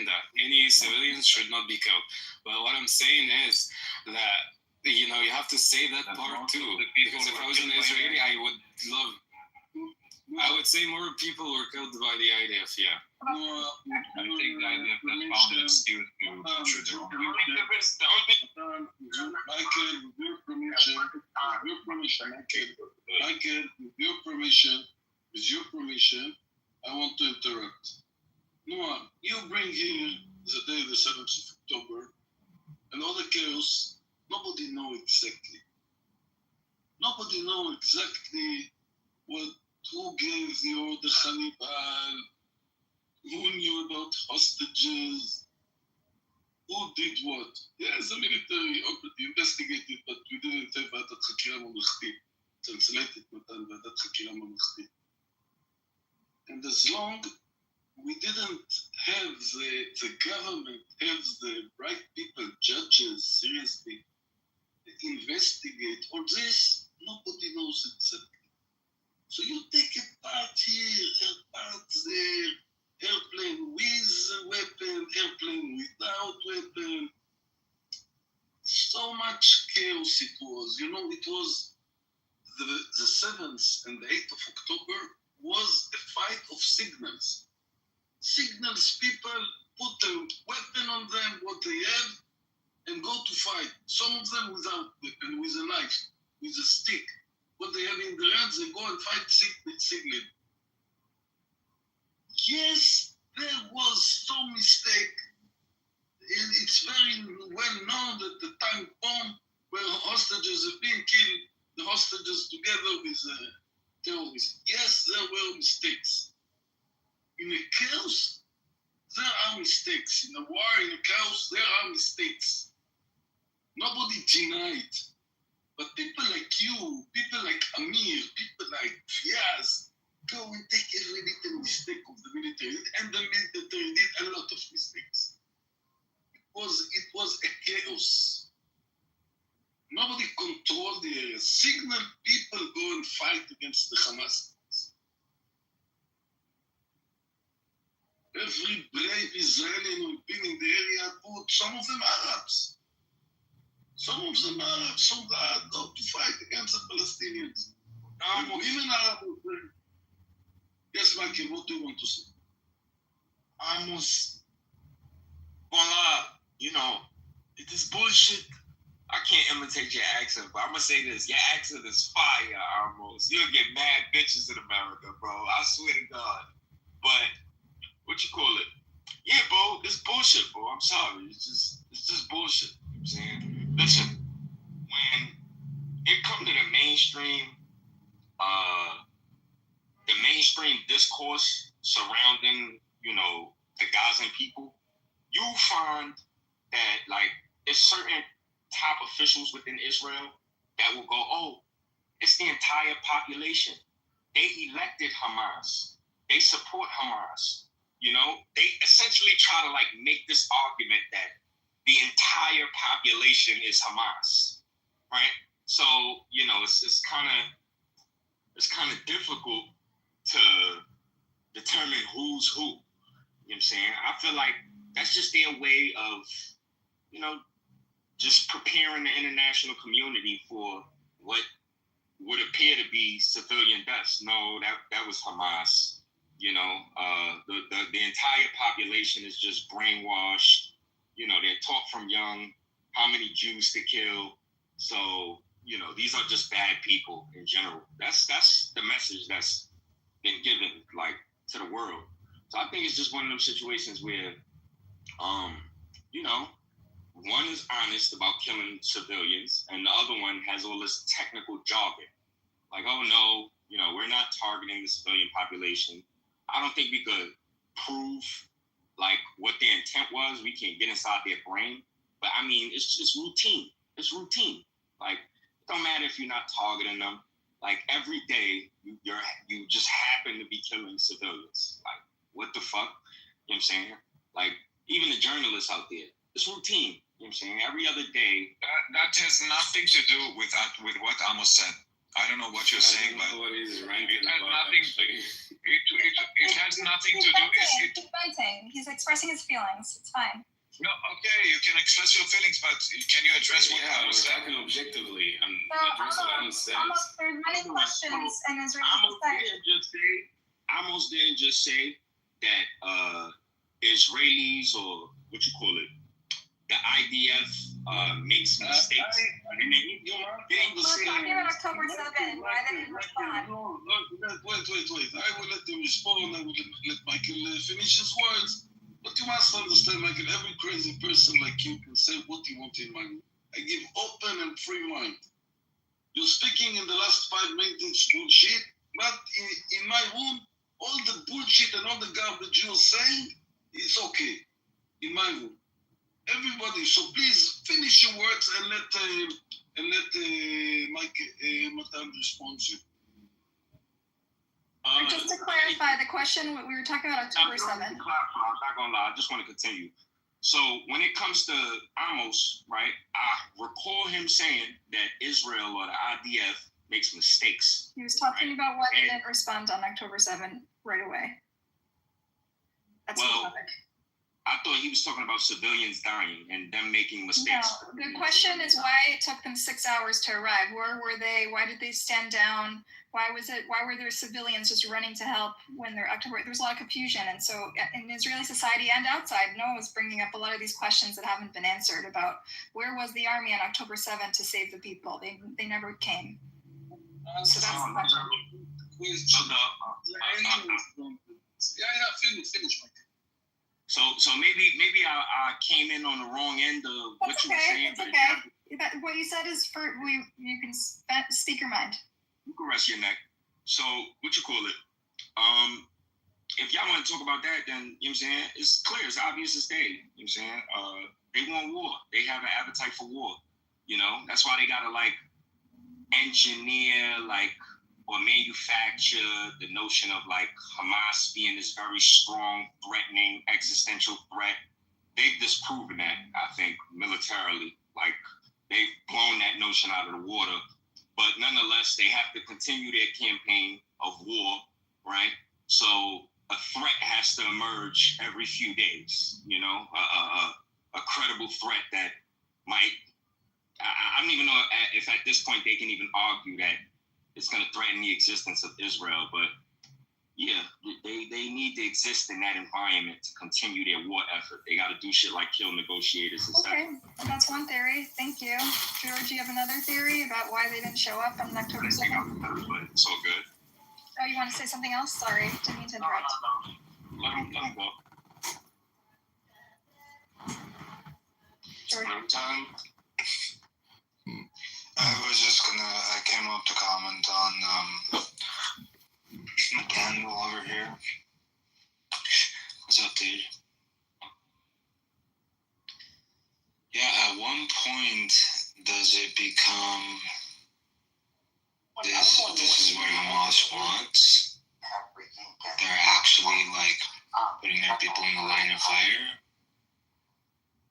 that. Any civilians should not be killed. But what I'm saying is that, you have to say that part too. Because if I was an Israeli, I would say more people were killed by the IDF, yeah. I think the IDF found an excuse to shoot their own people. Michael, with your permission, I want to interrupt. Noah, you bring here the day the 7th of October, and all the chaos, nobody know exactly. Nobody know exactly who gave the order Hannibal, who knew about hostages, who did what. Yes, the military investigated, but we didn't have ועדת חקירה ממלכתית. Translated מתן ועדת חקירה ממלכתית. And as long we didn't have the government, have the right people, judges, seriously, investigate all this, nobody knows exactly. So you take a part here, a part there, airplane with a weapon, airplane without weapon. So much chaos it was. It was the 7th and the 8th of October was a fight of signals. Signals, people put a weapon on them, what they have, and go to fight. Some of them without weapon, with a knife, with a stick. What they have in their hands, they go and fight signal. Yes, there was some mistake. It's very well known that the time bomb where hostages have been killed, the hostages together with terrorists. Yes, there were mistakes. In a chaos, there are mistakes. In a war, in a chaos, there are mistakes. Nobody denied. But people like you, people like Amir, people like Fiaz, go and take every little mistake of the military. And the military did a lot of mistakes. It was a chaos. Nobody controlled the area. Signal people go and fight against the Hamas. Every brave Israeli who've been in the area, some of them Arabs. Some of them Arabs, some go to fight against the Palestinians. Even Arab. Yes, Michael, what do you want to say? Almost, this bullshit. I can't imitate your accent, but I'm gonna say this. Your accent is fire, almost. You'll get mad bitches in America, bro. I swear to God. But what you call it? Yeah, bro, this bullshit, bro. I'm sorry. It's just bullshit. You know what I'm saying? Listen, when it comes to the mainstream discourse surrounding, the Gazan people, you find that there's certain top officials within Israel that will go, oh, it's the entire population. They elected Hamas. They support Hamas. They essentially try to make this argument that the entire population is Hamas, right? So, it's kind of difficult to determine who's who. You know what I'm saying? I feel like that's just their way of, you know, just preparing the international community for what would appear to be civilian deaths. No, that was Hamas. You know, the entire population is just brainwashed. You know, they're taught from young how many Jews to kill. So, you know, these are just bad people in general. That's the message that's been given, like, to the world. So I think it's just one of those situations where, you know, one is honest about killing civilians, and the other one has all this technical jargon. Like, oh no, you know, we're not targeting the civilian population. I don't think we could prove like what their intent was. We can't get inside their brain. But I mean, it's just routine. It's routine. Like, it don't matter if you're not targeting them. Like, every day you just happen to be killing civilians. Like, what the fuck? You know what I'm saying? Like, even the journalists out there, it's routine. You know what I'm saying? Every other day. That has nothing to do with what Amos said. I don't know what you're saying, but it has nothing. It has nothing to do. He's venting. He's expressing his feelings. It's fine. No, okay, you can express your feelings, but can you address what Amos said? Talking objectively and So, address what Amos says. there's many questions, and there's Amos didn't just say that Israelis, or what you call it, the IDF makes mistakes. And then he was We're talking about October 7th. Why they didn't respond? No, wait. I will let him respond. I will let Michael finish his words. But you must understand, Michael, every crazy person like you can say what you want in mind. I give open and free mind. You're speaking in the last 5 minutes bullshit, but in my room, all the bullshit and all the garbage you're saying, it's okay. In my room. Everybody, so please finish your words and let Mike Matan respond to you. Just to clarify the question, we were talking about October 7th. I'm not gonna lie. I just want to continue. So when it comes to Amos, right, I recall him saying that Israel or the IDF makes mistakes. He was talking about why they didn't respond on October 7th right away. That's the topic. I thought he was talking about civilians dying and them making mistakes. No, the question is why it took them 6 hours to arrive. Where were they? Why did they stand down? Why were there civilians just running to help when they're October? There was a lot of confusion. And so in Israeli society and outside, Noah was bringing up a lot of these questions that haven't been answered about where was the army on October 7th to save the people? They never came. So that's the question. Finish. So maybe I came in on the wrong end of what you were saying. That's okay. What you said is you can speak your mind. You can rest your neck. So what you call it? If y'all want to talk about that, then you know what I'm saying, it's clear, it's obvious as day. You know what I'm saying? They want war. They have an appetite for war. You know, that's why they gotta like engineer or manufacture the notion of like Hamas being this very strong, threatening, existential threat. They've disproven that, I think, militarily. Like, they've blown that notion out of the water. But nonetheless, they have to continue their campaign of war, right? So a threat has to emerge every few days, you know, a credible threat that might, I don't even know if at this point they can even argue that it's going to threaten the existence of Israel, but yeah, they need to exist in that environment to continue their war effort. They got to do shit like kill negotiators and stuff. Okay, that's one theory. Thank you. George, you have another theory about why they didn't show up on October 7th? But it's all good. Oh, you want to say something else? Sorry, didn't mean to interrupt. Let him go. George. I came up to comment on Daniel over here. What's up, dude? Yeah, at one point, does it become this is what Hamas wants? They're actually like putting their people in the line of fire.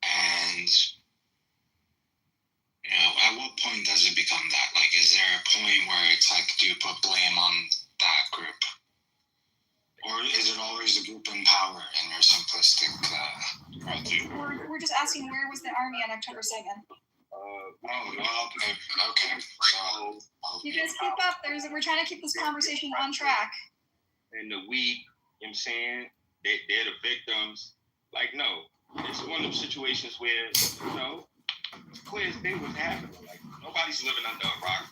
And you know, at what point does it become that? Like, is there a point where it's like, do you put blame on that group? Or is it always the group in power in your simplistic We're just asking, where was the army on October 2nd? Okay. So, You guys keep up. We're trying to keep this conversation on track. And the weak, you know what I'm saying? They're the victims. Like, no. It's one of those situations where, it's clear as day what's happening. Like, nobody's living under a rock.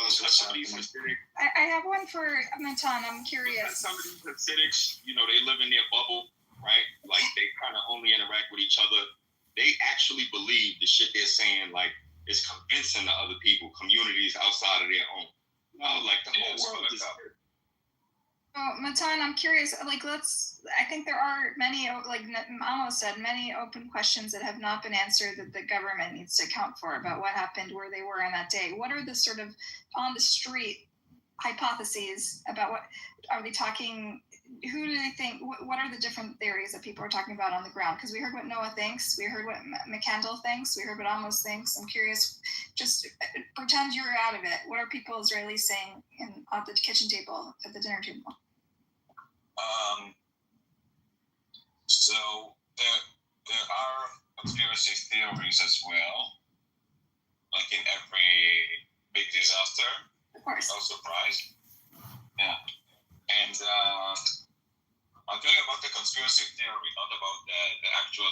Some of these Hasidic, I have one for Matan. I'm curious. some of these Hasidics, they live in their bubble, right? Like, they kind of only interact with each other. They actually believe the shit they're saying, like, is convincing the other people, communities outside of their own. Like, the whole world is out. Oh, Matan, I'm curious. I think there are many, like Mamo said, many open questions that have not been answered that the government needs to account for about what happened, where they were on that day. What are the sort of on the street hypotheses about what are they talking? Who do they think? What are the different theories that people are talking about on the ground? Because we heard what Noah thinks, we heard what McCandle thinks, we heard what Amos thinks. I'm curious. Just pretend you're out of it. What are people Israelis saying at the kitchen table, at the dinner table? So there are conspiracy theories as well, like in every big disaster. Of course. No surprise. Yeah. And I'll tell you about the conspiracy theory, not about the actual,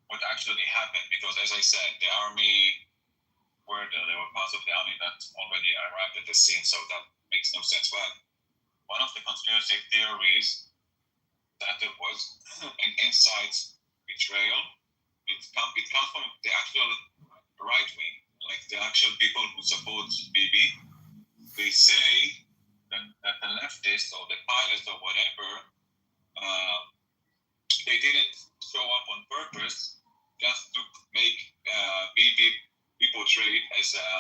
what actually happened, because as I said, the army were there. They were parts of the army that already arrived at the scene, so that makes no sense. But one of the conspiracy theories that there was an inside betrayal. It comes from the actual right wing, like the actual people who support Bibi. They say that the leftists or the pilots or whatever, they didn't show up on purpose just to make Bibi be portrayed as a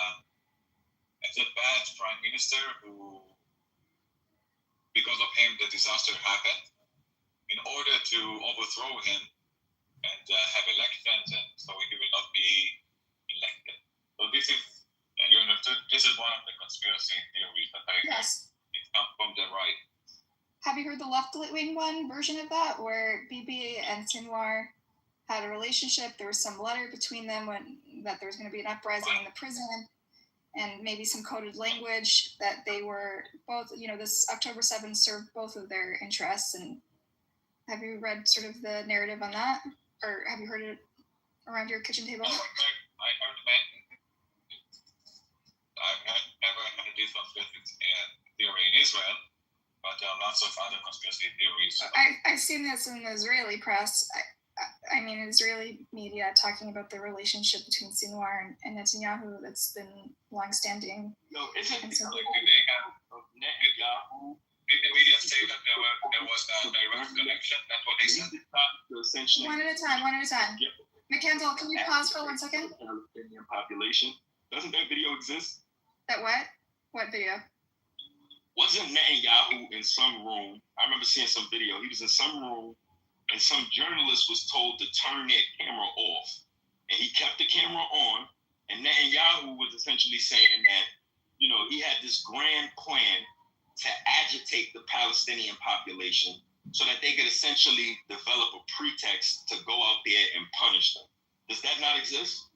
bad prime minister who, because of him, the disaster happened. In order to overthrow him and have elections, and so he will not be elected. So this is one of the conspiracy theories that I heard. It comes from the right. Have you heard the left-wing one version of that, where Bibi and Sinwar had a relationship? There was some letter between them that there was going to be an uprising in the prison, and maybe some coded language that they were both. This October 7th served both of their interests. And have you read sort of the narrative on that, or have you heard it around your kitchen table? I've never heard this conspiracy theory in Israel, but there are lots of other conspiracy theories. I've seen this in the Israeli press. I mean, Israeli media talking about the relationship between Sinwar and Netanyahu that's been long-standing. No, isn't they have Netanyahu? Did the media say that there was a direct connection? That's what they said. One at a time. Yep. McCandle, can you pause for 1 second? Palestinian population. Doesn't that video exist? That what? What video? Wasn't Netanyahu in some room? I remember seeing some video. He was in some room, and some journalist was told to turn their camera off. And he kept the camera on, and Netanyahu was essentially saying that, he had this grand plan to agitate the Palestinian population so that they could essentially develop a pretext to go out there and punish them. Does that not exist?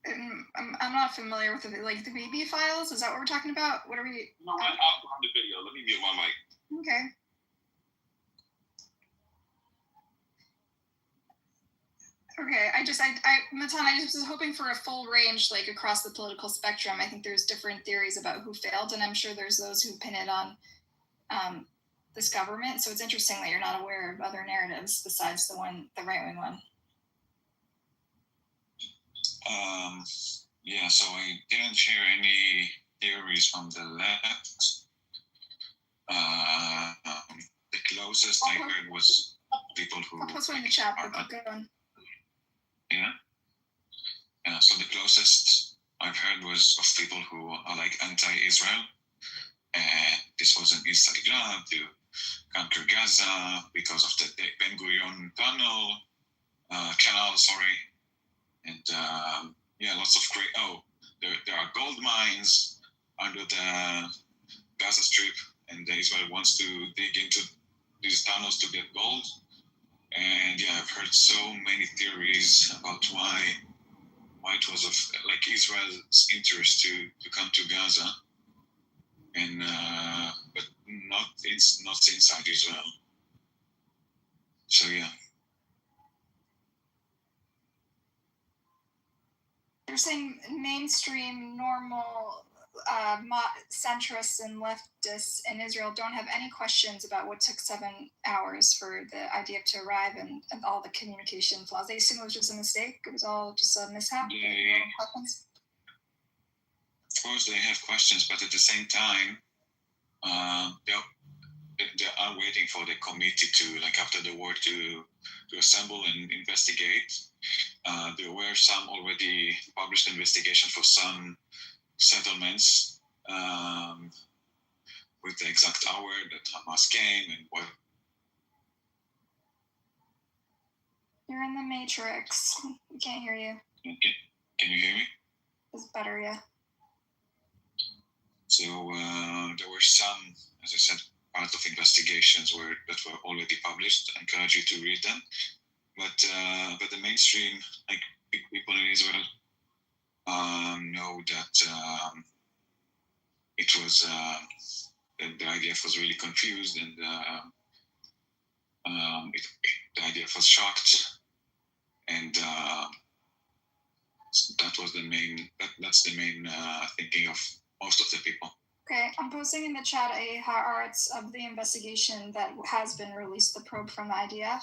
I'm not familiar with the BB files. Is that what we're talking about? What are we? No, I'll find the video. Let me mute my mic. Okay. Okay, Matan, I just was hoping for a full range, like across the political spectrum. I think there's different theories about who failed, and I'm sure there's those who pin it on this government. So it's interesting that you're not aware of other narratives besides the right-wing one. Yeah, so I didn't hear any theories from the left. The closest I heard was people who... I'll post one in the chat, but keep going. Yeah, so the closest I've heard was of people who are like anti-Israel, and this was an inside job to conquer Gaza because of the Ben Gurion canal, and lots of there are gold mines under the Gaza Strip, and Israel wants to dig into these tunnels to get gold, And yeah, I've heard so many theories about why it was of like Israel's interest to come to Gaza, and but it's not inside Israel. So yeah. You're saying mainstream, normal, centrists and leftists in Israel don't have any questions about what took 7 hours for the IDF to arrive and all the communication flaws. They assume it was just a mistake. It was all just a mishap. Of course, they have questions, but at the same time, they are waiting for the committee to, like after the war, to assemble and investigate. There were some already published investigation for some settlements with the exact hour that Hamas came and what. You're in the Matrix. We can't hear you. Can you hear me? It's better, yeah. So there were some, as I said, part of investigations that were already published. I encourage you to read them. But the mainstream, like people in Israel, know that it was the IDF was really confused, and the IDF was shocked, and that was the main. That's the main thinking of most of the people. Okay, I'm posting in the chat a haaretz of the investigation that has been released, the probe from the IDF.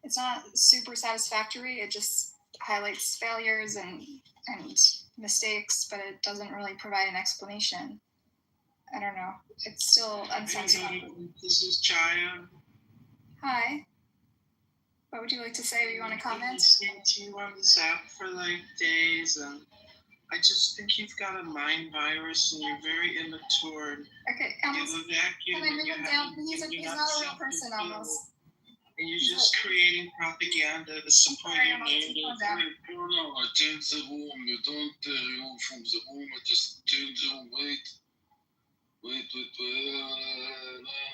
It's not super satisfactory. It just highlights failures and mistakes, but it doesn't really provide an explanation. I don't know. It's still unsatisfactory. This is Chaya. Hi. What would you like to say? You want to comment? I've been listening to you on this app for like days, and I just think you've got a mind virus and you're very immature. Okay, you have a vacuum. Can I move him down? He's not a real person almost. And you're just creating propaganda to support your narrative. No, I changed the room. You don't remove from the room. I just change the room. Wait.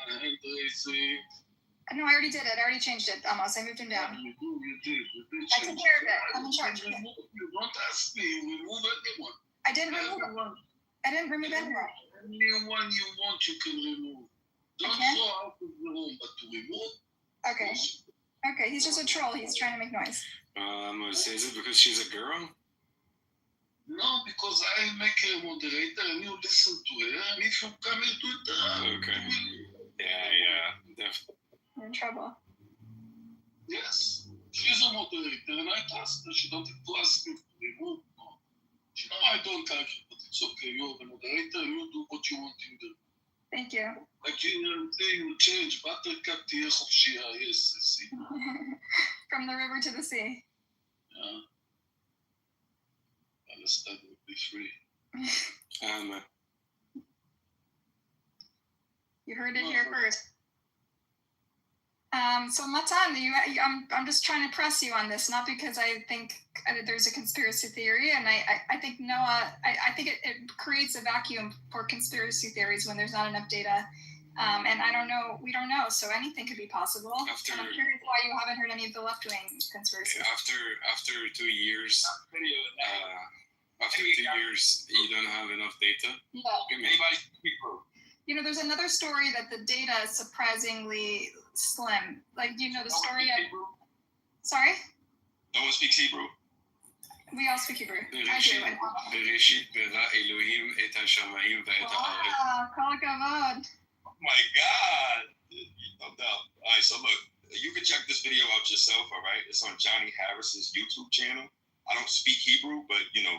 Hand raising. No, I already did it. I already changed it, Amos. I moved him down. You did. I took care of it. I'm in charge. You don't ask me. Remove anyone. I didn't remove anyone. I didn't remove anyone. Anyone you want, you can remove. Don't throw out of the room, but to remove. Okay. Okay, he's just a troll. He's trying to make noise. Is it because she's a girl? No, because I make her moderator and you listen to her, and if you come into it, okay. Yeah, definitely. You're in trouble. Yes, she's a moderator, and I trust her. She don't have to ask me to remove. No. She know I don't like it, but it's okay. You're the moderator, and you do what you want to do. Thank you. Like you change, Buttercup תהיה חופשייה, yes, I see. From the river to the sea. Yeah. Palestine will be free. You heard it here first. So Matan, I'm just trying to press you on this, not because I think there's a conspiracy theory, and I think Noah, I think it creates a vacuum for conspiracy theories when there's not enough data, and I don't know, we don't know, so anything could be possible. I'm curious why you haven't heard any of the left-wing conspiracies. After 2 years, you don't have enough data. Yeah. You know, there's another story that the data is surprisingly slim. Like, you know, the story of... Sorry? No one speaks Hebrew. We all speak Hebrew. I do. Wow, kol hakavod. Oh my God. No doubt. All right, so look, you can check this video out yourself, all right? It's on Johnny Harris's YouTube channel. I don't speak Hebrew, but, you know,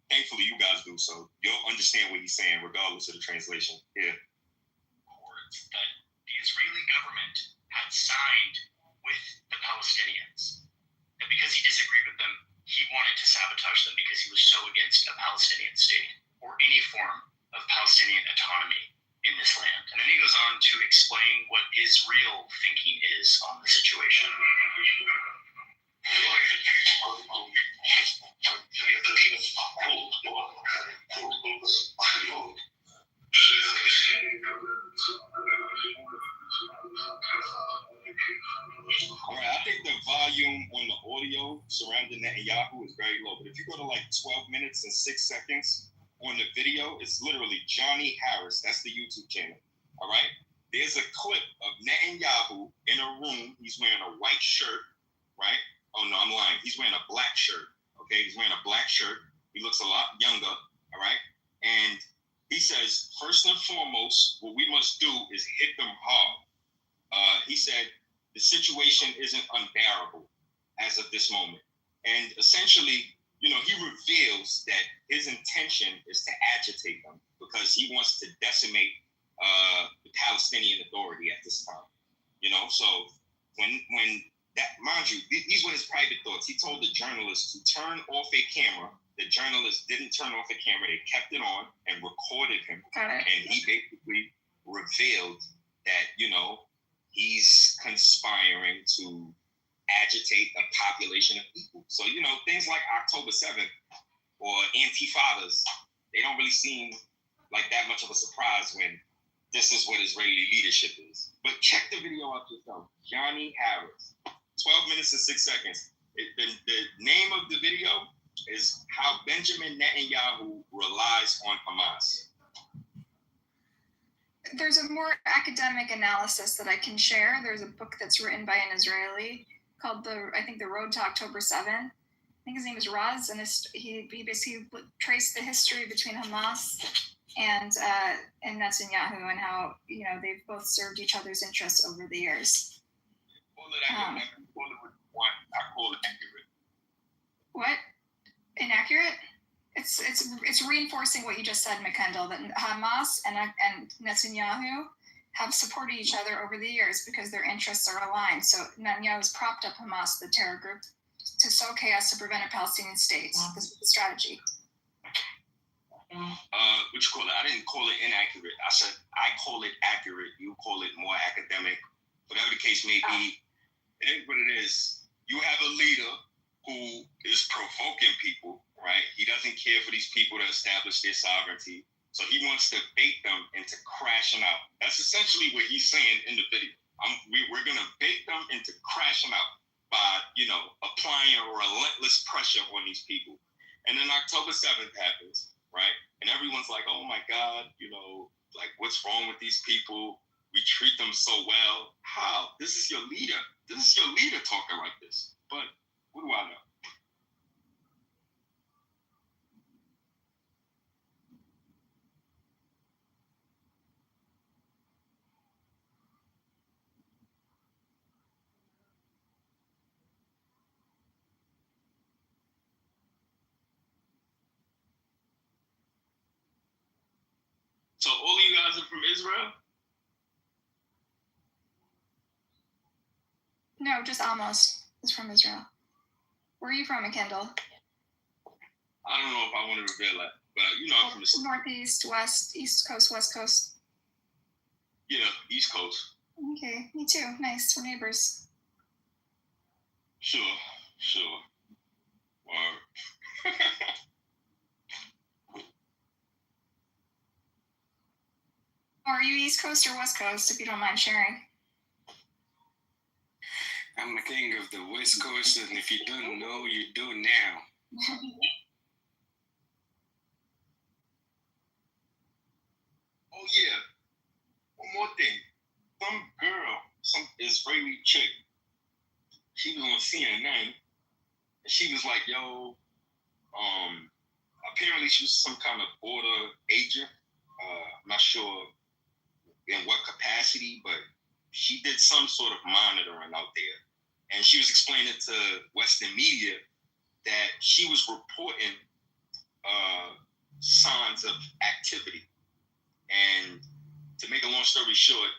thankfully you guys do, so you'll understand what he's saying regardless of the translation. Yeah. Words that the Israeli government had signed with the Palestinians. And because he disagreed with them, he wanted to sabotage them because he was so against a Palestinian state or any form of Palestinian autonomy in this land. And then he goes on to explain what his real thinking is on the situation. All right, I think Netanyahu is very low. But if you go to like 12 minutes and 6 seconds on the video, it's literally Johnny Harris. That's the YouTube channel. All right. There's a clip of Netanyahu in a room. He's wearing a white shirt, right? Oh, no, I'm lying. He's wearing a black shirt. Okay. He's wearing a black shirt. He looks a lot younger. All right. And he says, first and foremost, what we must do is hit them hard. He said, the situation isn't unbearable as of this moment. And essentially, you know, he reveals that his intention is to agitate them because he wants to decimate the Palestinian Authority at this time. You know, so when that, mind you, these were his private thoughts. He told the journalist to turn off a camera. The journalist didn't turn off the camera. They kept it on and recorded him. And he basically revealed that, you know, he's conspiring to agitate a population of people. So, you know, things like October 7th or Antifadas, they don't really seem like that much of a surprise when this is what Israeli leadership is. But check the video out yourself. Johnny Harris, 12 minutes and 6 seconds. The name of the video is How Benjamin Netanyahu Relies on Hamas. There's a more academic analysis that I can share. There's a book that's written by an Israeli called The Road to October 7. I think his name is Raz, and he basically traced the history between Hamas and Netanyahu and how, you know, they've both served each other's interests over the years. I call it accurate. What? Inaccurate? It's reinforcing what you just said, McKendall, that Hamas and Netanyahu have supported each other over the years because their interests are aligned. So Netanyahu has propped up Hamas, the terror group, to sow chaos to prevent a Palestinian state. This is the strategy. What you call it? I didn't call it inaccurate. I said I call it accurate. You call it more academic. Whatever the case may be, it is what it is. You have a leader who is provoking people, right? He doesn't care for these people to establish their sovereignty. So he wants to bait them into crashing out. That's essentially what he's saying in the video. We're going to bait them into crashing out by, you know, applying a relentless pressure on these people. And then October 7th happens, right? And everyone's like, oh my God, you know, like what's wrong with these people? We treat them so well. How? This is your leader. This is your leader talking like this. But what do I know? So all of you guys are from Israel? No, just Amos is from Israel. Where are you from, McKendall? I don't know if I want to reveal that, but you know, I'm from the Northeast, West, East Coast, West Coast. Yeah, East Coast. Okay, me too. Nice, we're neighbors. Sure. Word. Are you East Coast or West Coast, if you don't mind sharing? I'm the king of the West Coast, and if you don't know, you do now. Oh yeah. One more thing. Some girl, some Israeli chick, she was on CNN, and she was like, yo, apparently she was some kind of border agent. I'm not sure in what capacity, but she did some sort of monitoring out there. And she was explaining to Western media that she was reporting signs of activity. And to make a long story short,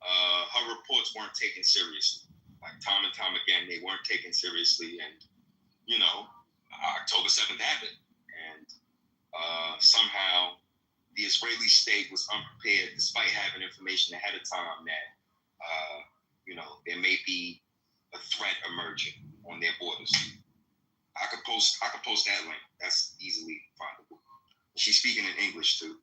her reports weren't taken seriously. Like time and time again, they weren't taken seriously. And, you know, October 7th happened. And somehow the Israeli state was unprepared despite having information ahead of time that, you know, there may be a threat emerging on their borders. I could post that link. That's easily findable. She's speaking in English too.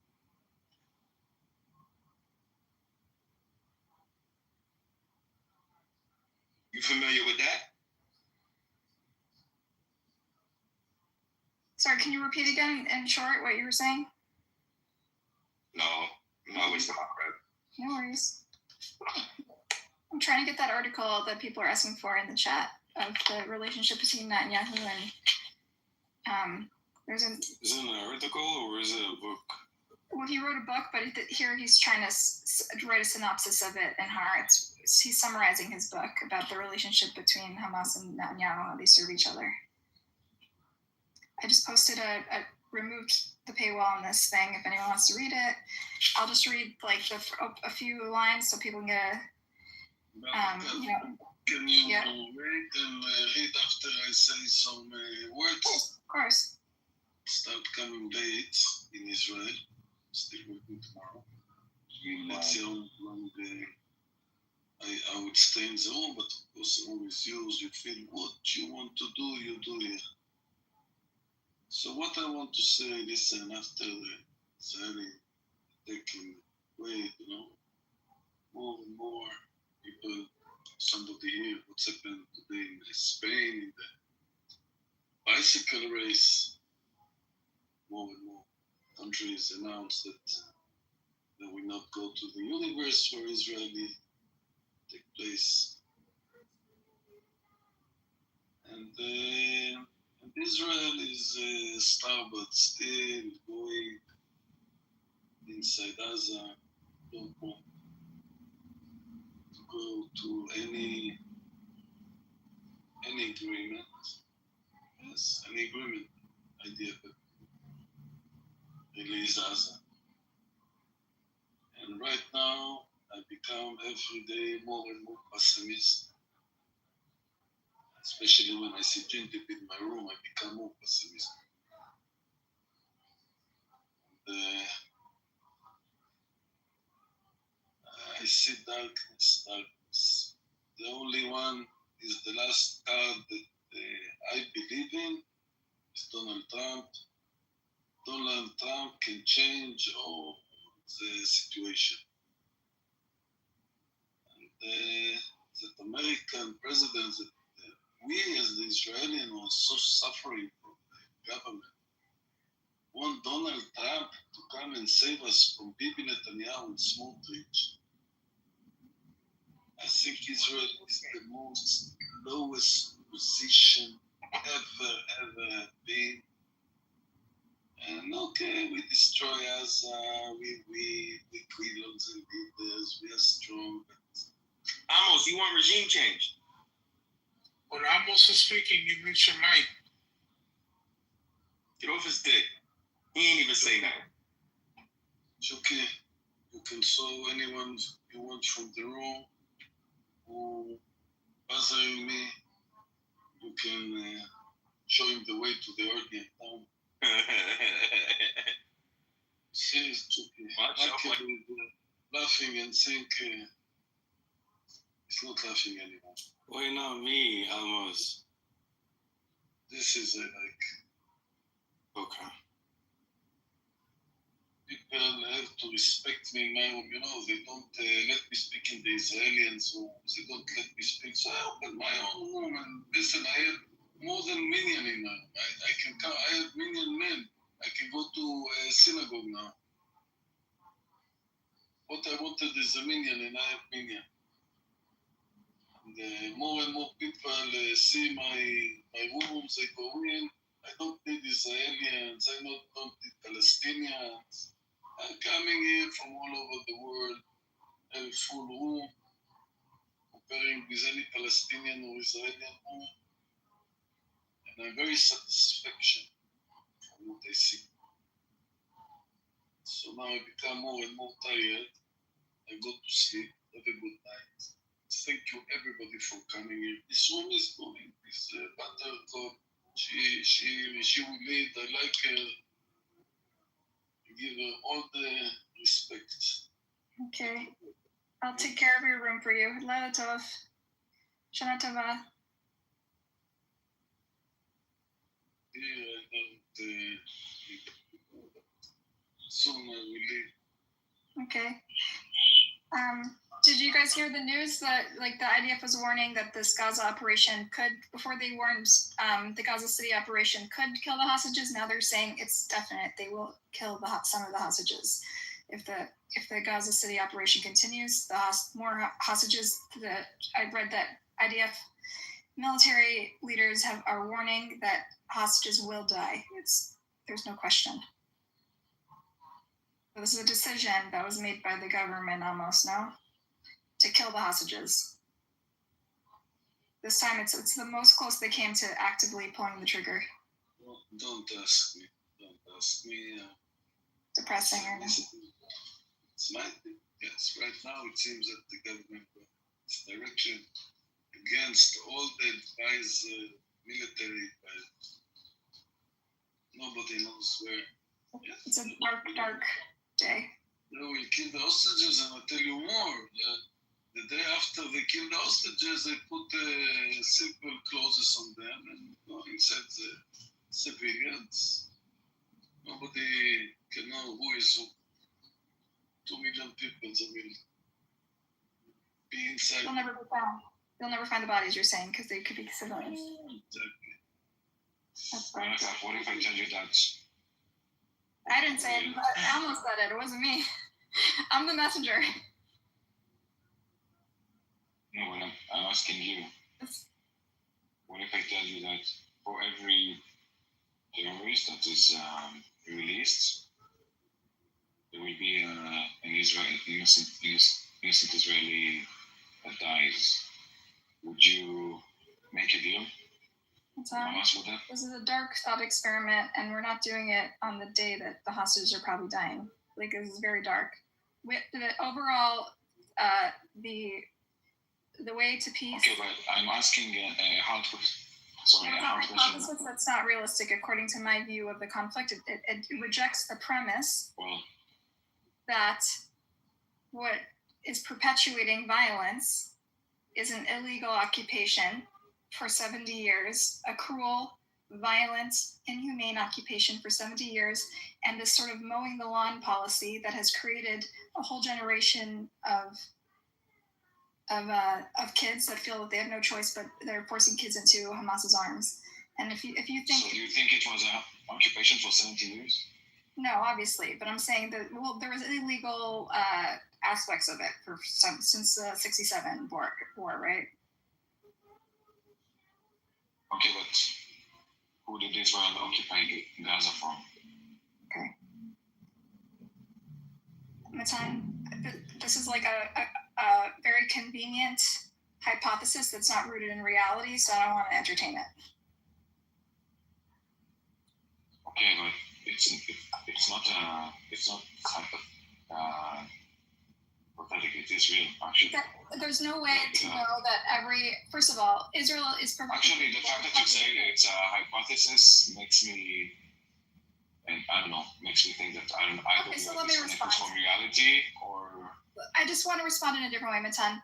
You familiar with that? Sorry, can you repeat again in short what you were saying? No, I'm not wasting my breath. No worries. I'm trying to get that article that people are asking for in the chat of the relationship between Netanyahu and there's an. Is it an article or is it a book? Well, he wrote a book, but here he's trying to write a synopsis of it in Haaretz. He's summarizing his book about the relationship between Hamas and Netanyahu, how they serve each other. I just posted removed the paywall on this thing. If anyone wants to read it, I'll just read like a few lines so people can get a. Can you wait and read after I say some words? Of course. Start coming late in Israel. Still working tomorrow. Let's see how long I would stay in the room, but of course the room is yours. You feel what you want to do, you do here. So what I want to say, listen, after the Israeli taking away, more and more people, somebody here, what's happened today in Spain, in the bicycle race, more and more countries announced that they will not go to the universe where Israeli take place. And Israel is starboard still going inside Gaza, don't want to go to any agreement. Yes, any agreement idea, but release Gaza. And right now, I become every day more and more pessimist. Especially when I see 20 people in my room, I become more pessimist. I see darkness. The only one is the last card that I believe in is Donald Trump. Donald Trump can change all the situation. And that American president, that we as the Israelis are so suffering from the government, want Donald Trump to come and save us from Bibi Netanyahu and Smotrich. I think Israel is the most lowest position ever been. And okay, we destroy Gaza, we kill all the leaders, we are strong. Amos, you want regime change? When Amos is speaking, you mute your mic. Get off his dick. He ain't even say that. It's okay. You can show anyone you want from the room who bothering me. You can show him the way to the audience now. See, it's okay. I can laughing and think it's not laughing anymore. Why not me, Amos? This is Okay. People have to respect me in my room. They don't let me speak in the Israelis room. They don't let me speak. So I open my own room and listen. I have more than a million in my room. I can come. I have million men. I can go to a synagogue now. What I wanted is a million, and I have million. And more and more people see my rooms. They go in. I don't need Israelis. I don't need Palestinians. I'm coming here from all over the world. I have a full room, comparing with any Palestinian or Israeli room. And I'm very satisfaction from what I see. So now I become more and more tired. I go to sleep. Have a good night. Thank you everybody for coming here. This room is going. This Buttercup, she will lead. I like her. I give her all the respect. Okay. I'll take care of your room for you. Laila Tov. Shana Tova. Here I don't. Soon I will leave. Okay. Did you guys hear the news that like the IDF was warning that this Gaza operation could, before they warned the Gaza City operation could kill the hostages? Now they're saying it's definite they will kill some of the hostages if the Gaza City operation continues. More hostages. I read that IDF military leaders are warning that hostages will die. There's no question. So this is a decision that was made by the government almost now to kill the hostages. This time it's the most close they came to actively pulling the trigger. Well, don't ask me. Don't ask me. Depressing. It's my thing. Yes, right now it seems that the government is direction against all the advice military, but nobody knows where. Yes. It's a dark day. They will kill the hostages, and I'll tell you more. The day after they kill the hostages, they put simple clothes on them and inside the civilians. Nobody can know who is who. 2 million people will be inside. They'll never be found. They'll never find the bodies, you're saying, because they could be civilians. Exactly. That's right. What if I tell you that? I didn't say it, but I almost said it. It wasn't me. I'm the messenger. No, but I'm asking you. What if I tell you that for every terrorist that is released, there will be an innocent Israeli that dies? Would you make a deal? This is a dark thought experiment, and we're not doing it on the day that the hostages are probably dying. Like, this is very dark. Overall, the way to peace. Okay, but I'm asking a hard hypothesis that's not realistic according to my view of the conflict. It rejects the premise that what is perpetuating violence is an illegal occupation for 70 years, a cruel, violent, inhumane occupation for 70 years, and this sort of mowing the lawn policy that has created a whole generation of kids that feel that they have no choice, but they're forcing kids into Hamas's arms. And if you think, so you think it was an occupation for 70 years? No, obviously, but I'm saying that there was illegal aspects of it since the '67 war, right? Okay, but who did Israel occupy Gaza from? Okay. Matan, this is like a very convenient hypothesis that's not rooted in reality, so I don't want to entertain it. Okay, but it's not pathetic. It is real, actually. There's no way to know that first of all, Israel is perfect. Actually, the fact that you say it's a hypothesis makes me, and I don't know, makes me think that I don't know Okay, so let me respond. From reality or. I just want to respond in a different way, Matan.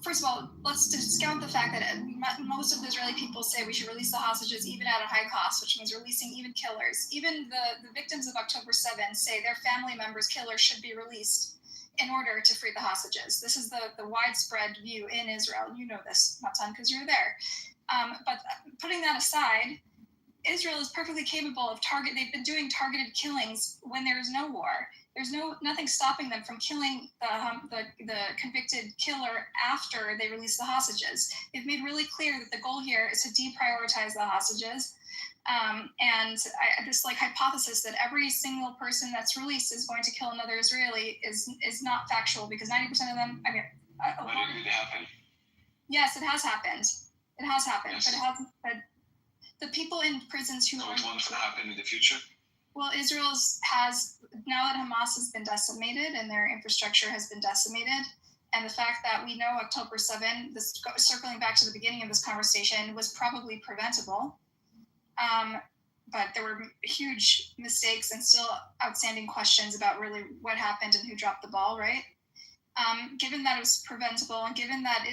First of all, let's discount the fact that most of the Israeli people say we should release the hostages even at a high cost, which means releasing even killers. Even the victims of October 7 say their family members' killers should be released in order to free the hostages. This is the widespread view in Israel. You know this, Matan, because you're there. But putting that aside, Israel is perfectly capable of they've been doing targeted killings when there is no war. There's nothing stopping them from killing the convicted killer after they release the hostages. They've made really clear that the goal here is to deprioritize the hostages. This hypothesis that every single person that's released is going to kill another Israeli is not factual, because 90% of them. When did it happen? Yes, it has happened. It has happened, yes. But it hasn't. But the people in prisons who. So it won't happen in the future. Well, Israel has, now that Hamas has been decimated and their infrastructure has been decimated, and the fact that we know October 7, circling back to the beginning of this conversation, was probably preventable. But there were huge mistakes and still outstanding questions about really what happened and who dropped the ball, right? Given that it was preventable, and given that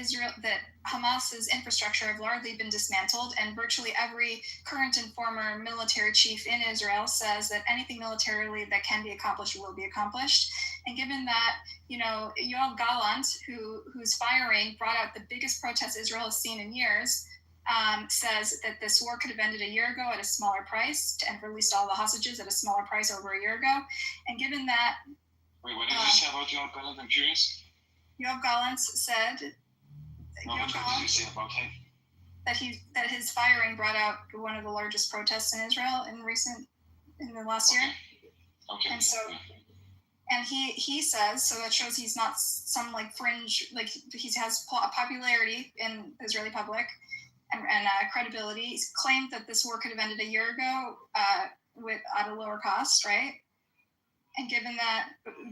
Hamas's infrastructure have largely been dismantled, and virtually every current and former military chief in Israel says that anything militarily that can be accomplished will be accomplished, and given that Yoav Gallant, whose firing brought out the biggest protest Israel has seen in years, says that this war could have ended a year ago at a smaller price and released all the hostages at a smaller price over a year ago, and given that. Wait, what did you say about Yoav Gallant? I'm curious. Yoav Gallant said. No, what did you say about him? That his firing brought out one of the largest protests in Israel in the last year. Okay. And so, and he says, so that shows he's not some like fringe, like he has popularity in the Israeli public and credibility. He's claimed that this war could have ended a year ago at a lower cost, right? And given that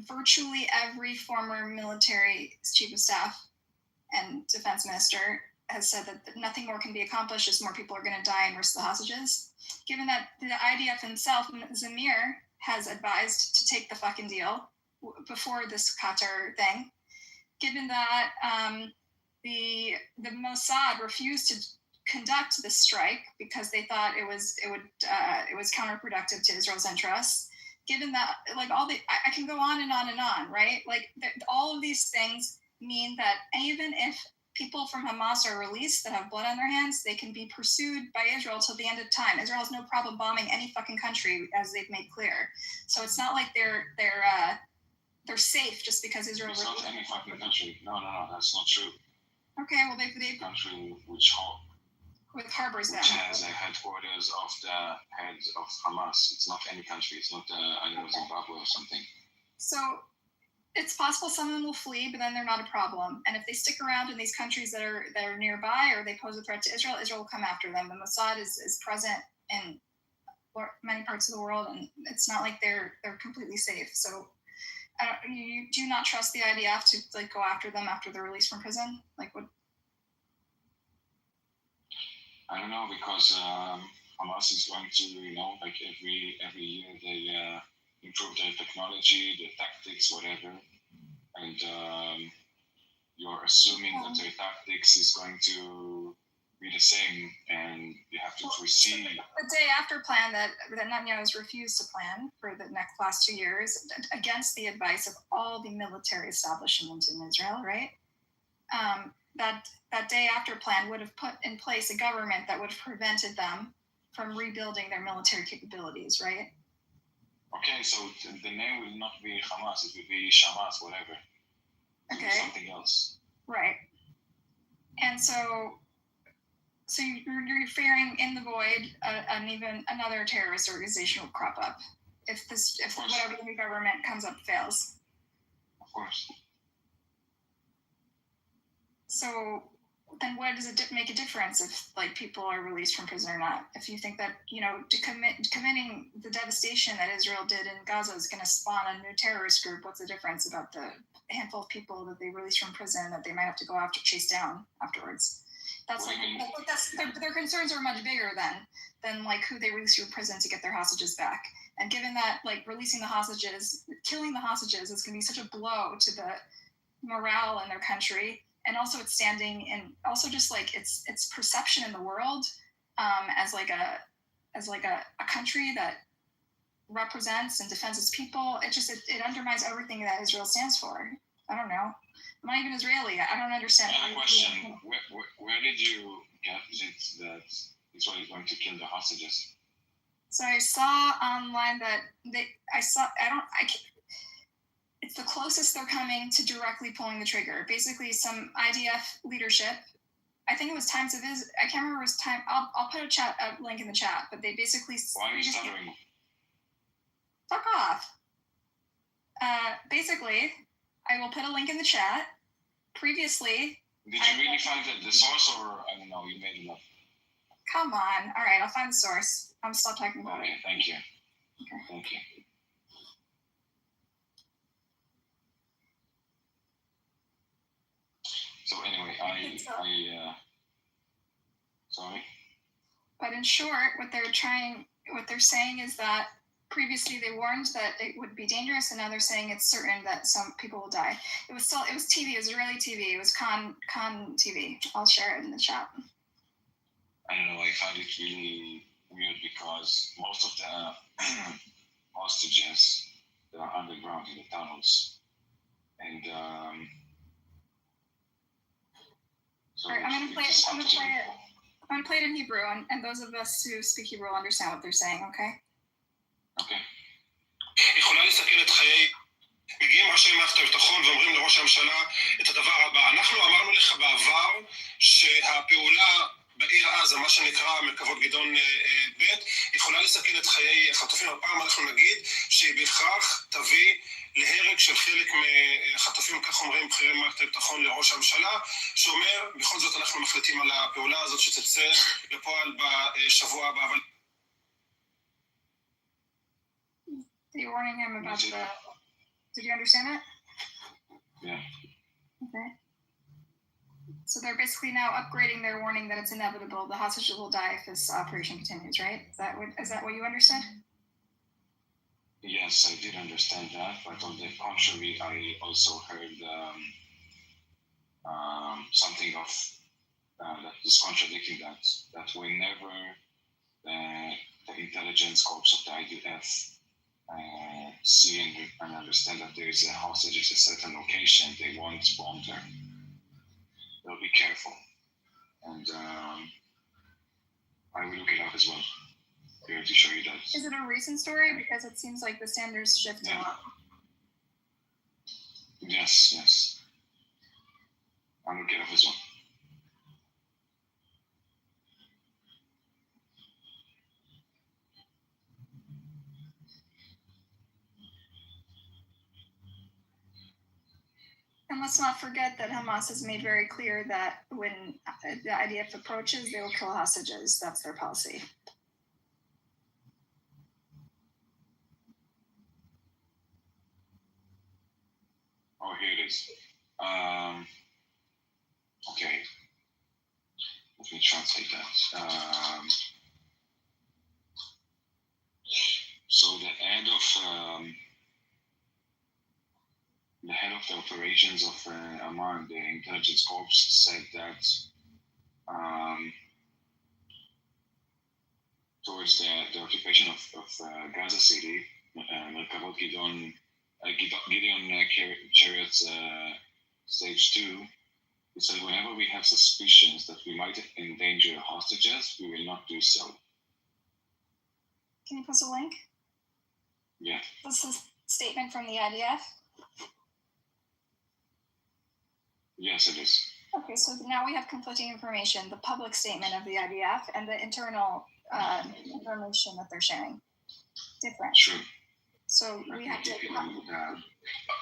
virtually every former military chief of staff and defense minister has said that nothing more can be accomplished as more people are going to die and risk the hostages, given that the IDF himself, Zamir, has advised to take the fucking deal before this Qatar thing, given that the Mossad refused to conduct this strike because they thought it was counterproductive to Israel's interests, given that like I can go on and on and on, right? Like all of these things mean that even if people from Hamas are released that have blood on their hands, they can be pursued by Israel till the end of time. Israel has no problem bombing any fucking country, as they've made clear. So it's not like they're safe just because Israel. It's not any fucking country. No, that's not true. Okay, well they've country which harbors them. Which has a headquarters of the head of Hamas. It's not any country. It's not I don't know, Zimbabwe or something. So it's possible some of them will flee, but then they're not a problem. And if they stick around in these countries that are nearby or they pose a threat to Israel, Israel will come after them. The Mossad is present in many parts of the world, and it's not like they're completely safe. So you do not trust the IDF to like go after them after they're released from prison? Like what? I don't know, because Hamas is going to, like every year they improve their technology, their tactics, whatever, and you're assuming that their tactics is going to be the same, and you have to foresee. The day after plan that Netanyahu has refused to plan for the last 2 years, against the advice of all the military establishment in Israel, right? That day after plan would have put in place a government that would have prevented them from rebuilding their military capabilities, right? Okay, so the name will not be Hamas, it will be Shamas, whatever. Okay. Something else. Right. And so you're fearing in the void even another terrorist organization will crop up if whatever the new government comes up fails. Of course. So then why does it make a difference if like people are released from prison or not? If you think that, committing the devastation that Israel did in Gaza is going to spawn a new terrorist group, what's the difference about the handful of people that they release from prison that they might have to go after, chase down afterwards? That's their concerns are much bigger than like who they release from prison to get their hostages back. And given that like releasing the hostages, killing the hostages is going to be such a blow to the morale in their country. And also it's standing in also just like its perception in the world as a country that represents and defends its people. It undermines everything that Israel stands for. I don't know. I'm not even Israeli. I don't understand. I have a question. Where did you get it that Israel is going to kill the hostages? So I saw online that it's the closest they're coming to directly pulling the trigger. Basically, some IDF leadership, I think it was Times of Israel, I can't remember it was time, I'll put a link in the chat, but they basically... Why are you stuttering? Fuck off. Basically, I will put a link in the chat. Previously... Did you really find the source, or, I don't know, you made it up? Come on. All right, I'll find the source. I'll stop talking about it. Thank you. Okay. Thank you. So anyway, sorry. But in short, what they're saying is that previously they warned that it would be dangerous, and now they're saying it's certain that some people will die. It was TV, it was Israeli TV, it was Con TV. I'll share it in the chat. I don't know, I found it really weird because most of the hostages that are underground in the tunnels. And so Alright, I'm gonna play it in Hebrew, and those of us who speak Hebrew will understand what they're saying, okay? Okay. יכולה לסכן את חיי. מגיעים ראשי מערכת הביטחון ואומרים לראש הממשלה את הדבר הבא. אנחנו אמרנו לך בעבר שהפעולה בעיר עזה, מה שנקרא מרכבות גדעון ב', יכולה לסכן את חיי חטופים. הפעם אנחנו נגיד שהיא בהכרח תביא להרג של חלק מהחטופים, כך אומרים בכירי מערכת הביטחון לראש הממשלה, שאומר, בכל זאת אנחנו מחליטים על הפעולה הזאת שתצא לפועל בשבוע הבא. אבל You're warning him about the... Did you understand that? Yeah. Okay. So they're basically now upgrading their warning that it's inevitable. The hostages will die if this operation continues, right? Is that what you understood? Yes, I did understand that, but on the contrary, I also heard something of that is contradicting that whenever the intelligence corps of the IDF see and understand that there is a hostage at a certain location, they won't bomb her. They'll be careful. And I will look it up as well. Here to show you that. Is it a recent story? Because it seems like the standards shift a lot. Yes. I'll look it up as well. And let's not forget that Hamas has made very clear that when the IDF approaches, they will kill hostages. That's their policy. Oh, here it is. Okay. Let me translate that. So the head of the operations of Amman, the intelligence corps, said that towards the occupation of Gaza City, Merkavot Gideon Chariots Stage 2, he said, whenever we have suspicions that we might endanger hostages, we will not do so. Can you post a link? Yeah. This is a statement from the IDF. Yes, it is. Okay, so now we have conflicting information, the public statement of the IDF and the internal information that they're sharing. Different. True. So we have to...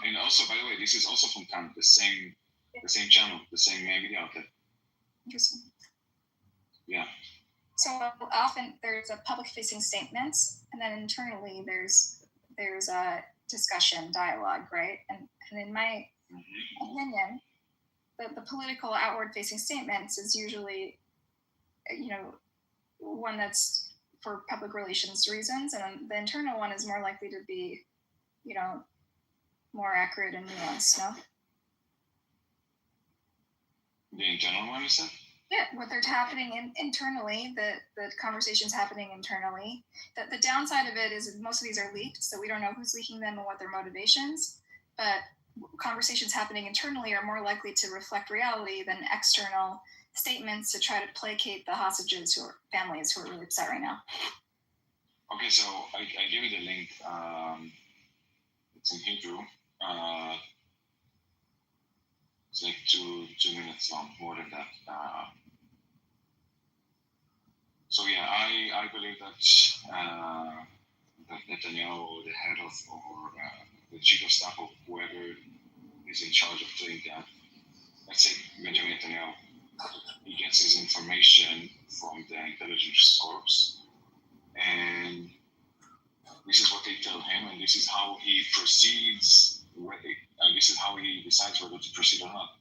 and also, by the way, this is also from Khan, the same channel, the same media outlet. Interesting. Yeah. So often there's a public-facing statement, and then internally there's a discussion, dialogue, right? And in my opinion, the political outward-facing statements is usually, one that's for public relations reasons, and the internal one is more likely to be, more accurate and nuanced, no? The internal one, you said? Yeah, what they're happening internally, the conversations happening internally. The downside of it is most of these are leaked, so we don't know who's leaking them and what their motivations. But conversations happening internally are more likely to reflect reality than external statements to try to placate the hostages families who are really upset right now. Okay, so I give you the link. It's in Hebrew. It's like two minutes long, more than that. So yeah, I believe that Netanyahu, the head of or the chief of staff of whoever is in charge of doing that, let's say Benjamin Netanyahu, he gets his information from the intelligence corps, and this is what they tell him, and this is how he proceeds, and this is how he decides whether to proceed or not.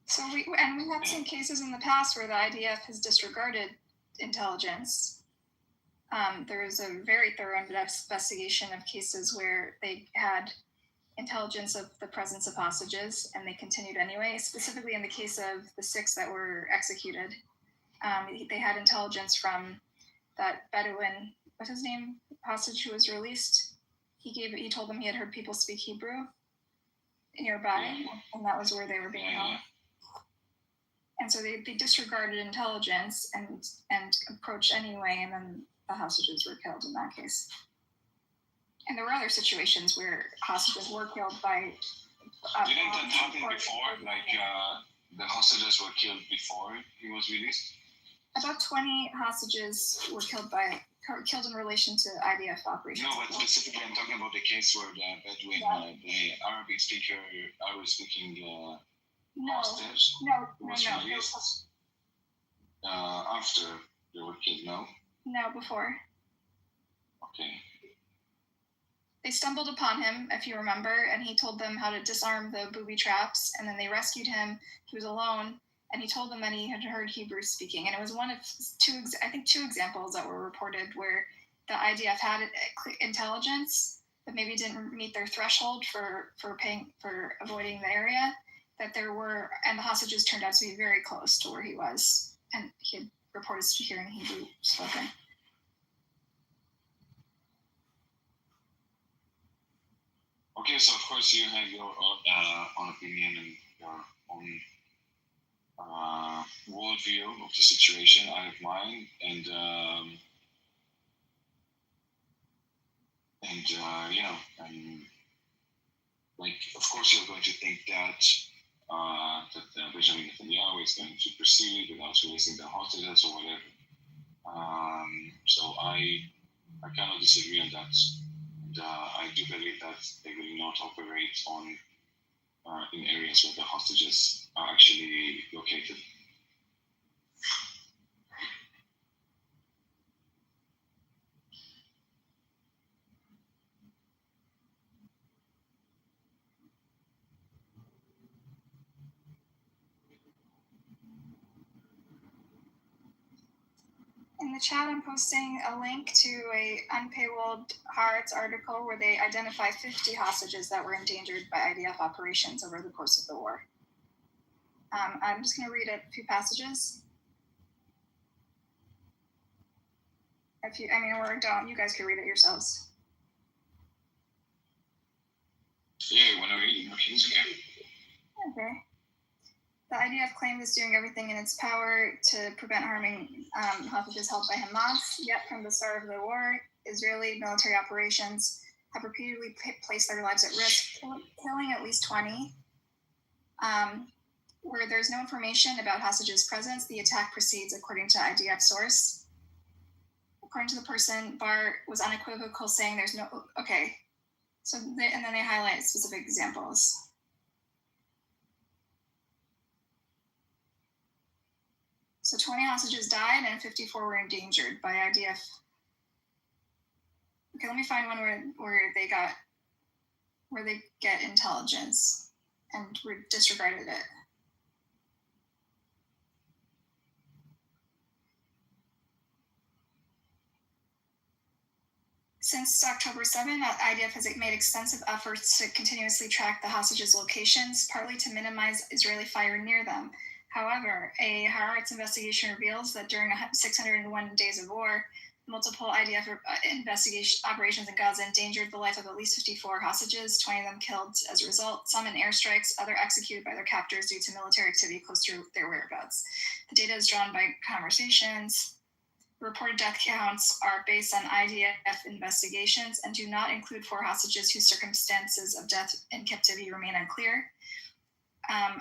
So we have seen cases in the past where the IDF has disregarded intelligence. There was a very thorough investigation of cases where they had intelligence of the presence of hostages, and they continued anyway. Specifically, in the case of the 6 that were executed, they had intelligence from that Bedouin, what's his name, hostage who was released. He told them he had heard people speak Hebrew nearby, and that was where they were being held. And so they disregarded intelligence and approached anyway, and then the hostages were killed in that case. And there were other situations where hostages were killed by. Didn't that happen before? Like the hostages were killed before he was released? About 20 hostages were killed in relation to IDF operations. No, but specifically, I'm talking about the case where the Bedouin, the Arabic speaking hostage was released after they were killed. No, before. Okay. They stumbled upon him, if you remember, and he told them how to disarm the booby traps, and then they rescued him. He was alone, and he told them that he had heard Hebrew speaking. And it was one of two examples that were reported where the IDF had intelligence, but maybe didn't meet their threshold for avoiding the area. And the hostages turned out to be very close to where he was, and he had reported hearing Hebrew spoken. Okay, so of course you have your own opinion and your own worldview of the situation. I have mine, and of course you're going to think that Benjamin Netanyahu is going to proceed without releasing the hostages or whatever. So I cannot disagree on that. I do believe that they will not operate in areas where the hostages are actually located. In the chat, I'm posting a link to a unpaywalled Haaretz article where they identify 50 hostages that were endangered by IDF operations over the course of the war. I'm just going to read a few passages. Or don't. You guys can read it yourselves. Yeah, when I read it, okay. The IDF claimed it's doing everything in its power to prevent harming hostages held by Hamas. Yet, from the start of the war, Israeli military operations have repeatedly placed their lives at risk, killing at least 20. Where there's no information about hostages' presence, the attack proceeds according to IDF source. According to the person, Bar was unequivocal, saying there's no. Okay. So, and then they highlight specific examples. So 20 hostages died and 54 were endangered by IDF. Okay, let me find one where they get intelligence and disregarded it. Since October 7, IDF has made extensive efforts to continuously track the hostages' locations, partly to minimize Israeli fire near them. However, a Haaretz investigation reveals that during 601 days of war, multiple IDF investigation operations in Gaza endangered the life of at least 54 hostages, 20 of them killed as a result, some in airstrikes, others executed by their captors due to military activity close to their whereabouts. The data is drawn by conversations. Reported death counts are based on IDF investigations and do not include 4 hostages whose circumstances of death in captivity remain unclear.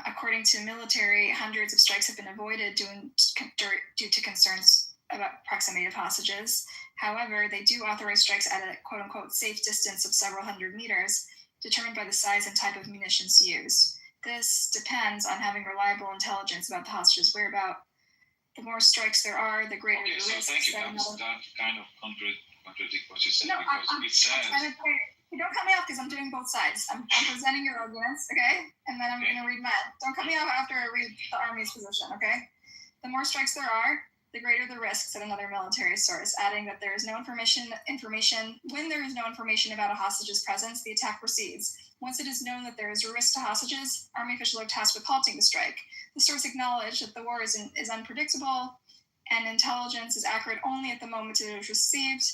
According to military, hundreds of strikes have been avoided due to concerns about proximity of hostages. However, they do authorize strikes at a quote-unquote safe distance of several hundred meters, determined by the size and type of munitions used. This depends on having reliable intelligence about the hostages' whereabouts. The more strikes there are, the greater the risk. Thank you. That kind of contradict what you said, No, because it says. You don't cut me off because I'm doing both sides. I'm presenting your arguments, okay? And then I'm going to read mine. Don't cut me off after I read the Army's position, okay? The more strikes there are, the greater the risk, said another military source, adding that there is no information when there is no information about a hostage's presence, the attack proceeds. Once it is known that there is a risk to hostages, Army officials are tasked with halting the strike. The source acknowledged that the war is unpredictable and intelligence is accurate only at the moment it is received.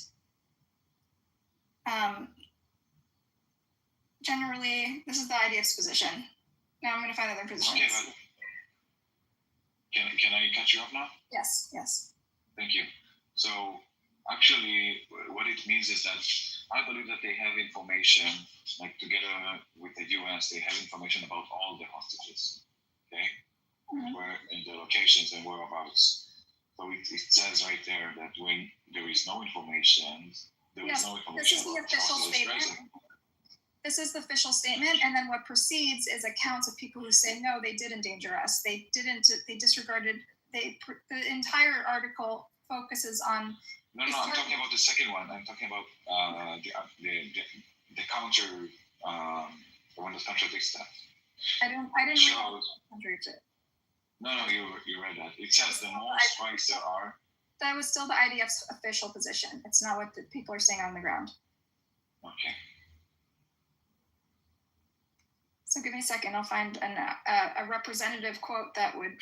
Generally, this is the IDF's position. Now I'm going to find other positions. Okay, but can I cut you off now? Yes. Thank you. So actually, what it means is that I believe that they have information, like together with the US, they have information about all the hostages, okay? Mm-hmm. Where in the locations and whereabouts. So it says right there that when there is no information, This is the official statement. This is the official statement, and then what precedes is accounts of people who say, no, they did endanger us. They disregarded, the entire article focuses on... No, I'm talking about the second one. I'm talking about the counter, the one that contradicts that. I didn't contradict it. No, you read that. It says the most strikes there are. That was still the IDF's official position. It's not what the people are saying on the ground. Okay. So give me a second. I'll find a representative quote that would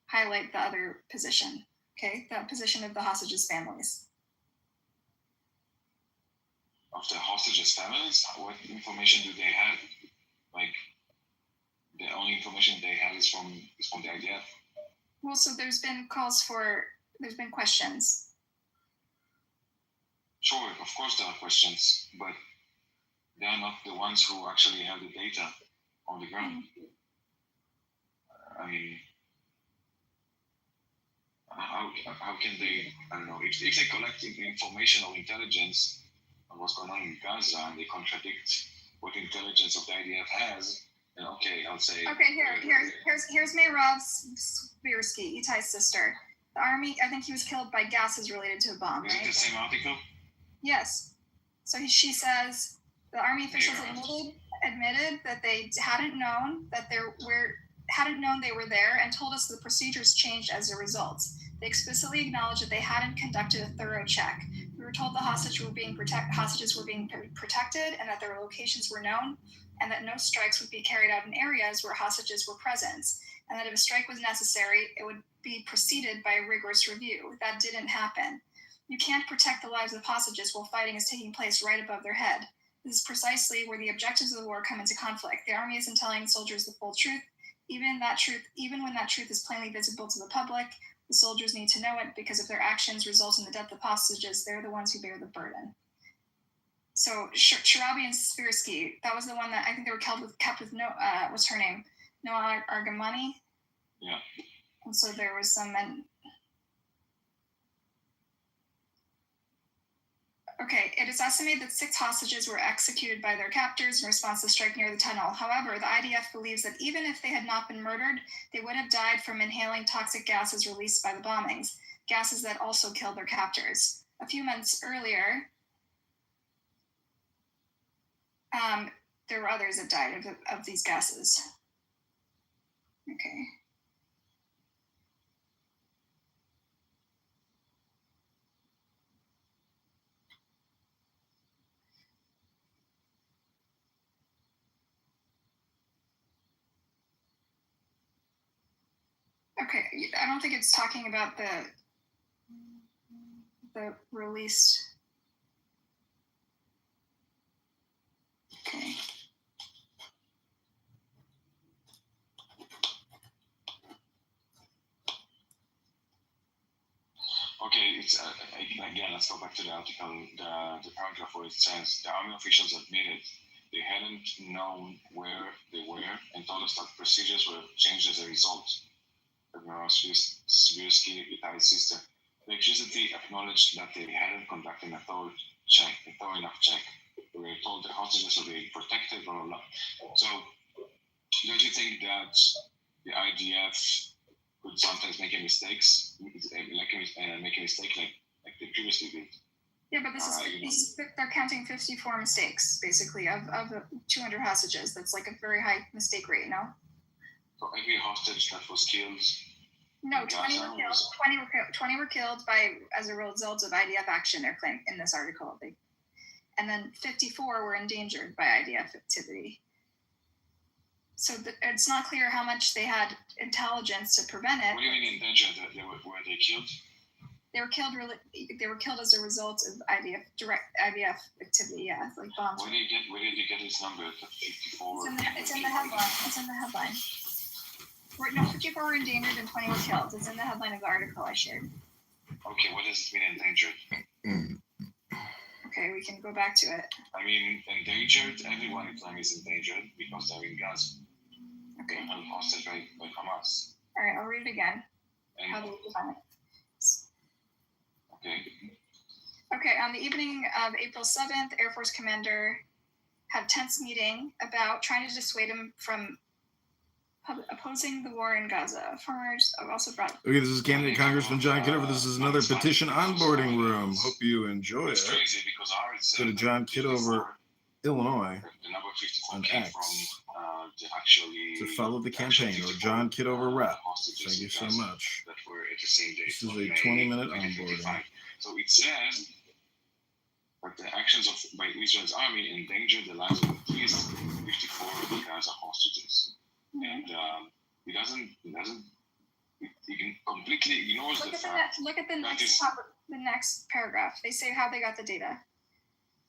highlight the other position. Okay, that position of the hostages' families. Of the hostages' families? What information do they have? Like, the only information they have is from the IDF? Well, so there's been questions. Sure, of course there are questions, but they are not the ones who actually have the data on the ground. I mean, how can they, I don't know, if they collect information or intelligence on what's going on in Gaza and they contradict what intelligence of the IDF has, then okay, I'll say... Okay, here's Meirav Spirsky, Itai's sister. The army, I think he was killed by gases related to a bomb, right? Is it the same article? Yes. So she says the army officials admitted that they hadn't known they were there and told us the procedures changed as a result. They explicitly acknowledged that they hadn't conducted a thorough check. We were told the hostages were being protected and that their locations were known, and that no strikes would be carried out in areas where hostages were present, and that if a strike was necessary, it would be preceded by a rigorous review. That didn't happen. You can't protect the lives of hostages while fighting is taking place right above their head. This is precisely where the objectives of the war come into conflict. The army isn't telling soldiers the full truth. Even when that truth is plainly visible to the public, the soldiers need to know it, because if their actions result in the death of hostages, they're the ones who bear the burden. So Shirabi and Spirsky, that was the one that I think they were kept with what's her name? Noah Argamani? Yeah. And so there was some men. Okay, it is estimated that 6 hostages were executed by their captors in response to the strike near the tunnel. However, the IDF believes that even if they had not been murdered, they would have died from inhaling toxic gases released by the bombings, gases that also killed their captors. A few months earlier, there were others that died of these gases. Okay. Okay, I don't think it's talking about the released. Okay. Okay, it's again, let's go back to the article, the paragraph where it says the army officials admitted they hadn't known where they were and told us that procedures were changed as a result. Admiral Swirsky, Itai's sister, they explicitly acknowledged that they hadn't conducted a thorough enough check. They were told the hostages were being protected, blah, blah, blah. So, don't you think that the IDF could sometimes make mistakes, make a mistake like they previously did? Yeah, but this is they're counting 54 mistakes, basically, of 200 hostages. That's like a very high mistake rate, no? For every hostage that was killed? No, 20 were killed. 20 were killed as a result of IDF action, they're claiming in this article. And then 54 were endangered by IDF activity. So it's not clear how much they had intelligence to prevent it. What do you mean endangered? Were they killed? They were killed. They were killed as a result of direct IDF activity. Yeah, like bombs. Where did you get this number? 54. It's in the headline. It's in the headline. 54 were endangered and 20 were killed. It's in the headline of the article I shared. Okay, what does it mean endangered? Okay, we can go back to it. I mean, endangered. Everyone in time is endangered because they're in Gaza. Okay. And hostage by Hamas. All right, I'll read it again. And how do we define it? Okay. Okay, on the evening of April 7th, Air Force Commander had a tense meeting about trying to dissuade him from opposing the war in Gaza. Farmers also brought... Okay, this is candidate Congressman John Kitover. This is another petition onboarding room. Hope you enjoy it. Go to John Kitover, Illinois, on X to follow the campaign, or John Kitover Rep. Thank you so much. This is a 20-minute onboarding. So it says that the actions by Israel's army endangered the lives of at least 54 Gaza hostages. And he completely ignores the fact. Look at the next paragraph. They say how they got the data.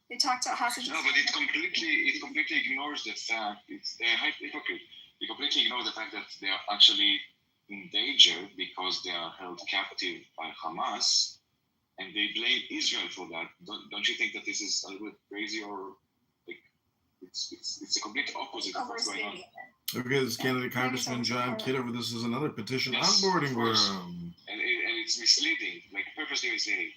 They talked to hostages. No, but it completely ignores the fact. They're hypocrite. They completely ignore the fact that they are actually endangered because they are held captive by Hamas, and they blame Israel for that. Don't you think that this is a little bit crazy, or like it's the complete opposite of what's going on? Okay, this is candidate Congressman John Kitover. This is another petition onboarding room. And it's misleading, like purposely misleading.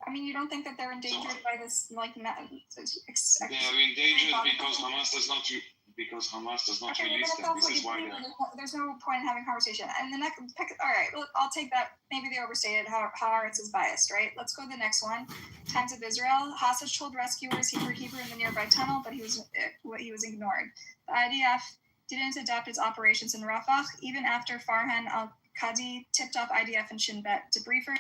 I mean, you don't think that they're endangered by this, like, they are endangered because Hamas does not release them. This is why there's no point in having a conversation. And the next, all right, I'll take that. Maybe they overstated how Haaretz is biased, right? Let's go to the next one. Times of Israel. Hostage told rescuers he heard Hebrew in the nearby tunnel, but he was ignored. The IDF didn't adapt its operations in Rafah, even after Farhan al-Qadi tipped off IDF and Shin Bet debriefer.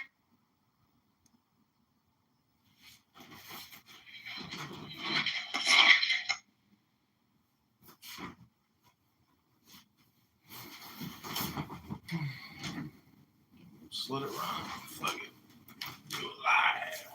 Just let it run. Fuck it. Do it live.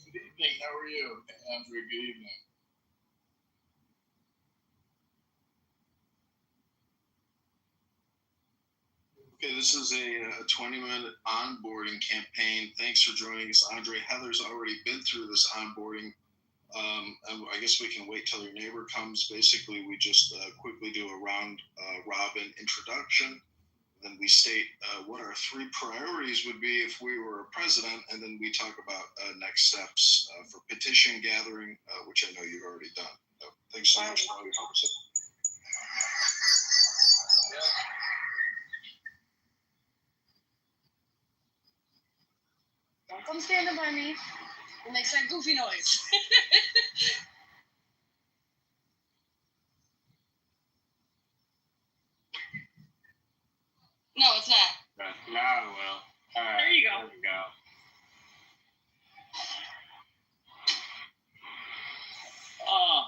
Good evening. How are you, Andrew? Good evening. Okay, this is a 20-minute onboarding campaign. Thanks for joining us, Andre. Heather's already been through this onboarding. I guess we can wait till your neighbor comes. Basically, we just quickly do a round robin introduction. Then we state what our 3 priorities would be if we were president, and then we talk about next steps for petition gathering, which I know you've already done. Thanks so much for all your help. Don't come standing by me. It makes that goofy noise. No, it's not. Now it will. All right. There you go. There we go. Oh.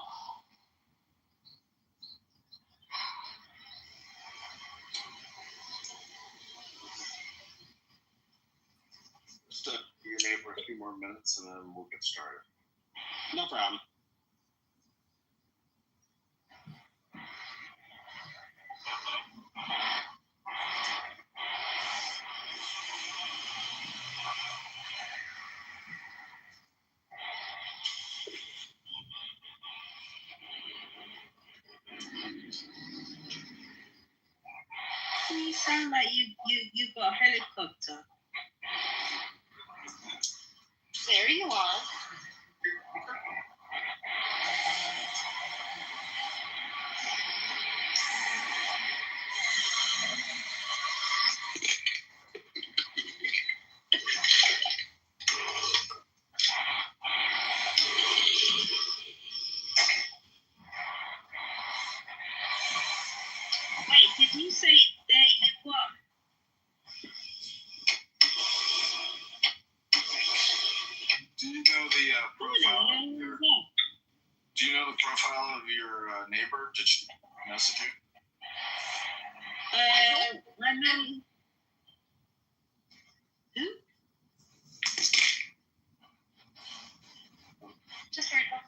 Just give your neighbor a few more minutes, and then we'll get started. No problem. You sound like you got a helicopter. There you are. Wait, did you say there you are? Do you know the profile? Do you know the profile of your neighbor? Did she message you? I know. Who? Just heard that.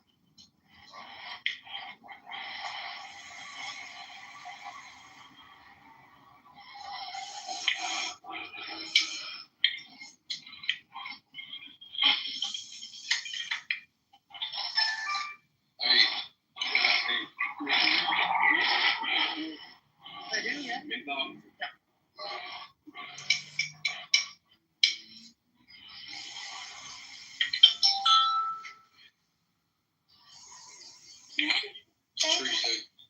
I do, yeah.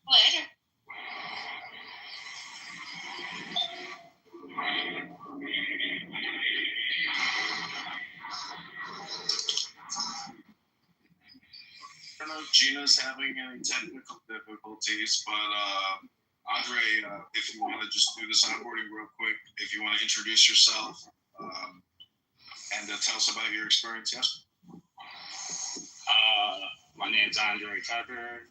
Later. I don't know if Gina's having any technical difficulties, but Andre, if you want to just do this onboarding real quick, if you want to introduce yourself and tell us about your experience, yes? My name's Andre Tucker.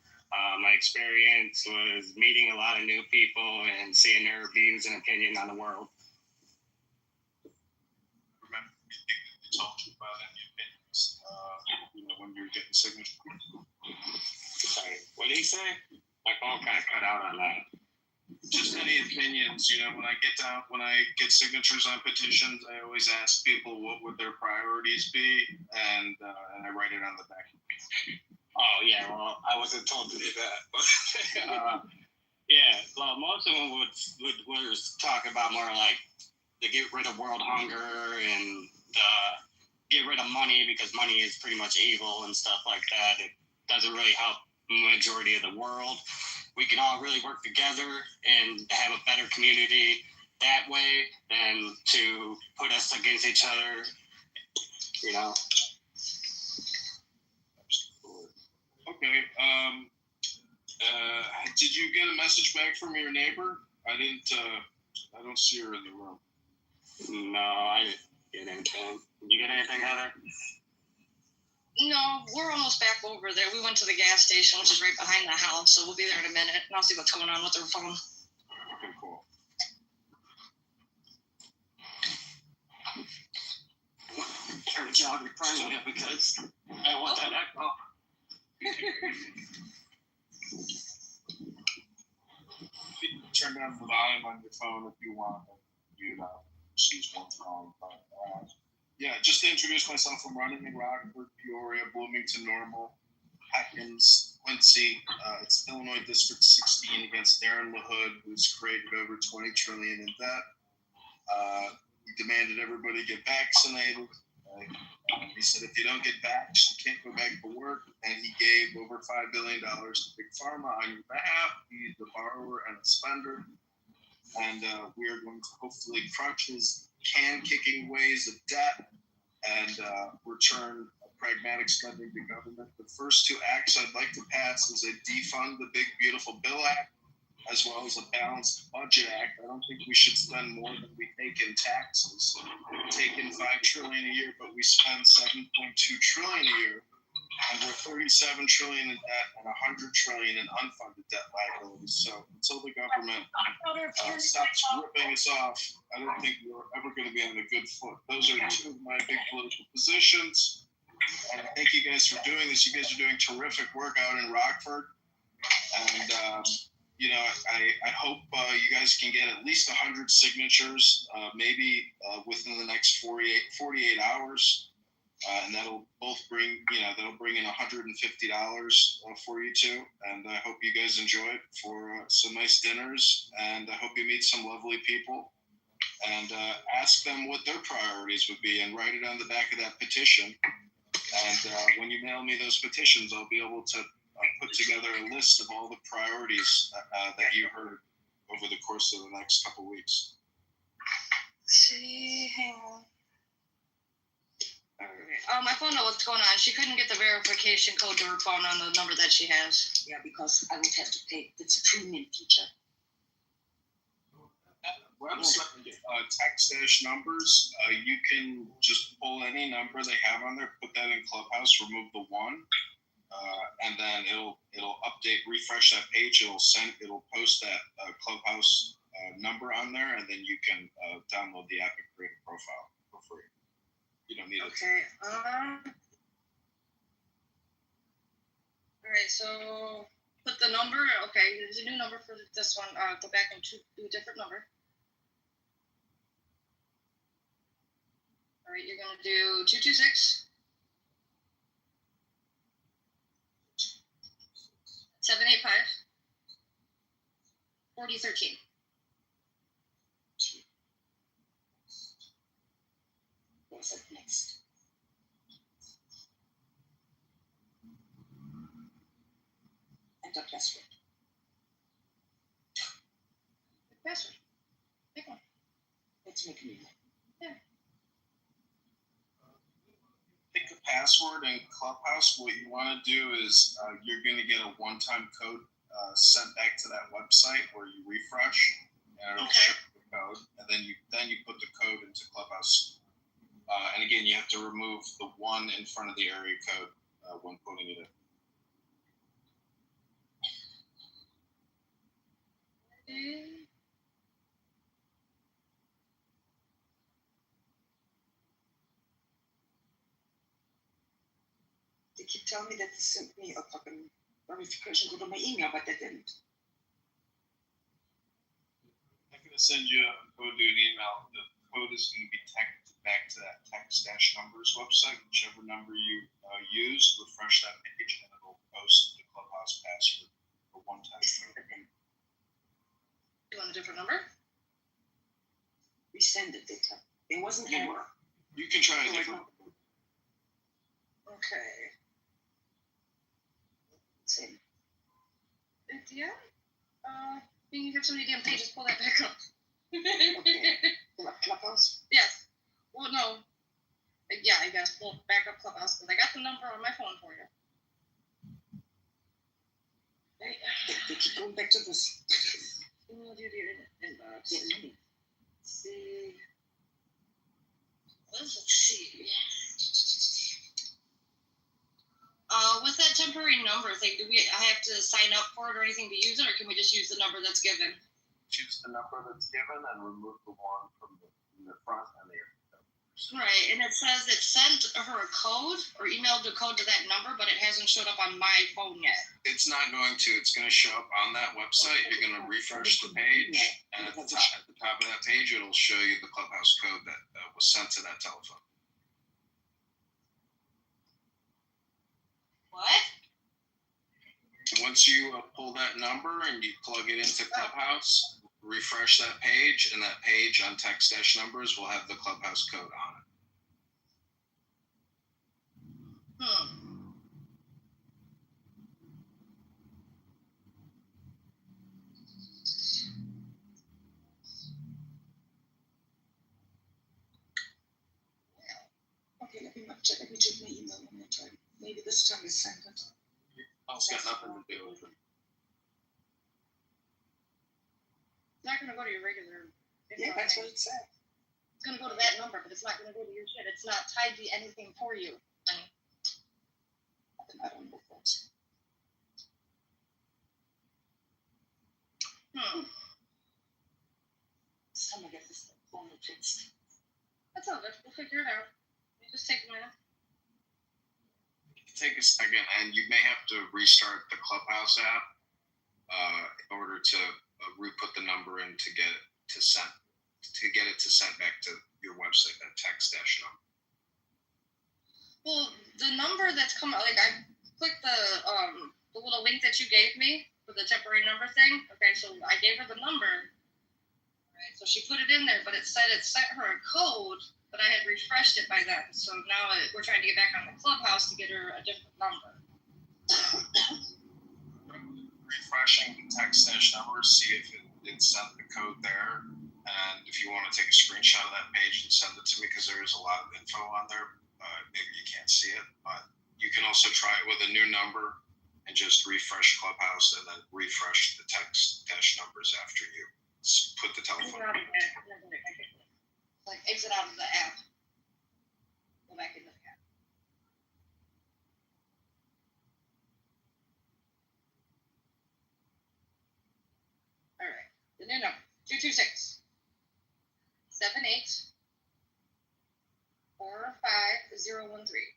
My experience was meeting a lot of new people and seeing their views and opinion on the world. Remember, you told you about any opinions, when you're getting signatures. Sorry, what did he say? My phone kind of cut out on that. Just any opinions, when I get signatures on petitions, I always ask people what would their priorities be, and I write it on the back. Oh yeah, well I wasn't told to do that. Yeah, well most of them would talk about more like to get rid of world hunger and get rid of money because money is pretty much evil and stuff like that. It doesn't really help the majority of the world. We can all really work together and have a better community that way than to put us against each other, Okay. Did you get a message back from your neighbor? I don't see her in the room. No, I didn't get anything. Did you get anything, Heather? No, we're almost back over there. We went to the gas station, which is right behind the house, so we'll be there in a minute, and I'll see what's going on with her phone. Okay, cool. Her job requiring it because I want that echo. Turn down the volume on your phone if you want. you know, she's one time. But yeah, just to introduce myself, I'm running in Rockford, Peoria, Bloomington Normal, Atkins, Quincy. It's Illinois District 16 against Darren LaHood, who's created over $20 trillion in debt. He demanded everybody get vaccinated. He said, if you don't get vaxxed, you can't go back to work. And he gave over $5 billion to Big Pharma on your behalf. He's the borrower and the spender. And we are going to hopefully crunch his can-kicking ways of debt and return pragmatic spending to government. The first two acts I'd like to pass is a defund the Big Beautiful Bill Act, as well as a balanced budget act. I don't think we should spend more than we take in taxes. We take in $5 trillion a year, but we spend $7.2 trillion a year, and we're $37 trillion in debt and $100 trillion in unfunded debt liabilities. So until the government stops ripping us off, I don't think we're ever going to be on a good foot. Those are two of my big political positions. And thank you guys for doing this. You guys are doing terrific work out in Rockford. And, you know, I hope you guys can get at least 100 signatures, maybe within the next 48 hours. And that'll both bring, you know, that'll bring in $150 for you two. And I hope you guys enjoy it for some nice dinners. And I hope you meet some lovely people. And ask them what their priorities would be and write it on the back of that petition. And when you mail me those petitions, I'll be able to put together a list of all the priorities that you heard over the course of the next couple weeks. See, hang on. My phone knows what's going on. She couldn't get the verification code to her phone on the number that she has. Yeah, because I would have to pay. It's a premium feature. Website text dash numbers. You can just pull any number they have on there, put that in Clubhouse, remove the one, and then it'll update, refresh that page. It'll post that Clubhouse number on there, and then you can download the app and create a profile for free. You don't need it. Okay. All right. So put the number. Okay, there's a new number for this one. Go back and do a different number. All right, you're going to do 226 785 4013. What's up next? Enter password. Password. Pick one. Let's make a new one. Yeah. Pick a password in Clubhouse. What you want to do is you're going to get a one-time code sent back to that website where you refresh, and it'll ship the code, and then you put the code into Clubhouse. And again, you have to remove the one in front of the area code when putting it in. They keep telling me that they sent me a fucking verification code on my email, but they didn't. I'm going to send you a code to an email. The code is going to be texted back to that text dash numbers website, whichever number you use. Refresh that page, and it'll post the Clubhouse password for one-time code. You want a different number? Resend it. It wasn't error. You can try a different number. Okay. Same. Yeah. You have so many damn pages. Pull that back up. Okay. Clubhouse? Yes. Well, no. Yeah, I guess pull back up Clubhouse because I got the number on my phone for you. They keep going back to this. Inbox. See. Let's see. With that temporary number thing, do I have to sign up for it or anything to use it, or can we just use the number that's given? Choose the number that's given and remove the one from the front and the area code. Right, and it says it sent her a code or emailed the code to that number, but it hasn't showed up on my phone yet. It's not going to. It's going to show up on that website. You're going to refresh the page, and at the top of that page, it'll show you the Clubhouse code that was sent to that telephone. What? Once you pull that number and you plug it into Clubhouse, refresh that page, and that page on text numbers will have the Clubhouse code on it. Okay, let me check my email one more time. Maybe this time it's sent it. It's got nothing to do with it. It's not gonna go to your regular. Yeah, that's what it said. It's gonna go to that number, but it's not gonna go to your shit. It's not tied to anything for you, honey. I don't know, folks. It's time to get this phone fixed. That's all good. We'll figure it out. You just take a minute. Take a second, and you may have to restart the Clubhouse app in order to re-put the number in to get it to send back to your website, that text number. Well, the number that's come like I clicked the little link that you gave me for the temporary number thing. Okay, so I gave her the number. Right, so she put it in there, but it said it sent her a code, but I had refreshed it by then. So now we're trying to get back on the Clubhouse to get her a different number. Refreshing the text number, see if it sent the code there, and if you want to take a screenshot of that page and send it to me, because there is a lot of info on there. Maybe you can't see it, but you can also try it with a new number and just refresh Clubhouse and then refresh the text numbers after you put the telephone number. Like exit out of the app. Go back into the app. All right. The new number 226 78 45013.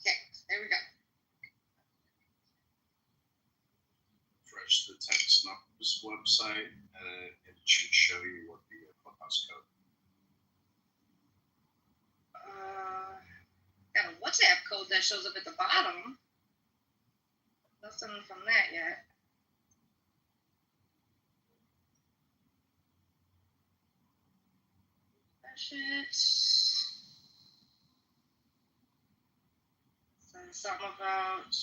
Okay, there we go. Refresh the text numbers website, and it should show you what the Clubhouse code. Got a WhatsApp code that shows up at the bottom. Nothing from that yet. Refresh it. So something about.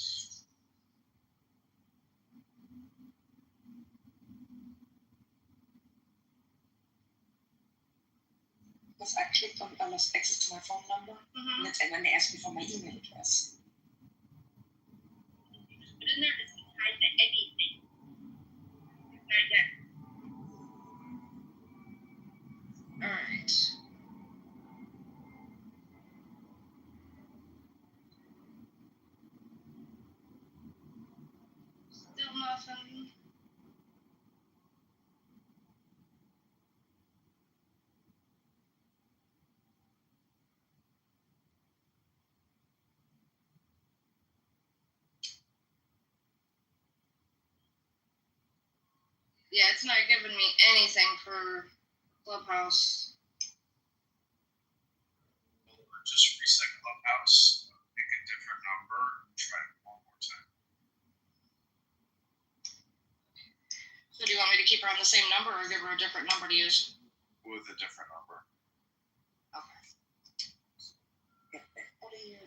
Because I clicked on I lost access to my phone number, and then they asked me for my email address. Put in there to see tied to anything. Not yet. All right. Still nothing. Yeah, it's not giving me anything for Clubhouse. Just reset Clubhouse, pick a different number, try it one more time. So do you want me to keep her on the same number or give her a different number to use? With a different number. Okay. What are you?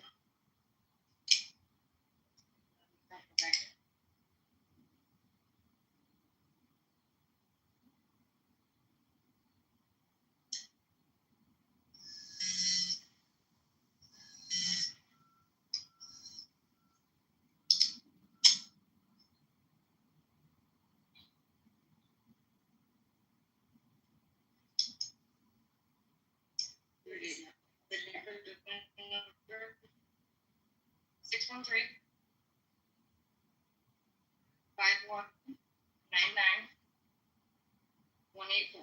The number 613 51 184.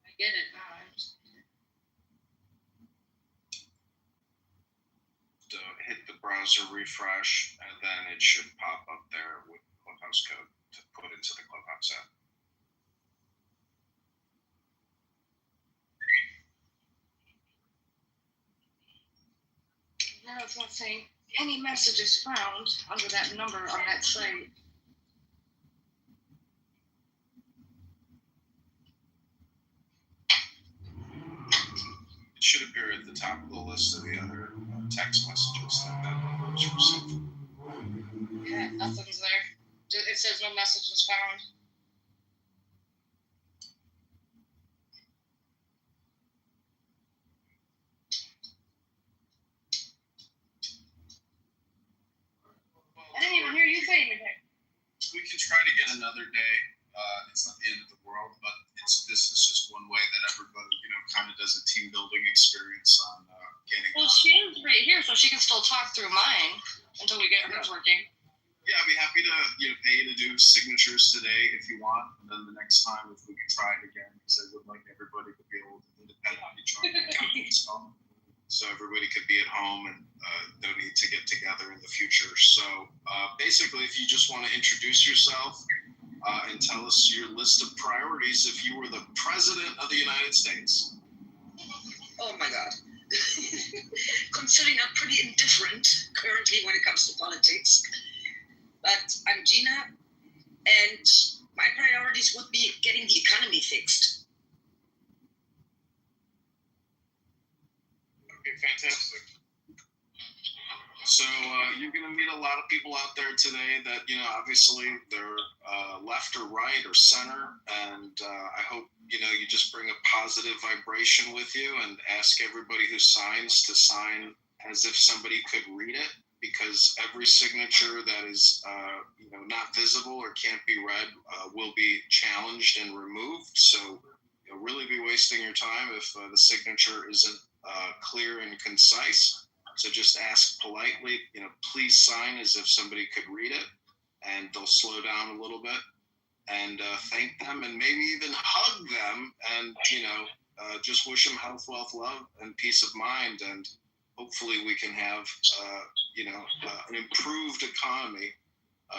I get it now. Hit the browser refresh, and then it should pop up there with Clubhouse code to put into the Clubhouse app. Now it's not saying any messages found under that number on that site. It should appear at the top of the list of the other text messages that number was received. Yeah, nothing's there. It says no messages found. I didn't even hear you say anything. We can try to get another day. It's not the end of the world, but this is just one way that everybody, kind of does a team building experience on getting. Well, she's right here, so she can still talk through mine until we get hers working. Yeah, I'd be happy to pay you to do signatures today if you want, and then the next time if we can try it again, because I would like everybody to be able to independently join the conference call, so everybody could be at home and don't need to get together in the future. So basically, if you just want to introduce yourself and tell us your list of priorities if you were the president of the United States. Oh my God. Considering I'm pretty indifferent currently when it comes to politics, but I'm Gina, and my priorities would be getting the economy fixed. Okay, fantastic. So you're going to meet a lot of people out there today that, obviously they're left or right or center. And I hope, you just bring a positive vibration with you and ask everybody who signs to sign as if somebody could read it, because every signature that is, not visible or can't be read will be challenged and removed. So you'll really be wasting your time if the signature isn't clear and concise. So just ask politely, please sign as if somebody could read it, and they'll slow down a little bit and thank them and maybe even hug them and, just wish them health, wealth, love, and peace of mind. And hopefully we can have, an improved economy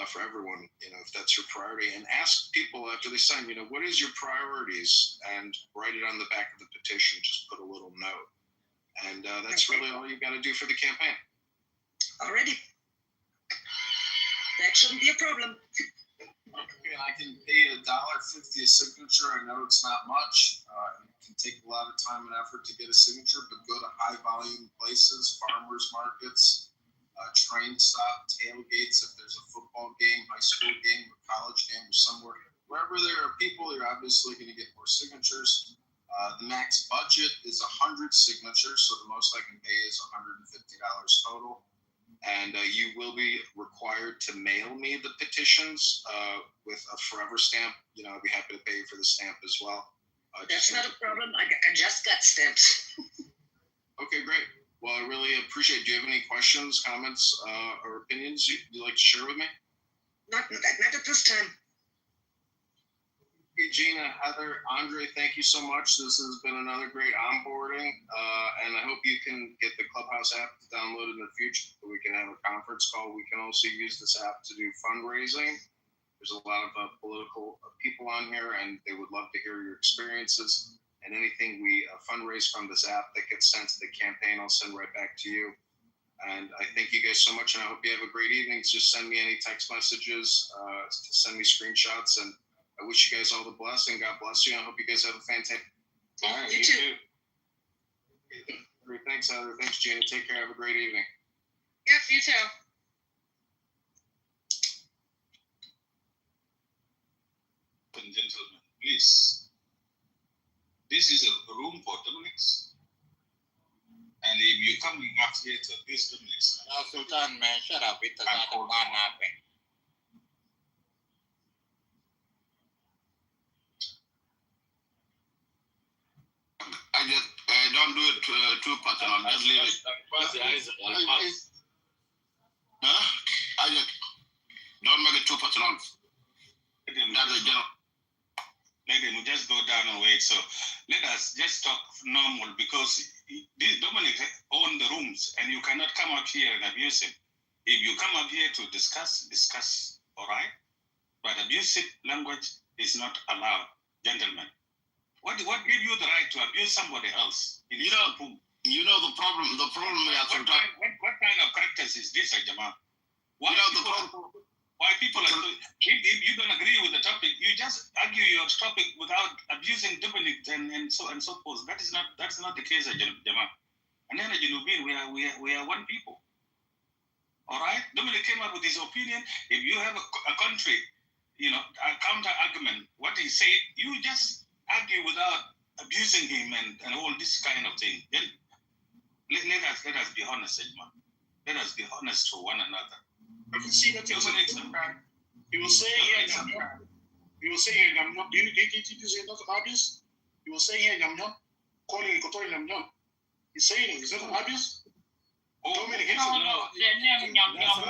for everyone, if that's your priority. And ask people after they sign, what is your priorities? And write it on the back of the petition, just put a little note. And that's really all you've got to do for the campaign. Already. That shouldn't be a problem. Okay, and I can pay $1.50 a signature. I know it's not much. It can take a lot of time and effort to get a signature, but go to high volume places, farmers markets, train stop, tailgates, if there's a football game, high school game, or college game, or somewhere. Wherever there are people, you're obviously going to get more signatures. The max budget is 100 signatures, so the most I can pay is $150 total. And you will be required to mail me the petitions with a forever stamp. I'd be happy to pay you for the stamp as well. That's not a problem. I just got stamps. Okay, great. Well, I really appreciate it. Do you have any questions, comments, or opinions you'd like to share with me? Not at this time. Hey, Gina, Heather, Andre, thank you so much. This has been another great onboarding, and I hope you can get the Clubhouse app downloaded in the future so we can have a conference call. We can also use this app to do fundraising. There's a lot of political people on here, and they would love to hear your experiences. And anything we fundraise from this app that gets sent to the campaign, I'll send right back to you. And I thank you guys so much, and I hope you have a great evening. Just send me any text messages, send me screenshots, and I wish you guys all the blessing. God bless you. I hope you guys have a fantastic. All right, you too. Thanks, Heather. Thanks, Gina. Take care. Have a great evening. Yep, you too. And gentlemen, please. This is a room for Dominics. And if you're coming up here to this Dominics, Sultan, man, shut up. It's not a man happening. too personal. Just leave it. Isaac, don't make it too personal. That's a general. Let them just go down and wait. So let us just talk normal because Dominic own the rooms and you cannot come up here and abuse him. If you come up here to discuss, all right? But abusive language is not allowed, gentlemen. What give you the right to abuse somebody else? You know the problem we have sometimes. What kind of characters is this, Jamal? Why people are if you don't agree with the topic, you just argue your topic without abusing Dominic and so forth. That's not the case, Jamal. And then we are one people. All right? Dominic came up with his opinion. If you have a country, a counter argument, what he said, you just argue without abusing him and all this kind of thing. Then let us be honest, Jamal. Let us be honest to one another. I can see that he was saying here, he was saying here, do you think this is not obvious? He was saying here, calling Kitover Nyam. He's saying it. Is that obvious? No, the name Nyam Nyam, the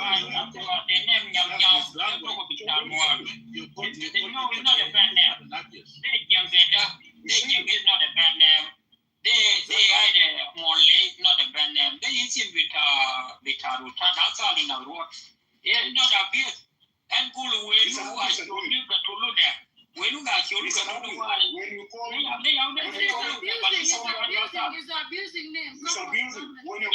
name Nyam Nyam, it's not a bad name. They is not a bad name. They either Morley, not a bad name. They use it with Rutan. That's all in the road. Yeah, not obvious. And pull away, you are to look there. When you got your He's abusing them. He's abusing. When you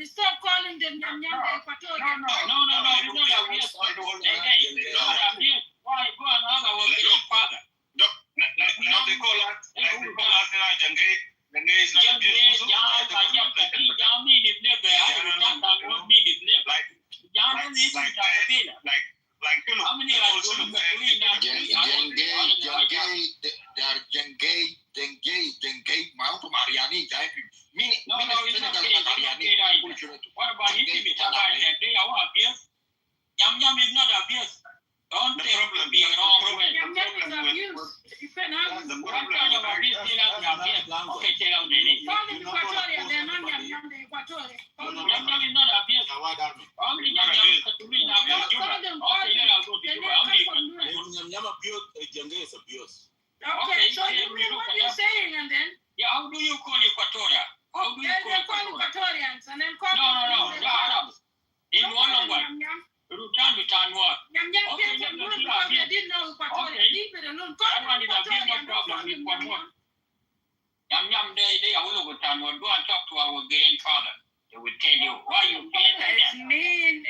Stop calling them Nyam Nyam. Why go and have our father? Now they call us Jenge is not abused. Nyam Nyam is not abuse. Don't take it be wrong way. Nyam Nyam is abuse. You can have the kind of abuse they have abuse. Okay, tell them the name. Call them Equatorial, they're not Nyam Nyam, they're Equatorial. Nyam Nyam is not abuse. Only Nyam Nyam to me now. Okay, then I'll go to Juba. Nyam Nyam abuse, Jenge is abuse. Okay, so you mean what you're saying and then? Yeah, how do you call Equatorial? How do you call Equatorians and then call No, Arabs. In one on one. Rutan what? Nyam Nyam came from Europe because they didn't know Equatorial. Leave it alone. Call them Equatorial. Problem with one more. Nyam Nyam, they are all over town. Go and talk to our grandfather. They will tell you why you can't.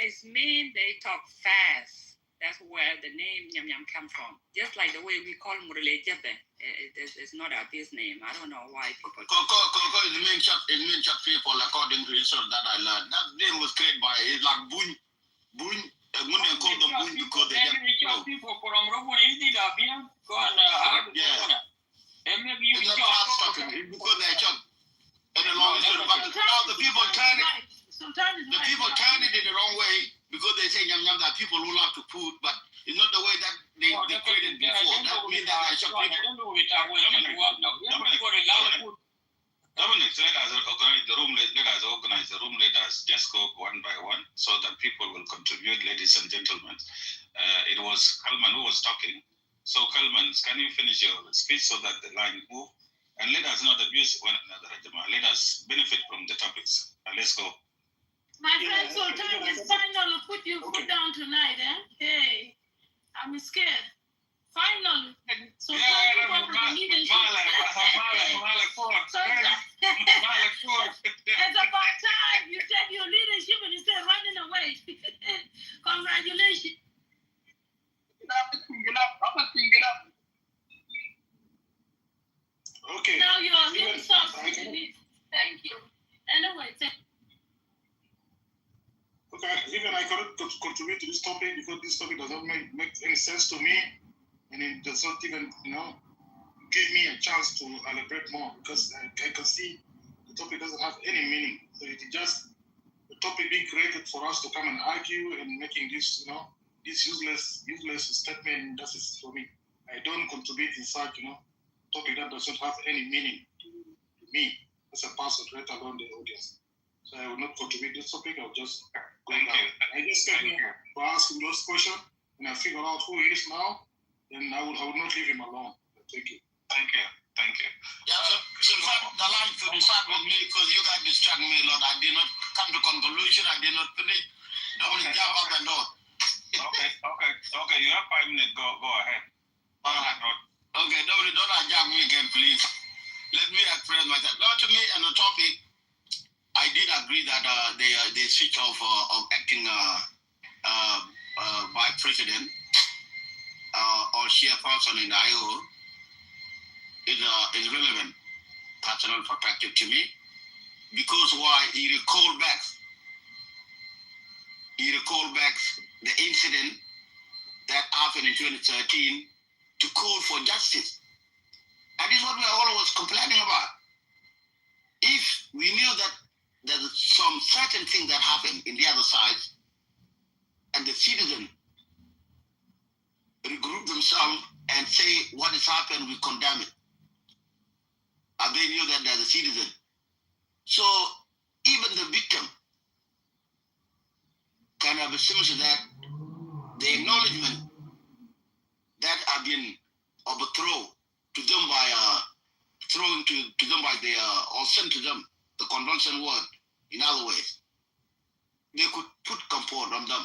It's mean. They talk fast. That's where the name Nyam Nyam come from. Just like the way we call Murle Jebe. It's not a business name. I don't know why people. Koko is the main chap people according to history that I learned. That name was created by like Boon. And when they call them Boon because they just people from Robo India go and maybe you because they chop. And the long story, but now the people turn it. The people turn it in the wrong way because they say Nyam Nyam that people who love to food, but it's not the way that they created before. That means that they chop people. Dominic, let us organize the room. Let us just go one by one so that people will contribute, ladies and gentlemen. It was Kalman who was talking. So Kalman, can you finish your speech so that the line move? And let us not abuse one another, Jamal. Let us benefit from the topics. Let's go. My friend Sultan is finally put down tonight, eh? Hey, I'm scared. Finally. So it's about time. You take your leadership and instead running away. Congratulations. Okay. Now you're really soft. Thank you. Anyway, okay, even I cannot contribute to this topic because this topic does not make any sense to me, and it does not even, give me a chance to elaborate more because I can see the topic doesn't have any meaning. So it just the topic being created for us to come and argue and making this, this useless statement. That is for me. I don't contribute in such, topic that doesn't have any meaning to me as a person, let alone the audience. So I will not contribute this topic. I'll just go down. I just came here to ask him those questions, and I figure out who he is now. Then I will not leave him alone. Thank you. Thank you. Yeah, so in fact, the line to decide with me because you guys distract me a lot. I did not come to conclusion. I did not finish. Don't jump up and down. Okay. You have 5 minutes. Go ahead. Okay, don't jump me again, please. Let me express myself. Not to me on the topic. I did agree that the switch of acting by president or chairperson in IO is relevant, personal perspective to me, because why he recalled back the incident that happened in 2013 to call for justice, and this is what we are always complaining about. If we knew that there's some certain thing that happened in the other side, and the citizen regroup themselves and say what has happened, we condemn it. And they knew that they're the citizen. So even the victim can have a sense that the acknowledgement that have been overthrown to them by thrown to them by the or sent to them the condolences word in other ways, they could put comfort on them.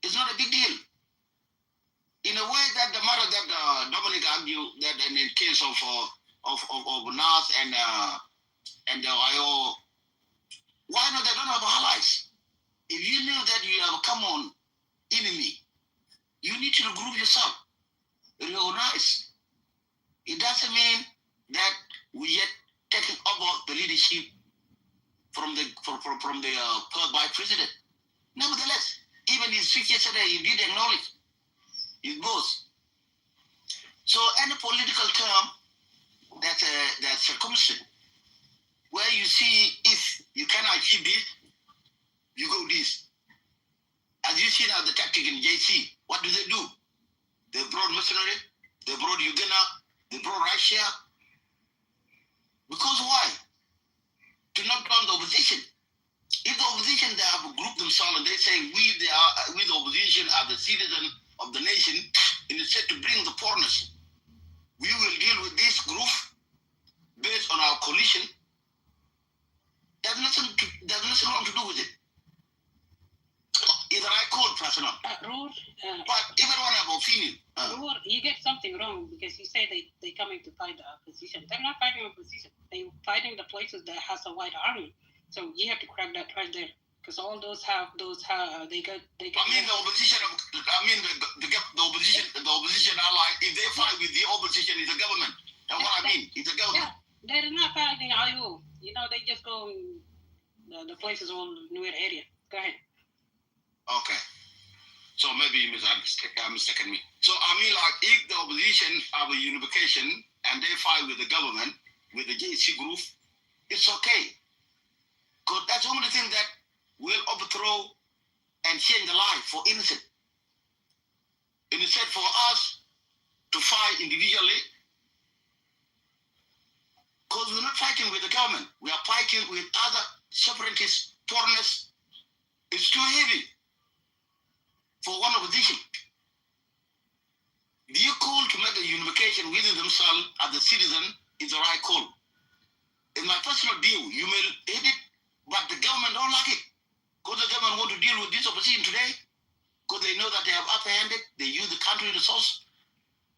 It's not a big deal. In a way that the matter that Dominic argued that in the case of NAS and the IO, why not? They don't have allies. If you knew that you have a common enemy, you need to regroup yourself, reorganize. It doesn't mean that we yet taking over the leadership from the by president. Nevertheless, even his speech yesterday, he did acknowledge it goes. So any political term that's circumstance where you see if you cannot achieve this, you go this. As you see now the tactic in JC, what do? They brought mercenary, they brought Uganda, they brought Russia. Because why? To knock down the opposition. If the opposition, they have grouped themselves and they say we the opposition are the citizen of the nation, and instead to bring the foreigners, we will deal with this group based on our coalition. There's nothing wrong to do with it. Either I call personal. But everyone have opinion. You get something wrong because you say they coming to fight the opposition. They're not fighting opposition. They're fighting the places that has a white army. So you have to crack that right there. Because all those they got. I mean the opposition. The opposition ally. If they fight with the opposition, is the government. That's what I mean. It's the government. Yeah, they're not fighting IO. They just go the places all near area. Go ahead. Okay. So maybe you mistaken me. So I mean, like if the opposition have a unification and they fight with the government, with the JC group, it's okay. Because that's the only thing that will overthrow and change the life for innocent. And instead for us to fight individually, because we're not fighting with the government, we are fighting with other separatist foreigners. It's too heavy for one opposition. Their call to make a unification within themselves as a citizen is the right call. In my personal view, you may hate it, but the government don't like it. Because the government want to deal with this opposition today, because they know that they have upper-handed, they use the country resource,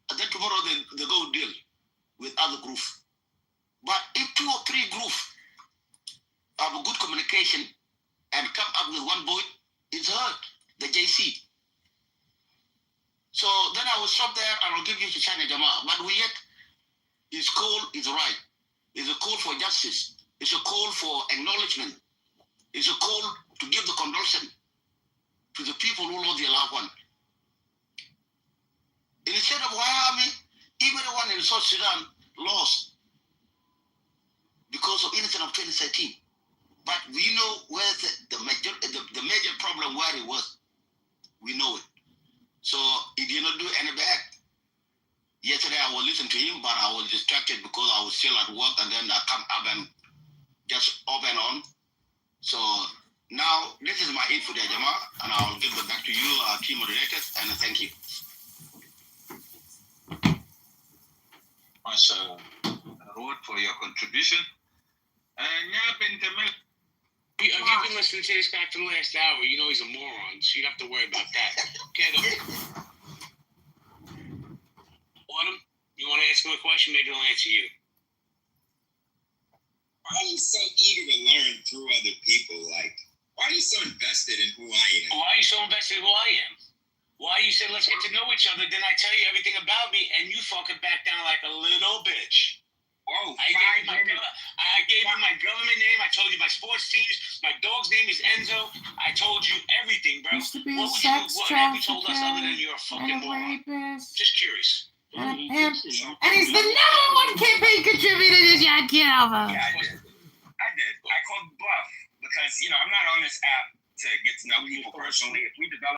and then tomorrow they go deal with other groups. But if 2 or 3 groups have a good communication and come up with one vote, it's heard, the JC. So then I will stop there and I'll give you to China Jama. But we yet, his call is right. It's a call for justice. It's a call for acknowledgement. It's a call to give the condolence to the people who lost their loved one. Instead of Wyoming, everyone in South Sudan lost because of incident of 2013. But we know where the major problem where it was. We know it. So he did not do any bad. Yesterday I was listening to him, but I was distracted because I was still at work, and then I come up and just off and on. So now this is my info there, Jama, and I'll give it back to you, our team moderators, and thank you. Masha Road for your contribution. If you've been listening to this guy for the last hour, you know he's a moron, so you don't have to worry about that. Okay, Autumn, you want to ask him a question? Maybe he'll answer you. I am so eager to learn through other people. Like, why are you so invested in who I am? Why are you so invested in who I am? Why you said let's get to know each other, then I tell you everything about me, and you fucking back down like a little bitch. Oh, I gave you my government name. I told you my sports teams. My dog's name is Enzo. I told you everything, bro. Used to be What a would sex what have you told us other than trafficker you're a fucking and a moron? rapist Just curious. and a pimp, and he's the #1 campaign contributor to John Kitover. Yeah, I did. I called bluff because, I'm not on this app to get to know people personally. If we develop